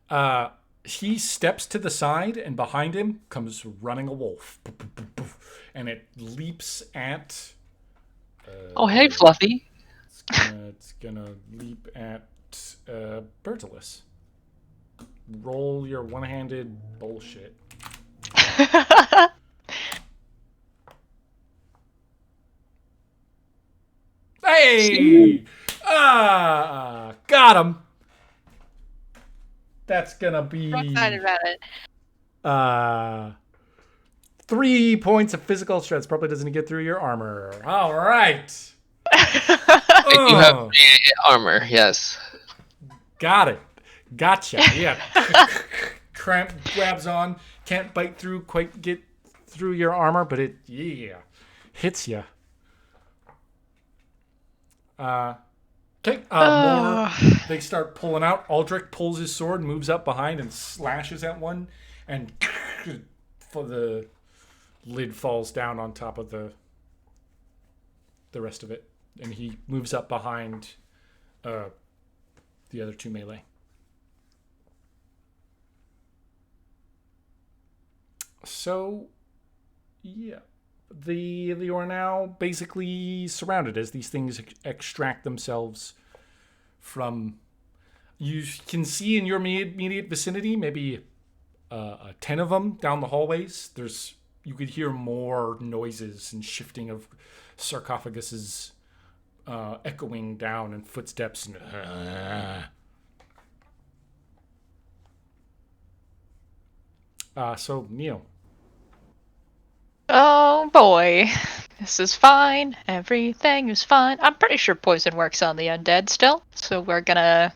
that. He steps to the side, and behind him comes running a wolf. Poof, poof, poof, poof. And it leaps at. Oh, hey, Fluffy. It's gonna leap at Bertilus. Roll your one-handed bullshit. Hey! Got him. That's gonna be I'm excited about it. 3 points of physical strength. Probably doesn't get through your armor. All right. I do have Oh, armor, yes. got it. Gotcha. Yeah. Cramp grabs on. Can't bite through, quite get through your armor, but it, hits you. Okay. More. They start pulling out. Aldrich pulls his sword, moves up behind, and slashes at one, and for the lid falls down on top of the rest of it, and he moves up behind the other two melee. So, yeah, they are now basically surrounded as these things extract themselves from. You can see in your immediate vicinity maybe 10 of them down the hallways. You could hear more noises and shifting of sarcophaguses echoing down and footsteps. So, Neil. Oh boy. This is fine. Everything is fine. I'm pretty sure poison works on the undead still. So we're gonna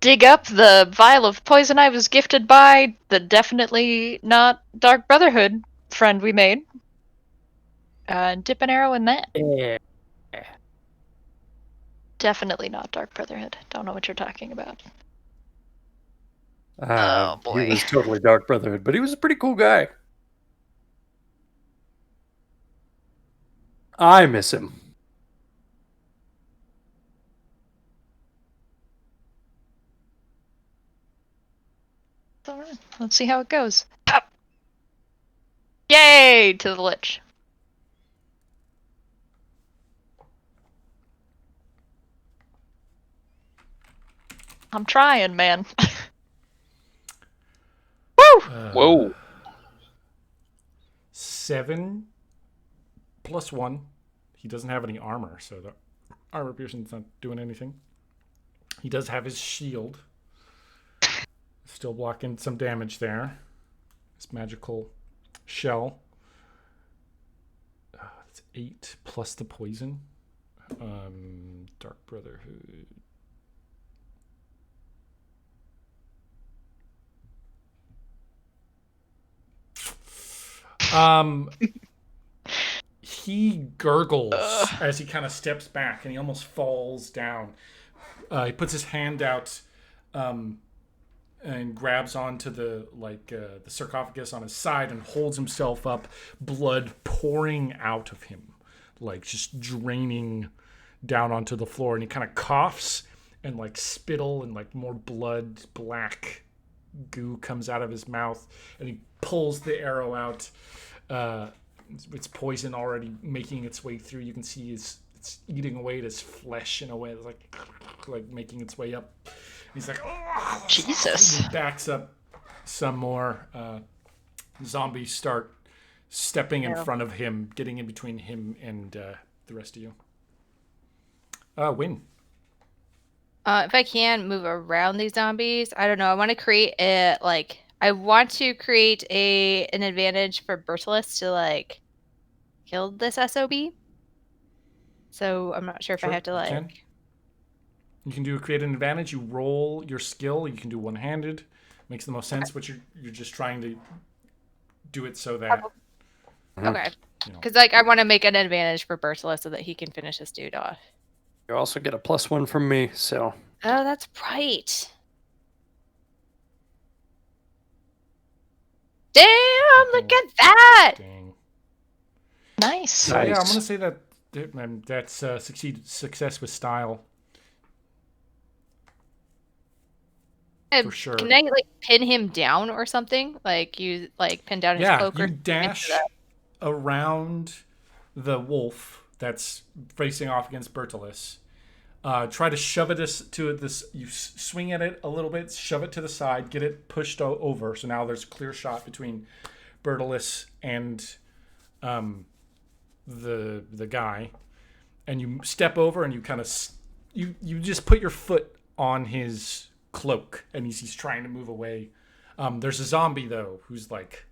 dig up the vial of poison I was gifted by the definitely not Dark Brotherhood friend we made. And dip an arrow in that. Yeah. Definitely not Dark Brotherhood. Don't know what you're talking about. Oh, boy. He was totally Dark Brotherhood, but he was a pretty cool guy. I miss him. Alright, let's see how it goes. Pop! Yay! To the Lich. I'm trying, man. Woo! Whoa. 7 plus 1. He doesn't have any armor, so the armor piercing's not doing anything. He does have his shield. Still blocking some damage there. His magical shell. That's 8 plus the poison. Dark Brotherhood. He gurgles as he kind of steps back, and he almost falls down. He puts his hand out and grabs onto the sarcophagus on his side and holds himself up, blood pouring out of him, like just draining down onto the floor. And he kind of coughs, and like spittle and like more blood, black goo comes out of his mouth, and he pulls the arrow out. It's poison already making its way through. You can see it's eating away at his flesh in a way, like making its way up. He's like, oh, Jesus. He backs up some more. Zombies start stepping in front of him, getting in between him and the rest of you. Win. If I can move around these zombies, I don't know. I want to create an advantage for Bertolus to kill this SOB. So I'm not sure if I have to You can create an advantage. You roll your skill. You can do one-handed. Makes the most sense, but you're just trying to do it so that. Okay. Because I want to make an advantage for Bertolus so that he can finish this dude off. You also get a +1 from me, so. Oh, that's right. Damn! Look at that. Dang. Nice. So, yeah, I'm gonna say that's success with style. For sure. Can I pin him down or something? You pin down his cloak or you dash around the wolf that's facing off against Bertolus. Try to shove it to this. You swing at it a little bit, shove it to the side, get it pushed over. So now there's a clear shot between Bertolus and the guy. and you step over and you kind of you just put your foot on his cloak, and he's trying to move away. There's a zombie though who's like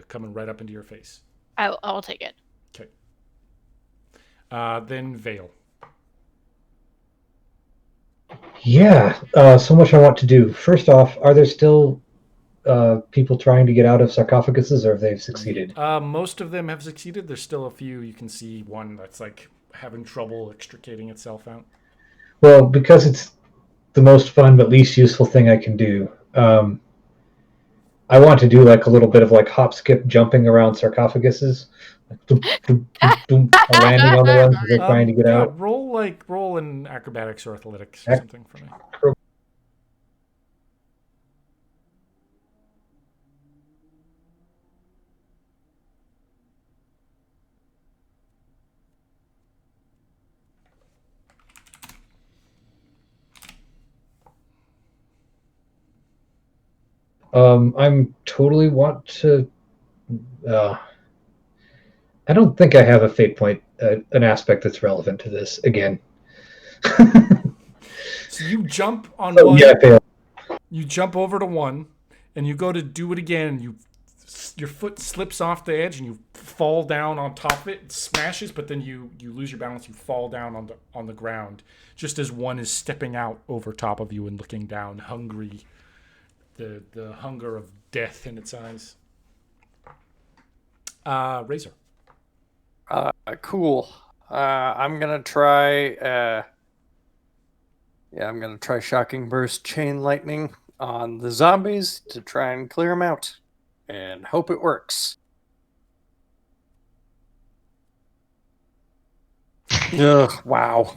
coming right up into your face. I'll take it. Okay. Then Vale. Yeah, so much I want to do. First off, are there still people trying to get out of sarcophaguses, or have they succeeded? Most of them have succeeded. There's still a few. You can see one that's like having trouble extricating itself out. Well, because it's the most fun but least useful thing I can do, I want to do like a little bit of like hop, skip, jumping around sarcophaguses, like doom, doom, doom, doom, landing on the ones as they're trying to get Yeah, out. roll in acrobatics or athletics or something for me. I'm totally want to. I don't think I have a fate point, an aspect that's relevant to this again. So you jump on Oh, one. yeah, I failed. You jump over to one, and you go to do it again. And your foot slips off the edge, and you fall down on top of it. It smashes, but then you lose your balance. You fall down on the ground, just as one is stepping out over top of you and looking down, hungry. The hunger of death in its eyes. Razor. Cool. I'm gonna try. I'm gonna try Shocking Burst Chain Lightning on the zombies to try and clear them out, and hope it works. Ugh! Wow.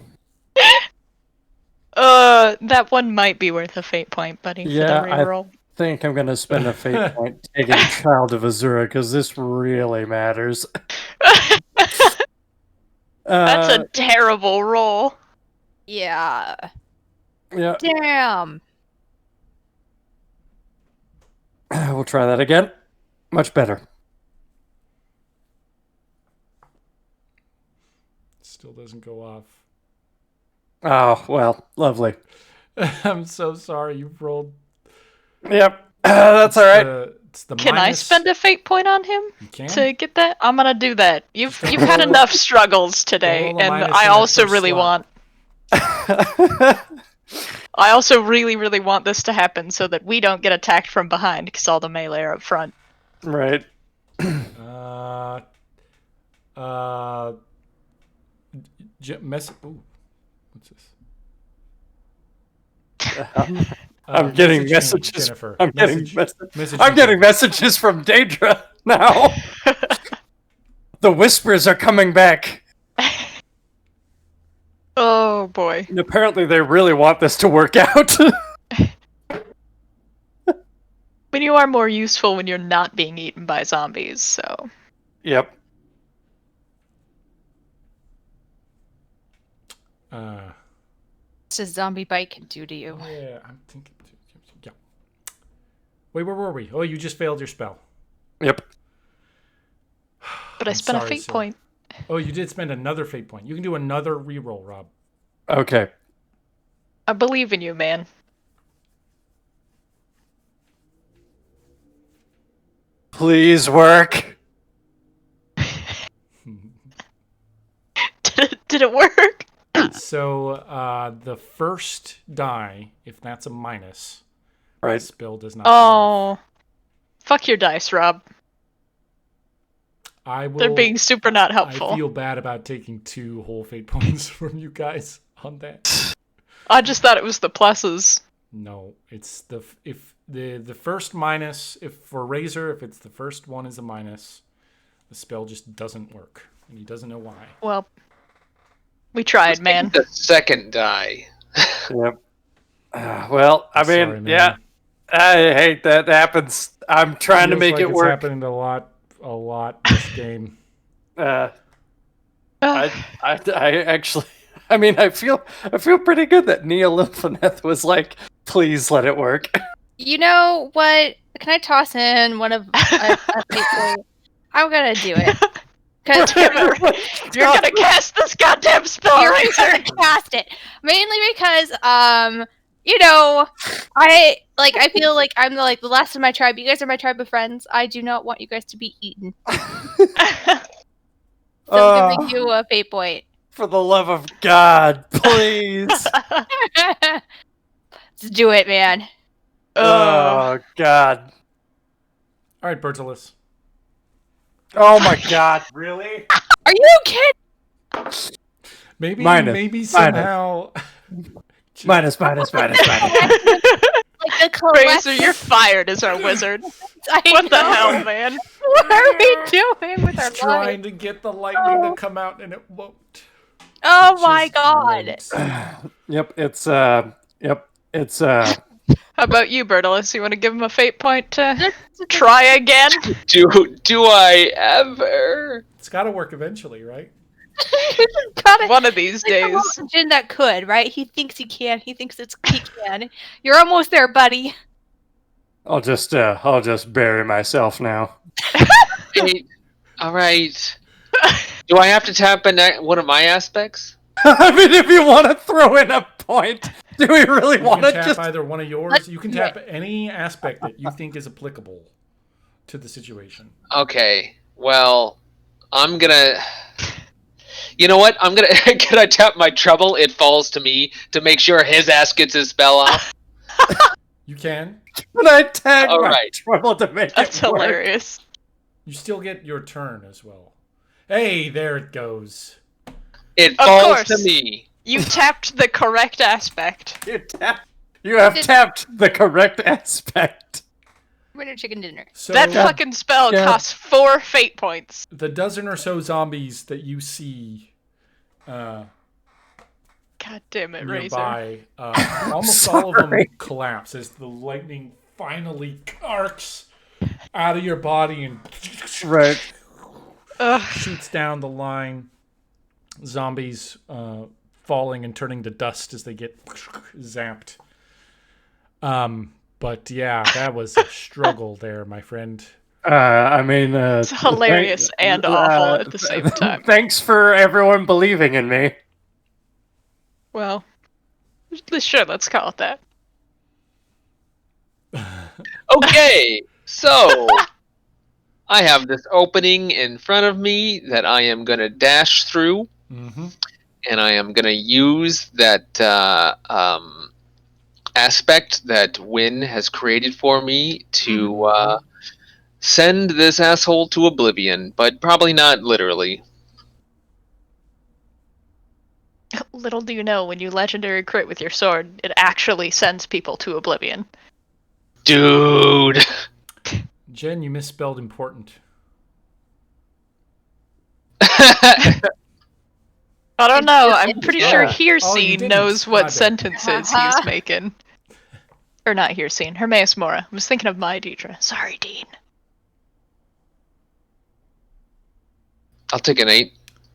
That one might be worth a fate point, buddy. Yeah, for the I reroll. think I'm gonna spend a fate point taking Child of Azura because this really matters. That's a terrible roll. Yeah. Yeah. Damn. We'll try that again. Much better. Still doesn't go off. Oh, well, lovely. I'm so sorry. You rolled. Yep. That's all right. It's the Can I minus- spend a fate point on him You can. to get that? I'm gonna do that. You've had enough struggles today, Roll a and minus I in that also first really slot. want. I also really want this to happen so that we don't get attacked from behind because all the melee are up front. Right. Ooh, what's this? I'm getting message me, messages. Jennifer. I'm getting Message I'm me, getting messages from Daedra now. The whispers are coming back. Oh boy. And apparently they really want this to work out. But you are more useful when you're not being eaten by zombies, so. Yep. It's a zombie bite can do to you. Yeah, I'm thinking. Yeah. Wait, where were we? Oh, you just failed your spell. Yep. But I I'm spent a sorry, fate sir. point. Oh, you did spend another fate point. You can do another reroll, Rob. Okay. I believe in you, man. Please work. Did it work? So the first die, if that's a minus, the Right. spell does not. Oh. Fuck your dice, Rob. I will. They're being super not helpful. I feel bad about taking 2 whole fate points from you guys on that. I just thought it was the pluses. No, it's the first minus. If for Razor, if it's the first one is a minus, the spell just doesn't work, and he doesn't know why. Well, we tried, man. The second die. Yep. Well, I mean, Sorry, man. yeah. I hate that happens. I'm trying to Feels make like it it's work. happening a lot this game. I actually, I mean, I feel pretty good that Neolithaneth was like, please let it work. You know what? Can I toss in one of a fate point? I'm gonna do it. Cause You're gonna cast this goddamn spell, you're cast it. Mainly because, you know, I feel like I'm the last of my tribe. You guys are my tribe of friends. I do not want you guys to be eaten. So I'm giving you a fate point. For the love of God, please. Let's do it, man. Oh, God. All right, Bertilis. Oh, my God. Really? Are you kidding? Maybe somehow. Minus. Like the Razor, you're fired as our wizard. What the hell, man? What are we doing with our He's trying lives? to get the lightning to come out, and it won't. Oh my Just god. won't. Yep, it's How about you, Bertilis? You want to give him a fate point to try again? Do I ever? It's got to work eventually, right? One of these days. Jin that could, right? He thinks he can. He thinks he can. You're almost there, buddy. I'll just bury myself now. Hey, all right. Do I have to tap one of my aspects? I mean, if you want to throw in a point, do we really You want can to tap just? either one of yours. Let's You can do tap any aspect that you think is applicable to the situation. Okay. Well, I'm gonna. You know what? I'm gonna. Can I tap my trouble? It falls to me to make sure his ass gets his spell off. You can. Can I tag All my right. trouble to make That's it work? hilarious. You still get your turn as well. Hey, there it goes. It Of falls to course. me. You tapped the correct aspect. You have tapped the correct aspect. Winter chicken dinner. So That fucking spell God. costs 4 fate points. the dozen or so zombies that you see God damn it, Razor. nearby, almost all of them Sorry. collapse as the lightning finally arcs out of your body and Right. Ugh. shoots down the line. Zombies falling and turning to dust as they get zapped. But yeah, that was a struggle there, my friend. I mean, It's hilarious and awful at the same time. Thanks for everyone believing in me. Well, sure, let's call it that. Okay, so I have this opening in front of me that I am gonna dash through, Mm-hmm. and I am gonna use that aspect that Win has created for me to send this asshole to oblivion, but probably not literally. Little do you know, when you legendary crit with your sword, it actually sends people to oblivion. Dude. Jen, you misspelled important. I don't know. It's- I'm pretty Yeah. sure Oh, you Hearseen didn't. knows My what bad. sentences he's making. Or not Hearseen, Hermaeus Mora. I was thinking of my Deidre. Sorry, Dean. I'll take an 8.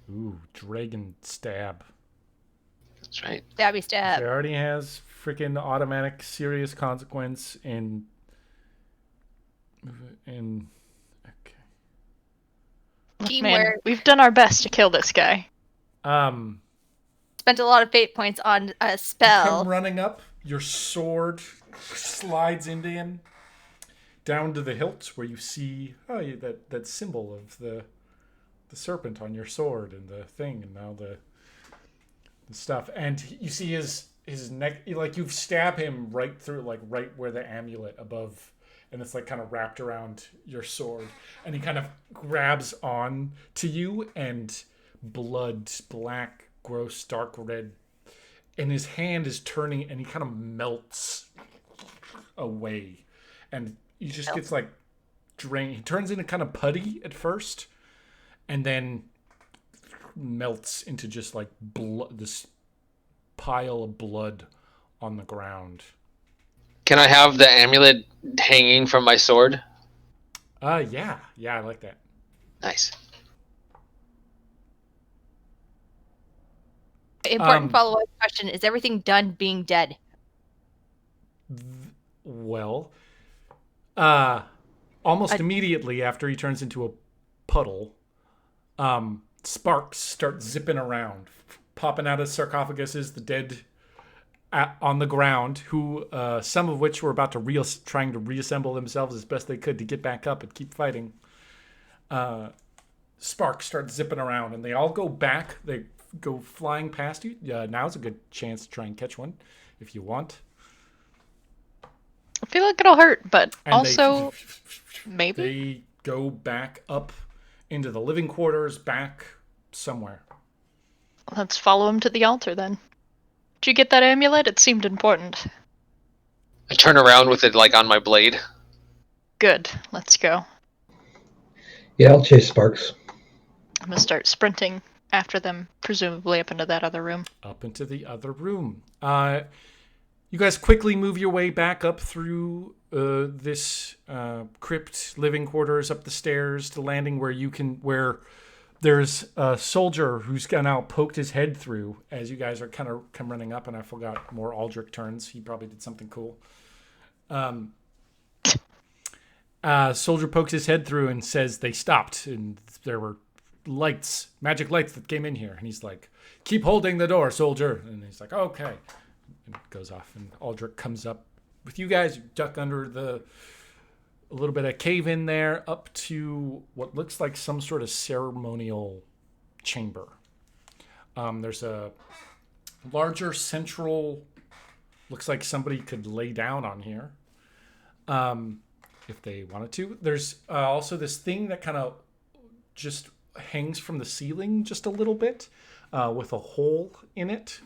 Ooh, dragon stab. That's right. Stabby It stab. already has freaking automatic serious consequence and okay. Man, Teamwork. we've done our best to kill this guy. Spent a lot of fate points on a Come spell. running up, your sword slides into him down to the hilt where you see that symbol of the serpent on your sword and the thing and now the stuff, and you see his neck, like you've stabbed him right through, like right where the amulet above, and it's like kind of wrapped around your sword, and he kind of grabs on to you, and blood, black, gross, dark red, and his hand is turning, and he kind of melts away, and he just gets like drained. He turns into kind of putty at first, and then melts into just like blood, this pile of blood on the ground. Can I have the amulet hanging from my sword? Yeah, I like that. Nice. Important follow-up question: is everything done being dead? Well, almost immediately after he turns into a puddle, sparks start zipping around, popping out of sarcophaguses, the dead on the ground, who some of which were about to trying to reassemble themselves as best they could to get back up and keep fighting. Sparks start zipping around, and they all go back. They go flying past you. Now's a good chance to try and catch one if you want. I feel like it'll hurt, but And also maybe. They go back up into the living quarters, back somewhere. Let's follow him to the altar then. Did you get that amulet? It seemed important. I turn around with it like on my blade. Good. Let's go. Yeah, I'll chase Sparks. I'm gonna start sprinting after them, presumably up into that other room. Up into the other room. You guys quickly move your way back up through this crypt, living quarters, up the stairs to landing where there's a soldier who's now poked his head through as you guys are kind of come running up, and I forgot more Aldrich turns. He probably did something cool. Soldier pokes his head through and says they stopped, and there were lights, magic lights that came in here. And he's like, "Keep holding the door, soldier." And he's like, "Okay." And it goes off, and Aldrich comes up with you guys. You duck under a little bit of cave in there up to what looks like some sort of ceremonial chamber. There's a larger central, looks like somebody could lay down on here if they wanted to. There's also this thing that kind of just hangs from the ceiling just a little bit with a hole in it.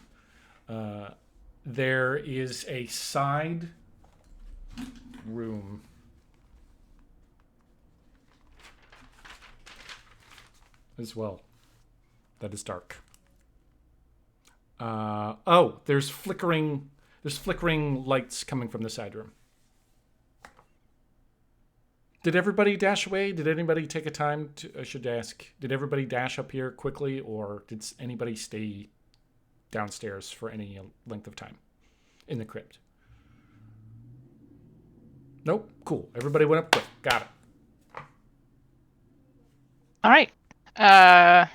There is a side room as well that is dark. There's flickering lights coming from the side room. Did everybody dash away? Did anybody take a time to, I should ask, did everybody dash up here quickly, or did anybody stay downstairs for any length of time in the crypt? Nope. Cool. Everybody went up quick. Got it. All right. I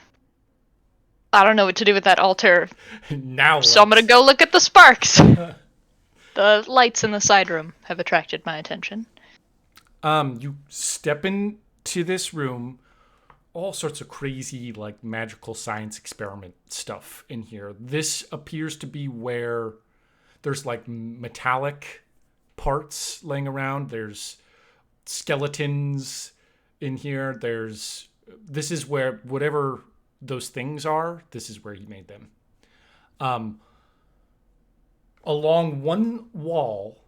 don't know what to do with that altar, Now so I'm gonna go look at the sparks. The lights in the side room have attracted my attention. You step into this room, all sorts of crazy, like, magical science experiment stuff in here. This appears to be where there's, like, metallic parts laying around. There's skeletons in here. This is where, whatever those things are, this is where he made them. Along one wall,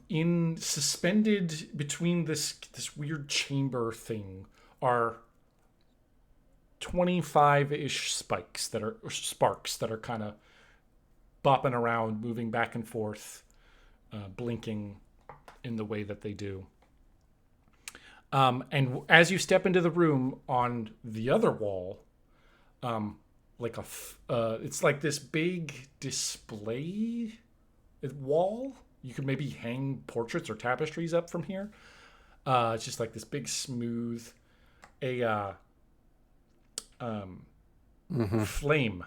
in suspended between this weird chamber thing, are 25-ish sparks that are kind of bopping around, moving back and forth, blinking in the way that they do. And as you step into the room, on the other wall, it's like this big display wall. You could maybe hang portraits or tapestries up from here. It's just like this big smooth, flame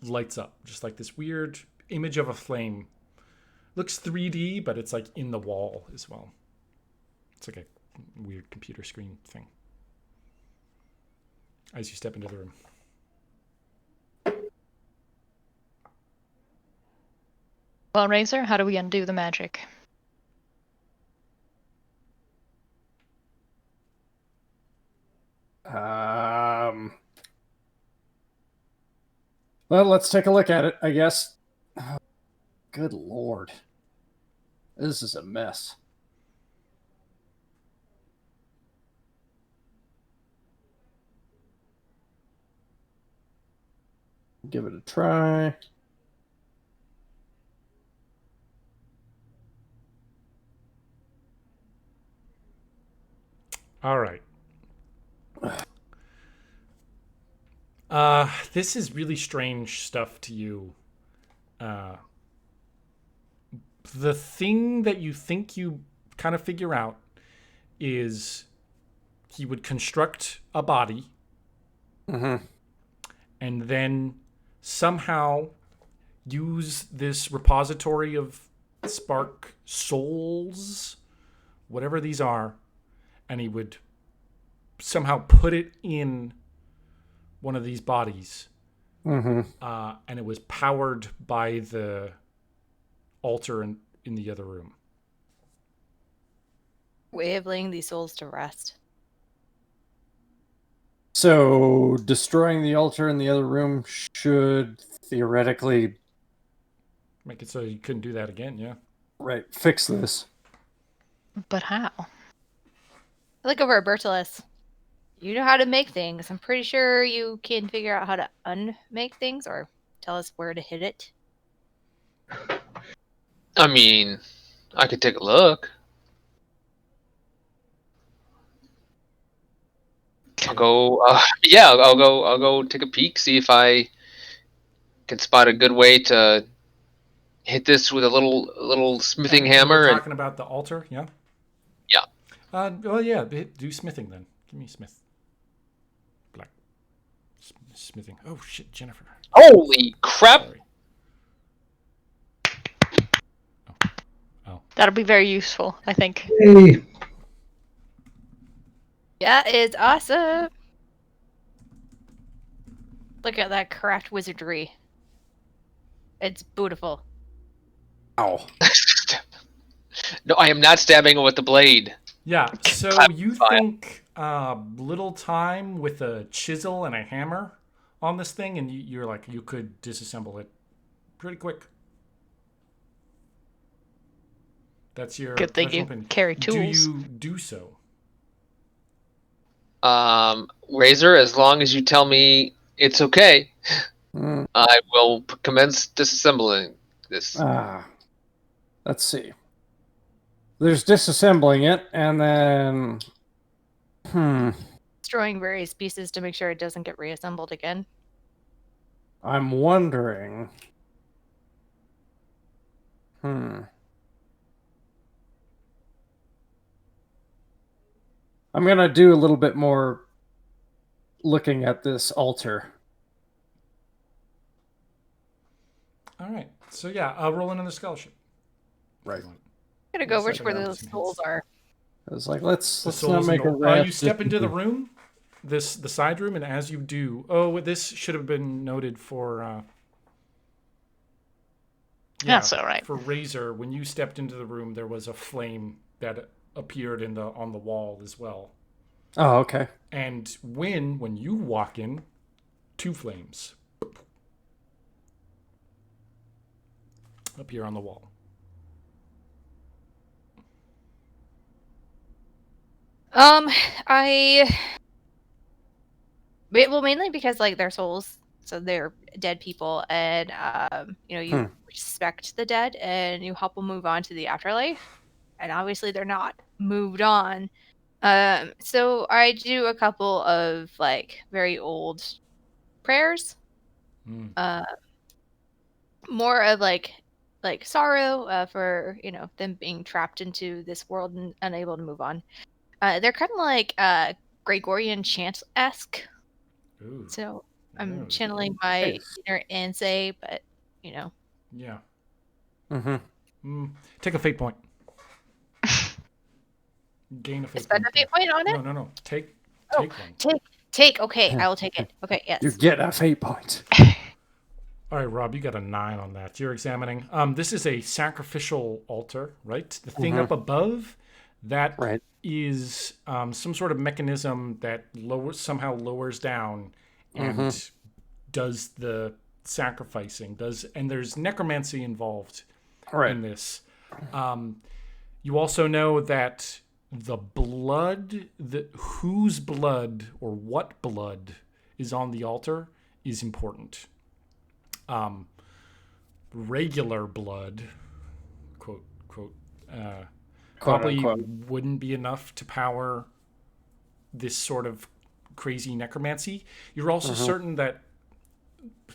lights up, just like this weird image of a flame. Looks 3D, but it's like in the wall as well. It's like a weird computer screen thing as you step into the room. Well, Razor, how do we undo the magic? Well, let's take a look at it, I guess. Oh, good lord. This is a mess. Give it a try. All right. This is really strange stuff to you. The thing that you think you kind of figure out is he would construct a body, and then somehow use this repository of spark souls, whatever these are, and he would somehow put it in one of these bodies. Mm-hmm. And it was powered by the altar in the other room. Way of laying these souls to rest. So destroying the altar in the other room should theoretically Make it so you couldn't do that again, yeah. fix this. But how? Look over at Bertolus. You know how to make things. I'm pretty sure you can figure out how to unmake things or tell us where to hit it. I mean, I could take a look. I'll go. I'll go take a peek. See if I can spot a good way to hit this with a little smithing And hammer. We're And talking about the altar, yeah? Yeah. Well, yeah, do smithing then. Give me smith. Black. Smithing. Oh, shit, Jennifer. holy crap! Sorry. That'll be very useful, I think. Hey, Yeah, it's awesome. Look at that craft wizardry. It's beautiful. Ow. No, I am not stabbing it with the blade. Yeah, so you Fine. think little time with a chisel and a hammer on this thing, and you're like, you could disassemble it pretty quick. That's your Good thing professional you opinion. carry tools. Do you do so? Razor, as long as you tell me it's okay, Mm, I will commence disassembling this. let's see. There's disassembling it, and then Destroying various pieces to make sure it doesn't get reassembled again. I'm wondering. I'm gonna do a little bit more looking at this altar. All right. So yeah, roll another scholarship. Right. I'm gonna go over to Second where round those of souls are. I was like, let's The not souls make in a the- rash you step into the decision. room, the side room, and as you do, this should have been noted for. That's all right. For Razor, when you stepped into the room, there was a flame that appeared on the wall as well. Oh, okay. And when you walk in, 2 flames appear on the wall. Mainly because like they're souls, so they're dead people, and you respect the dead and you help them move on to the afterlife, and obviously they're not moved on. So I do a couple of like very old prayers, more of like sorrow for them being trapped into this world and unable to move on. They're kind of like Gregorian chant-esque. Ooh. So I'm Ooh. channeling my Nice. inner Ansei, but Yeah. Mm-hmm. Take a fate point. Gain a fate spend point. a fate point on it. No. Take Oh, one. Take. Okay, I will take it. Okay, yes. You get a fate point. All right, Rob, you got a 9 on that. You're examining. This is a sacrificial altar, right? The thing up above, that Right. is some sort of mechanism that somehow lowers down and does the sacrificing. And there's necromancy involved Right. in this. You also know that the blood, whose blood or what blood is on the altar is important. Regular blood, quote, probably unquote. wouldn't be enough to power this sort of crazy necromancy. You're also certain that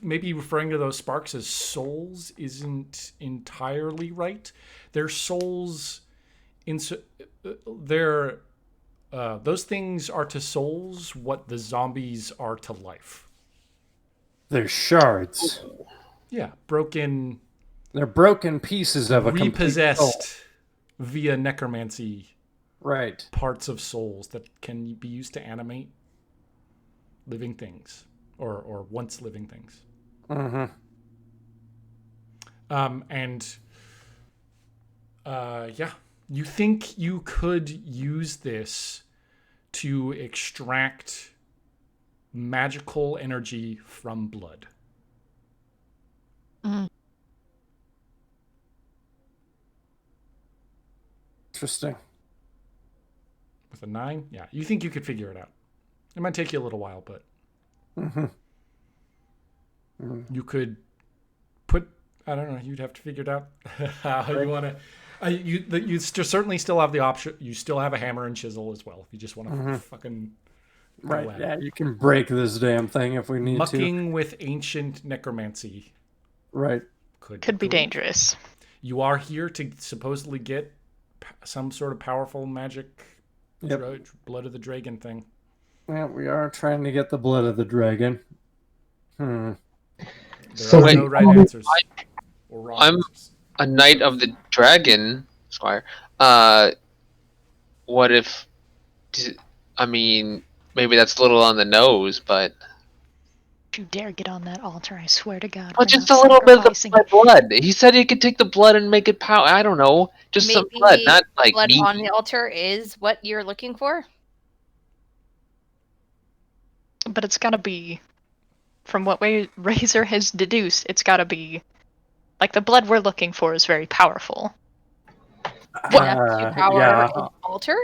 maybe referring to those sparks as souls isn't entirely right. They're souls. Those things are to souls what the zombies are to life. They're shards. Yeah, broken, They're broken pieces of a complete soul. repossessed via necromancy Right. parts of souls that can be used to animate living things or once living things. Mm-hmm. Yeah, you think you could use this to extract magical energy from blood. Interesting. With a 9? Yeah, you think you could figure it out. It might take you a little while, but you could put, I don't know, you'd have to figure it out how you want to. You certainly still have the option. You still have a hammer and chisel as well if you just want to fucking go Right. at Yeah, it. you can break this damn thing if we need to. Mucking with ancient necromancy Right. Could be dangerous. You are here to supposedly get some sort of powerful magic blood of the dragon thing. Yeah, we are trying to get the blood of the dragon. There So are no right answers or wrong I'm answers. a knight of the dragon, Squire. What if? I mean, maybe that's a little on the nose, but Don't you dare get on that altar, I swear to God. well, we're just a not little bit of sacrificing. my blood. He said he could take the blood and make it power. I don't know, just some blood, not like blood meat. on the altar is what you're looking for. But it's gotta be, from what Razor has deduced, it's gotta be, like, the blood we're looking for is very powerful. Enough to power yeah. an altar.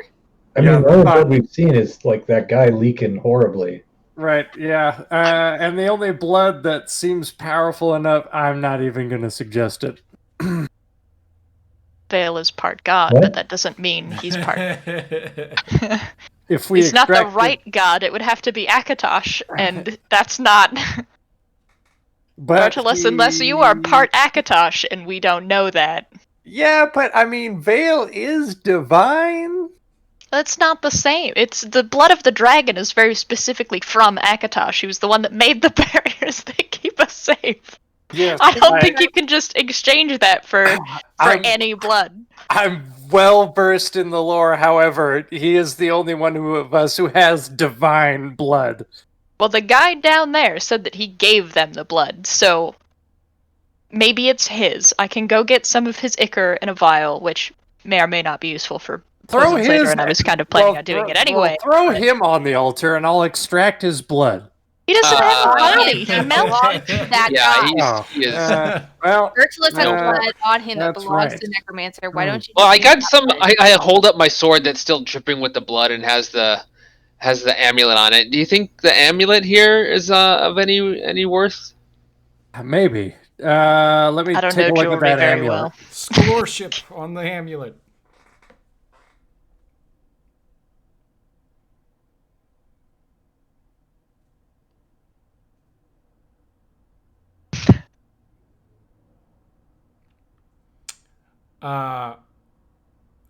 I mean, the only blood we've seen is like that guy leaking horribly. Right, yeah. And the only blood that seems powerful enough, I'm not even going to suggest it. Vale is part god, What? but that doesn't mean he's part. If we He's not the extract right god, it would have to be Akatosh, and that's not. but Artemis, unless you are part Akatosh, and we don't know that. Yeah, but I mean, Vale is divine. That's not the same. It's the blood of the dragon is very specifically from Akatosh, who's the one that made the barriers that keep us safe. Yes, I don't think you can just exchange that for any blood. I'm well versed in the lore. However, he is the only one of us who has divine blood. Well, the guy down there said that he gave them the blood, so maybe it's his. I can go get some of his ichor in a vial, which may or may not be useful for poisons later, and I was kind of planning on doing it anyway. Throw him on the altar, and I'll extract his blood. He doesn't have a body. He belongs melted. to that Yeah, god. he is. Well, Ursulus has blood on him that that's belongs right. to Necromancer. Why don't you? Well, I just got use some. that blood? I hold up my sword that's still dripping with the blood and has the amulet on it. Do you think the amulet here is of any worth? maybe. Let me I don't take know a look at jewelry that very amulet. well. Scholarship on the amulet.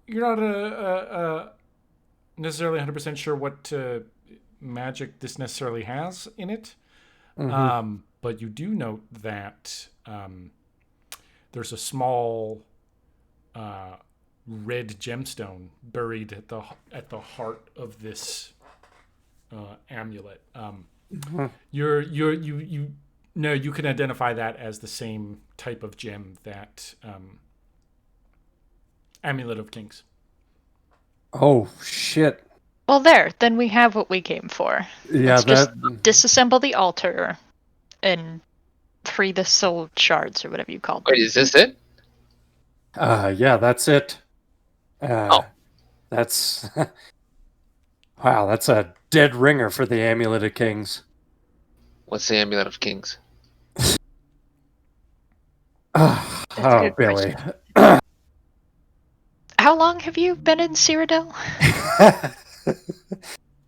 You're not necessarily 100% sure what magic this necessarily has in it. But you do note that there's a small red gemstone buried at the heart of this amulet. You can identify that as the same type of gem that Amulet of Kings. Oh shit! Well, then we have what we came for. Yeah, Let's just that. disassemble the altar and free the soul shards, or whatever you call them. Wait, is this it? Yeah, that's it. That's. Wow, that's a dead ringer for the Amulet of Kings. What's the Amulet of Kings? Oh, a good Billy. How long have you been in Cyrodiil?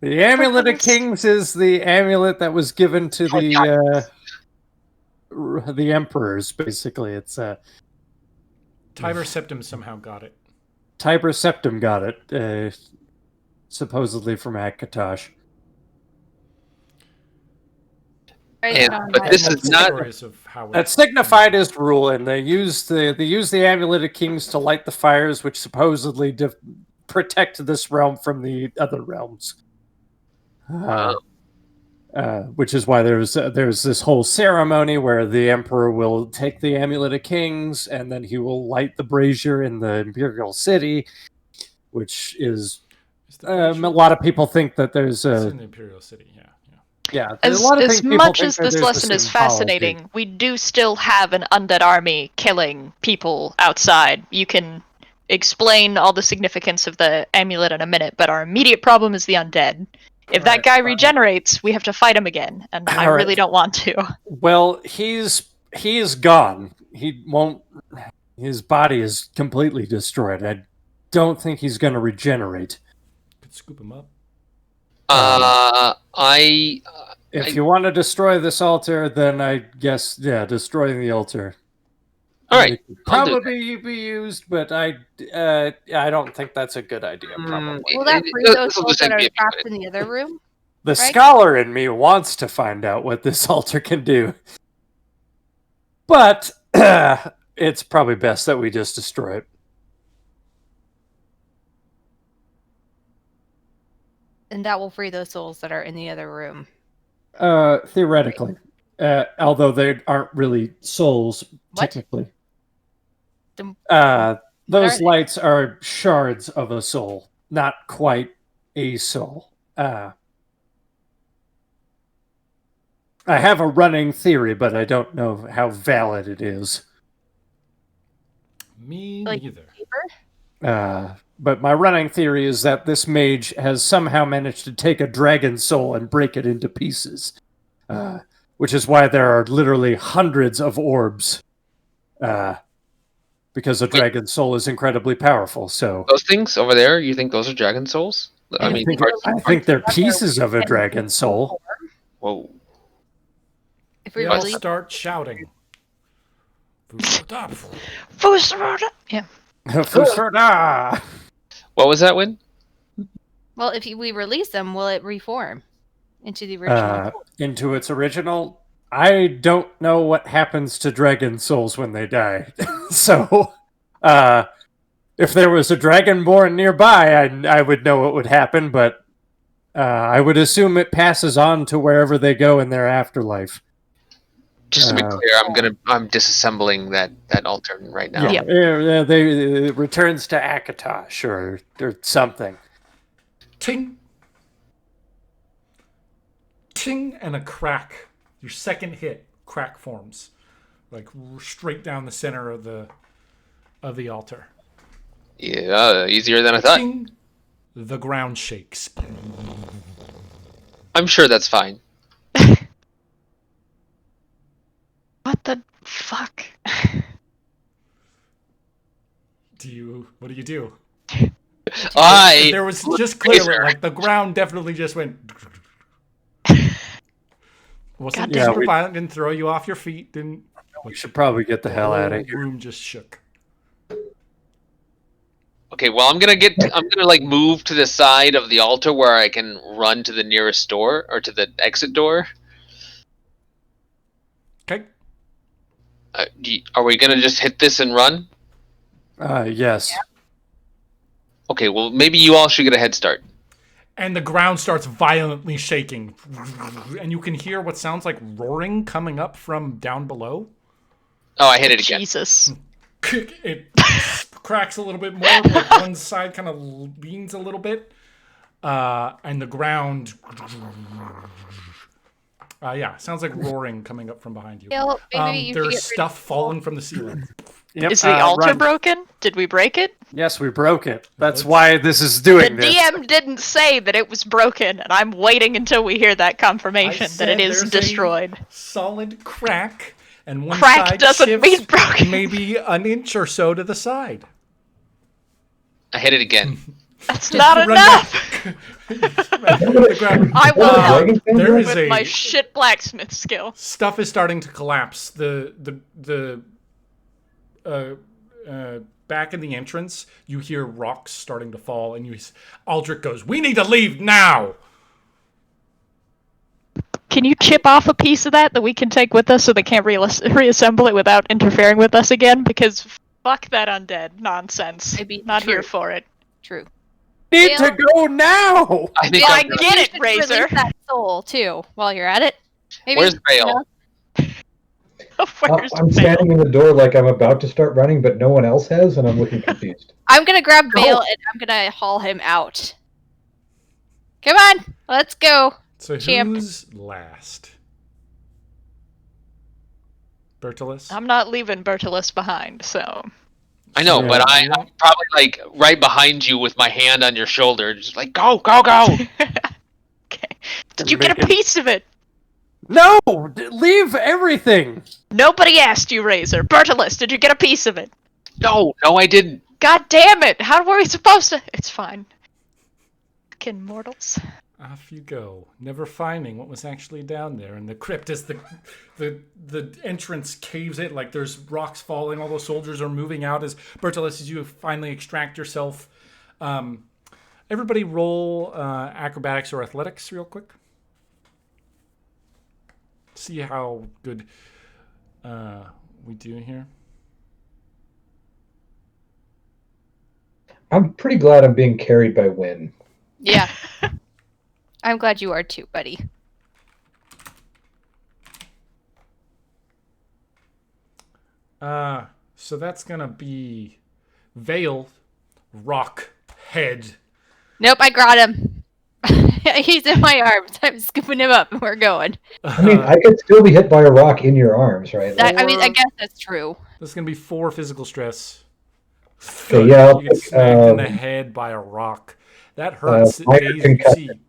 The Amulet of Kings is the amulet that was given to the emperors. Basically, it's Tiber Septim somehow got it. Tiber Septim got it, supposedly from Akatosh. Right, And- on but my- this is not- Stories of how it- That's signified as rule, and they use the Amulet of Kings to light the fires, which supposedly protect this realm from the other realms. Which is why there's this whole ceremony where the Emperor will take the Amulet of Kings, and then he will light the brazier in the Imperial City, which is Is the a lot of people think that there's It's a in the Imperial City, yeah. yeah. As, a lot of as people much think as that this there's a lesson is symbology. fascinating, we do still have an undead army killing people outside. You can explain all the significance of the amulet in a minute, but our immediate problem is the undead. If that Alright, guy fine. regenerates, we have to fight him again, and I Alright. really don't want to. Well, he is gone. He won't. His body is completely destroyed. I don't think he's going to regenerate. Could scoop him up. If you want to destroy this altar, then I guess destroying the altar. All right, It could I'll do probably be used, but I don't think that's a good idea. Probably. Will that free This'll those souls just that are be a trapped in the other room? The right? scholar in me wants to find out what this altar can do, but it's probably best that we just destroy it. And that will free those souls that are in the other room. Theoretically, although they aren't really souls What? technically. Then- Those are they? lights are shards of a soul, not quite a soul. I have a running theory, but I don't know how valid it is. Me Like- neither. But my running theory is that this mage has somehow managed to take a dragon soul and break it into pieces. Which is why there are literally hundreds of orbs. Because a dragon soul is incredibly powerful. So those things over there. You think those are dragon souls? I mean, I think they're pieces of a dragon soul. whoa. If we We all release start shouting. Stop. Yeah. Fusurda! What was that, Win? well, if we release them, will it reform into the original? Into its original. I don't know what happens to dragon souls when they die. So, if there was a dragonborn nearby, I would know what would happen, but I would assume it passes on to wherever they go in their afterlife. Just to be clear, I'm disassembling that altar right now. Yeah. It returns to Akatosh or something. Ting. Ting, and a crack. Your second hit, crack forms, like straight down the center of the altar. Yeah, easier than I thought. Ting. The ground shakes. I'm sure that's fine. What the fuck? What do you do? There was just clearly like the ground definitely just went. Wasn't Goddamn. super violent. Didn't throw you off your feet. Didn't. We should probably get the hell out of The here. room just shook. Okay, well, I'm gonna like move to the side of the altar where I can run to the nearest door or to the exit door. Okay. Are we gonna just hit this and run? Yes. Okay, well, maybe you all should get a head start. And the ground starts violently shaking, and you can hear what sounds like roaring coming up from down below. Oh, I hit it again. Jesus. It cracks a little bit more. Like one side kind of leans a little bit, and the ground. Sounds like roaring coming up from behind you. Gil, maybe you should There's get stuff falling from the ceiling. Yep, Is the altar run. broken? Did we break it? Yes, we broke it. That's why this is doing The this. DM didn't say that it was broken, and I'm waiting until we hear that confirmation that it is there's destroyed. a solid crack, and one Crack side doesn't shifts mean broken. maybe an inch or so to the side. I hit it again. That's not Run enough! The ground- I will help Dragon Fan there Blade? is with a my shit blacksmith skill. stuff is starting to collapse. The back in the entrance, you hear rocks starting to fall, and Aldrich goes, "We need to leave now." Can you chip off a piece of that we can take with us so they can't reassemble it without interfering with us again? Because fuck that undead nonsense. Maybe Not true. here for it. True. Need to go now. I think Well, I'm I gonna- get You it, should Razor. release that soul too while you're at it. Maybe, Where's you Vale? know? Where's I'm Vale? standing in the door like I'm about to start running, but no one else has, and I'm looking confused. I'm gonna grab Vale and I'm gonna haul him out. Come on, let's go. So Champ. who's last? Bertolus? I'm not leaving Bertolus behind, so. I know, but Yeah. I'm probably like right behind you with my hand on your shoulder, just like go, go, go. Okay. Did you get a Making- piece of it? No, leave everything. Nobody asked you, Razor. Bertolus, did you get a piece of it? No, I didn't. God damn it! How were we supposed to? It's fine. Fucking mortals. Off you go, never finding what was actually down there in the crypt as the entrance caves in, like there's rocks falling, all those soldiers are moving out as Bertolus, as you finally extract yourself. Everybody roll acrobatics or athletics real quick. See how good we do here. I'm pretty glad I'm being carried by Wynn. Yeah. I'm glad you are too, buddy. So that's gonna be Vale, Rock, Head. Nope, I got him. He's in my arms. I'm scooping him up and we're going. I mean, I could still be hit by a rock in your arms, right? Like, I mean, I guess that's true. This is gonna be 4 physical stress. Okay, yeah, I'll You get take, smacked in the head by a rock. That hurts. minor Days, concussion.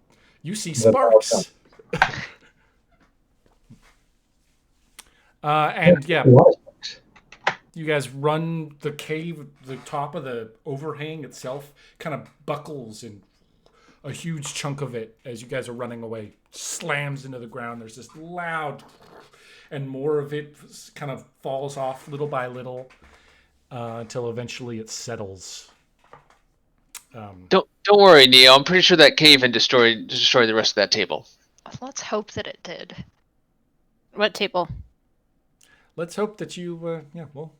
you see That's sparks. And yeah, a lot of sparks. you guys run the cave. The top of the overhang itself kind of buckles, and a huge chunk of it, as you guys are running away, slams into the ground. There's this loud, and more of it kind of falls off little by little until eventually it settles. Don't worry, Neo. I'm pretty sure that cave and destroyed the rest of that table. Let's hope that it did. What table? Let's hope that you, well.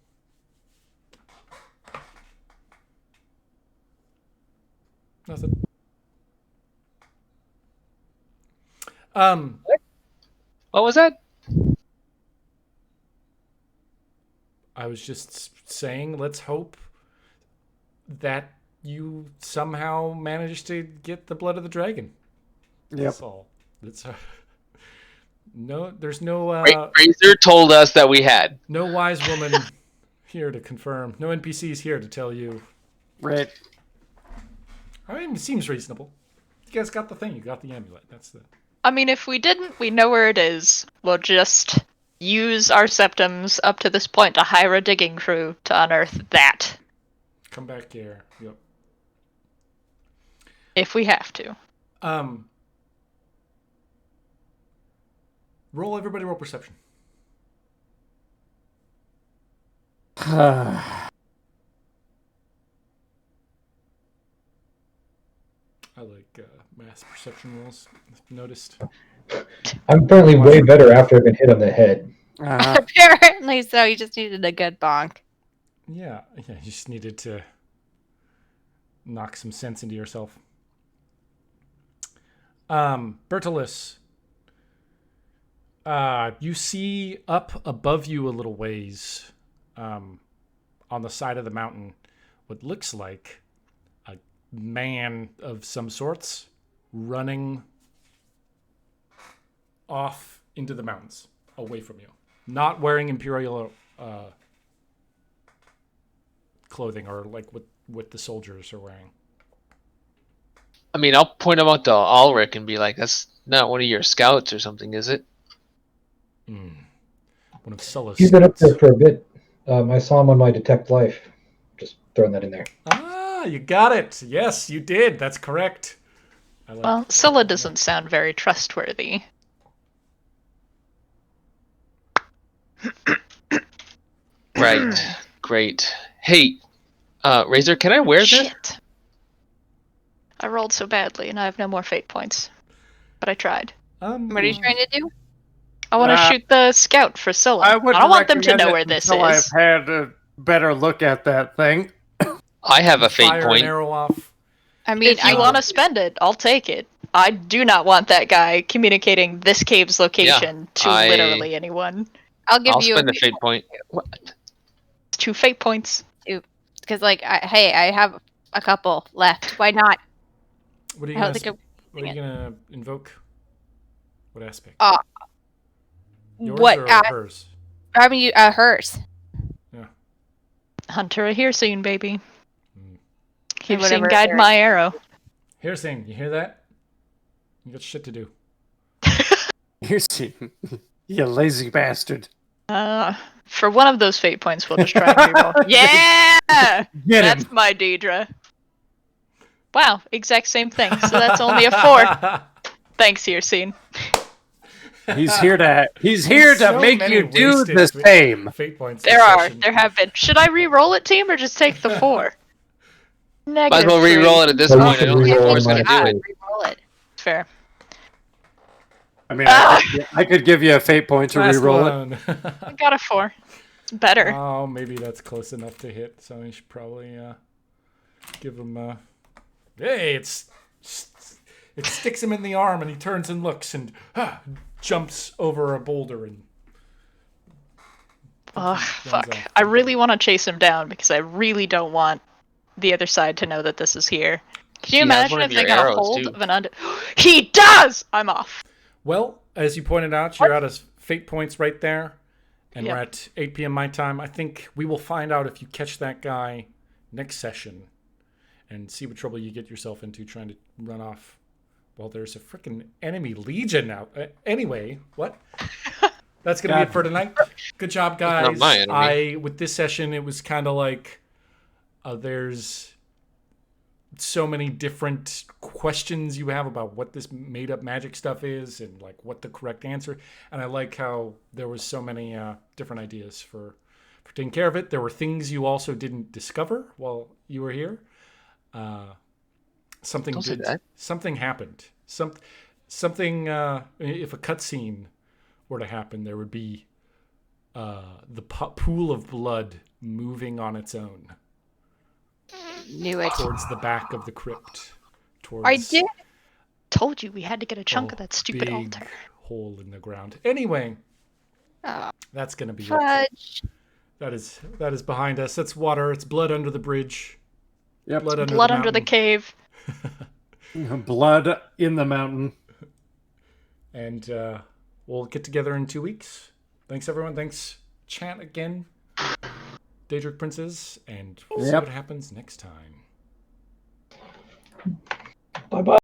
Nothing. What was that? I was just saying, let's hope that you somehow managed to get the blood of the dragon. Yep. That's all. That's no. There's no Razor told us that we had. no wise woman here to confirm. No NPCs here to tell you. Right. I mean, it seems reasonable. You guys got the thing. You got the amulet. That's the. I mean, if we didn't, we know where it is. We'll just use our septums up to this point to hire a digging crew to unearth that. Come back here. Yep. If we have to. Everybody roll perception. I like mass perception rolls. I've noticed. I'm apparently way better after I've been hit on the head. Apparently so. You just needed a good bonk. Yeah, you just needed to knock some sense into yourself. Bertolus, you see up above you a little ways, on the side of the mountain, what looks like a man of some sorts running off into the mountains, away from you. Not wearing Imperial clothing, or like what the soldiers are wearing. I mean, I'll point him out to Ulrich and be like, "That's not one of your scouts or something, is it?" One of Sulla's He's been up scouts. there for a bit. I saw him on my Detect Life. Just throwing that in there. Ah, you got it. Yes, you did. That's correct. I like Well, Scylla doesn't sound very trustworthy. Right. Great. Hey, Razor, can I wear this? Shit. I rolled so badly and I have no more fate points. But I tried. What are you trying to do? I want to Uh, shoot the scout for Scylla. I wouldn't don't want them to recommend know it where this until is. I've had a better look at that thing. I have a fate Fire an point. arrow off. I mean, If you want to spend it, I'll take it. I do not want that guy communicating this cave's location to literally anyone. I'll give I'll you spend a fate point. It's 2 fate points. because, like, hey, I have a couple left. Why not? What are you I don't gonna? think What are you gonna invoke? What aspect? Yours what? or hers? I mean, hers. Hunter a here soon, baby. Keep Whatever seeing guide there my arrow. Here, Sing. You hear that? You got shit to do. Here's you lazy bastard. For one of those fate points, we'll just try and reroll. Yeah! Get That's him. my Deidre. Wow, exact same thing. So that's only a 4. Thanks, Hirsine. He's here to So make many you do wasted the same. Fate points. There this are. session. There have been. Should I re-roll it, team, or just take the 4? Might as Negative well 3. re-roll it at this Well, you point. I should don't think re-roll Thor's gonna mine do it. too. Re-roll it. Fair. I mean, I could give you a fate point to Last re-roll it. one. I got a 4. It's better. Oh, maybe that's close enough to hit. So we should probably give him. Hey, it sticks him in the arm, and he turns and looks and jumps over a boulder and. Ugh, runs fuck. off. I really want to chase him down because I really don't want the other side to know that this is here. Can you He has imagine one if of they your got a arrows, hold too. of an He does! I'm off. Well, as you pointed out, you're out of fate points right there, and Yep. we're at 8 p.m. my time. I think we will find out if you catch that guy next session, and see what trouble you get yourself into trying to run off. Well, there's a freaking enemy legion out. Anyway, what? That's gonna be it for tonight. Good job, guys. not my enemy. With this session, it was kind of like there's so many different questions you have about what this made up magic stuff is and like what the correct answer. And I like how there was so many different ideas for taking care of it. There were things you also didn't discover while you were here. Something Don't say did. that. Something happened. Something. If a cutscene were to happen, there would be the pool of blood moving on its own Knew it. towards the back of the crypt. Towards I did. Told you we had to get a chunk of that stupid big altar. hole in the ground. Anyway, Oh, that's gonna be it. fudge. That is behind us. That's water. It's blood under the bridge. Yep. Blood under Blood the under the mountain. cave. Blood in the mountain. And we'll get together in 2 weeks. Thanks everyone. Thanks chat again. Daedric Princes, and we'll see Yep. what happens next time. Bye bye.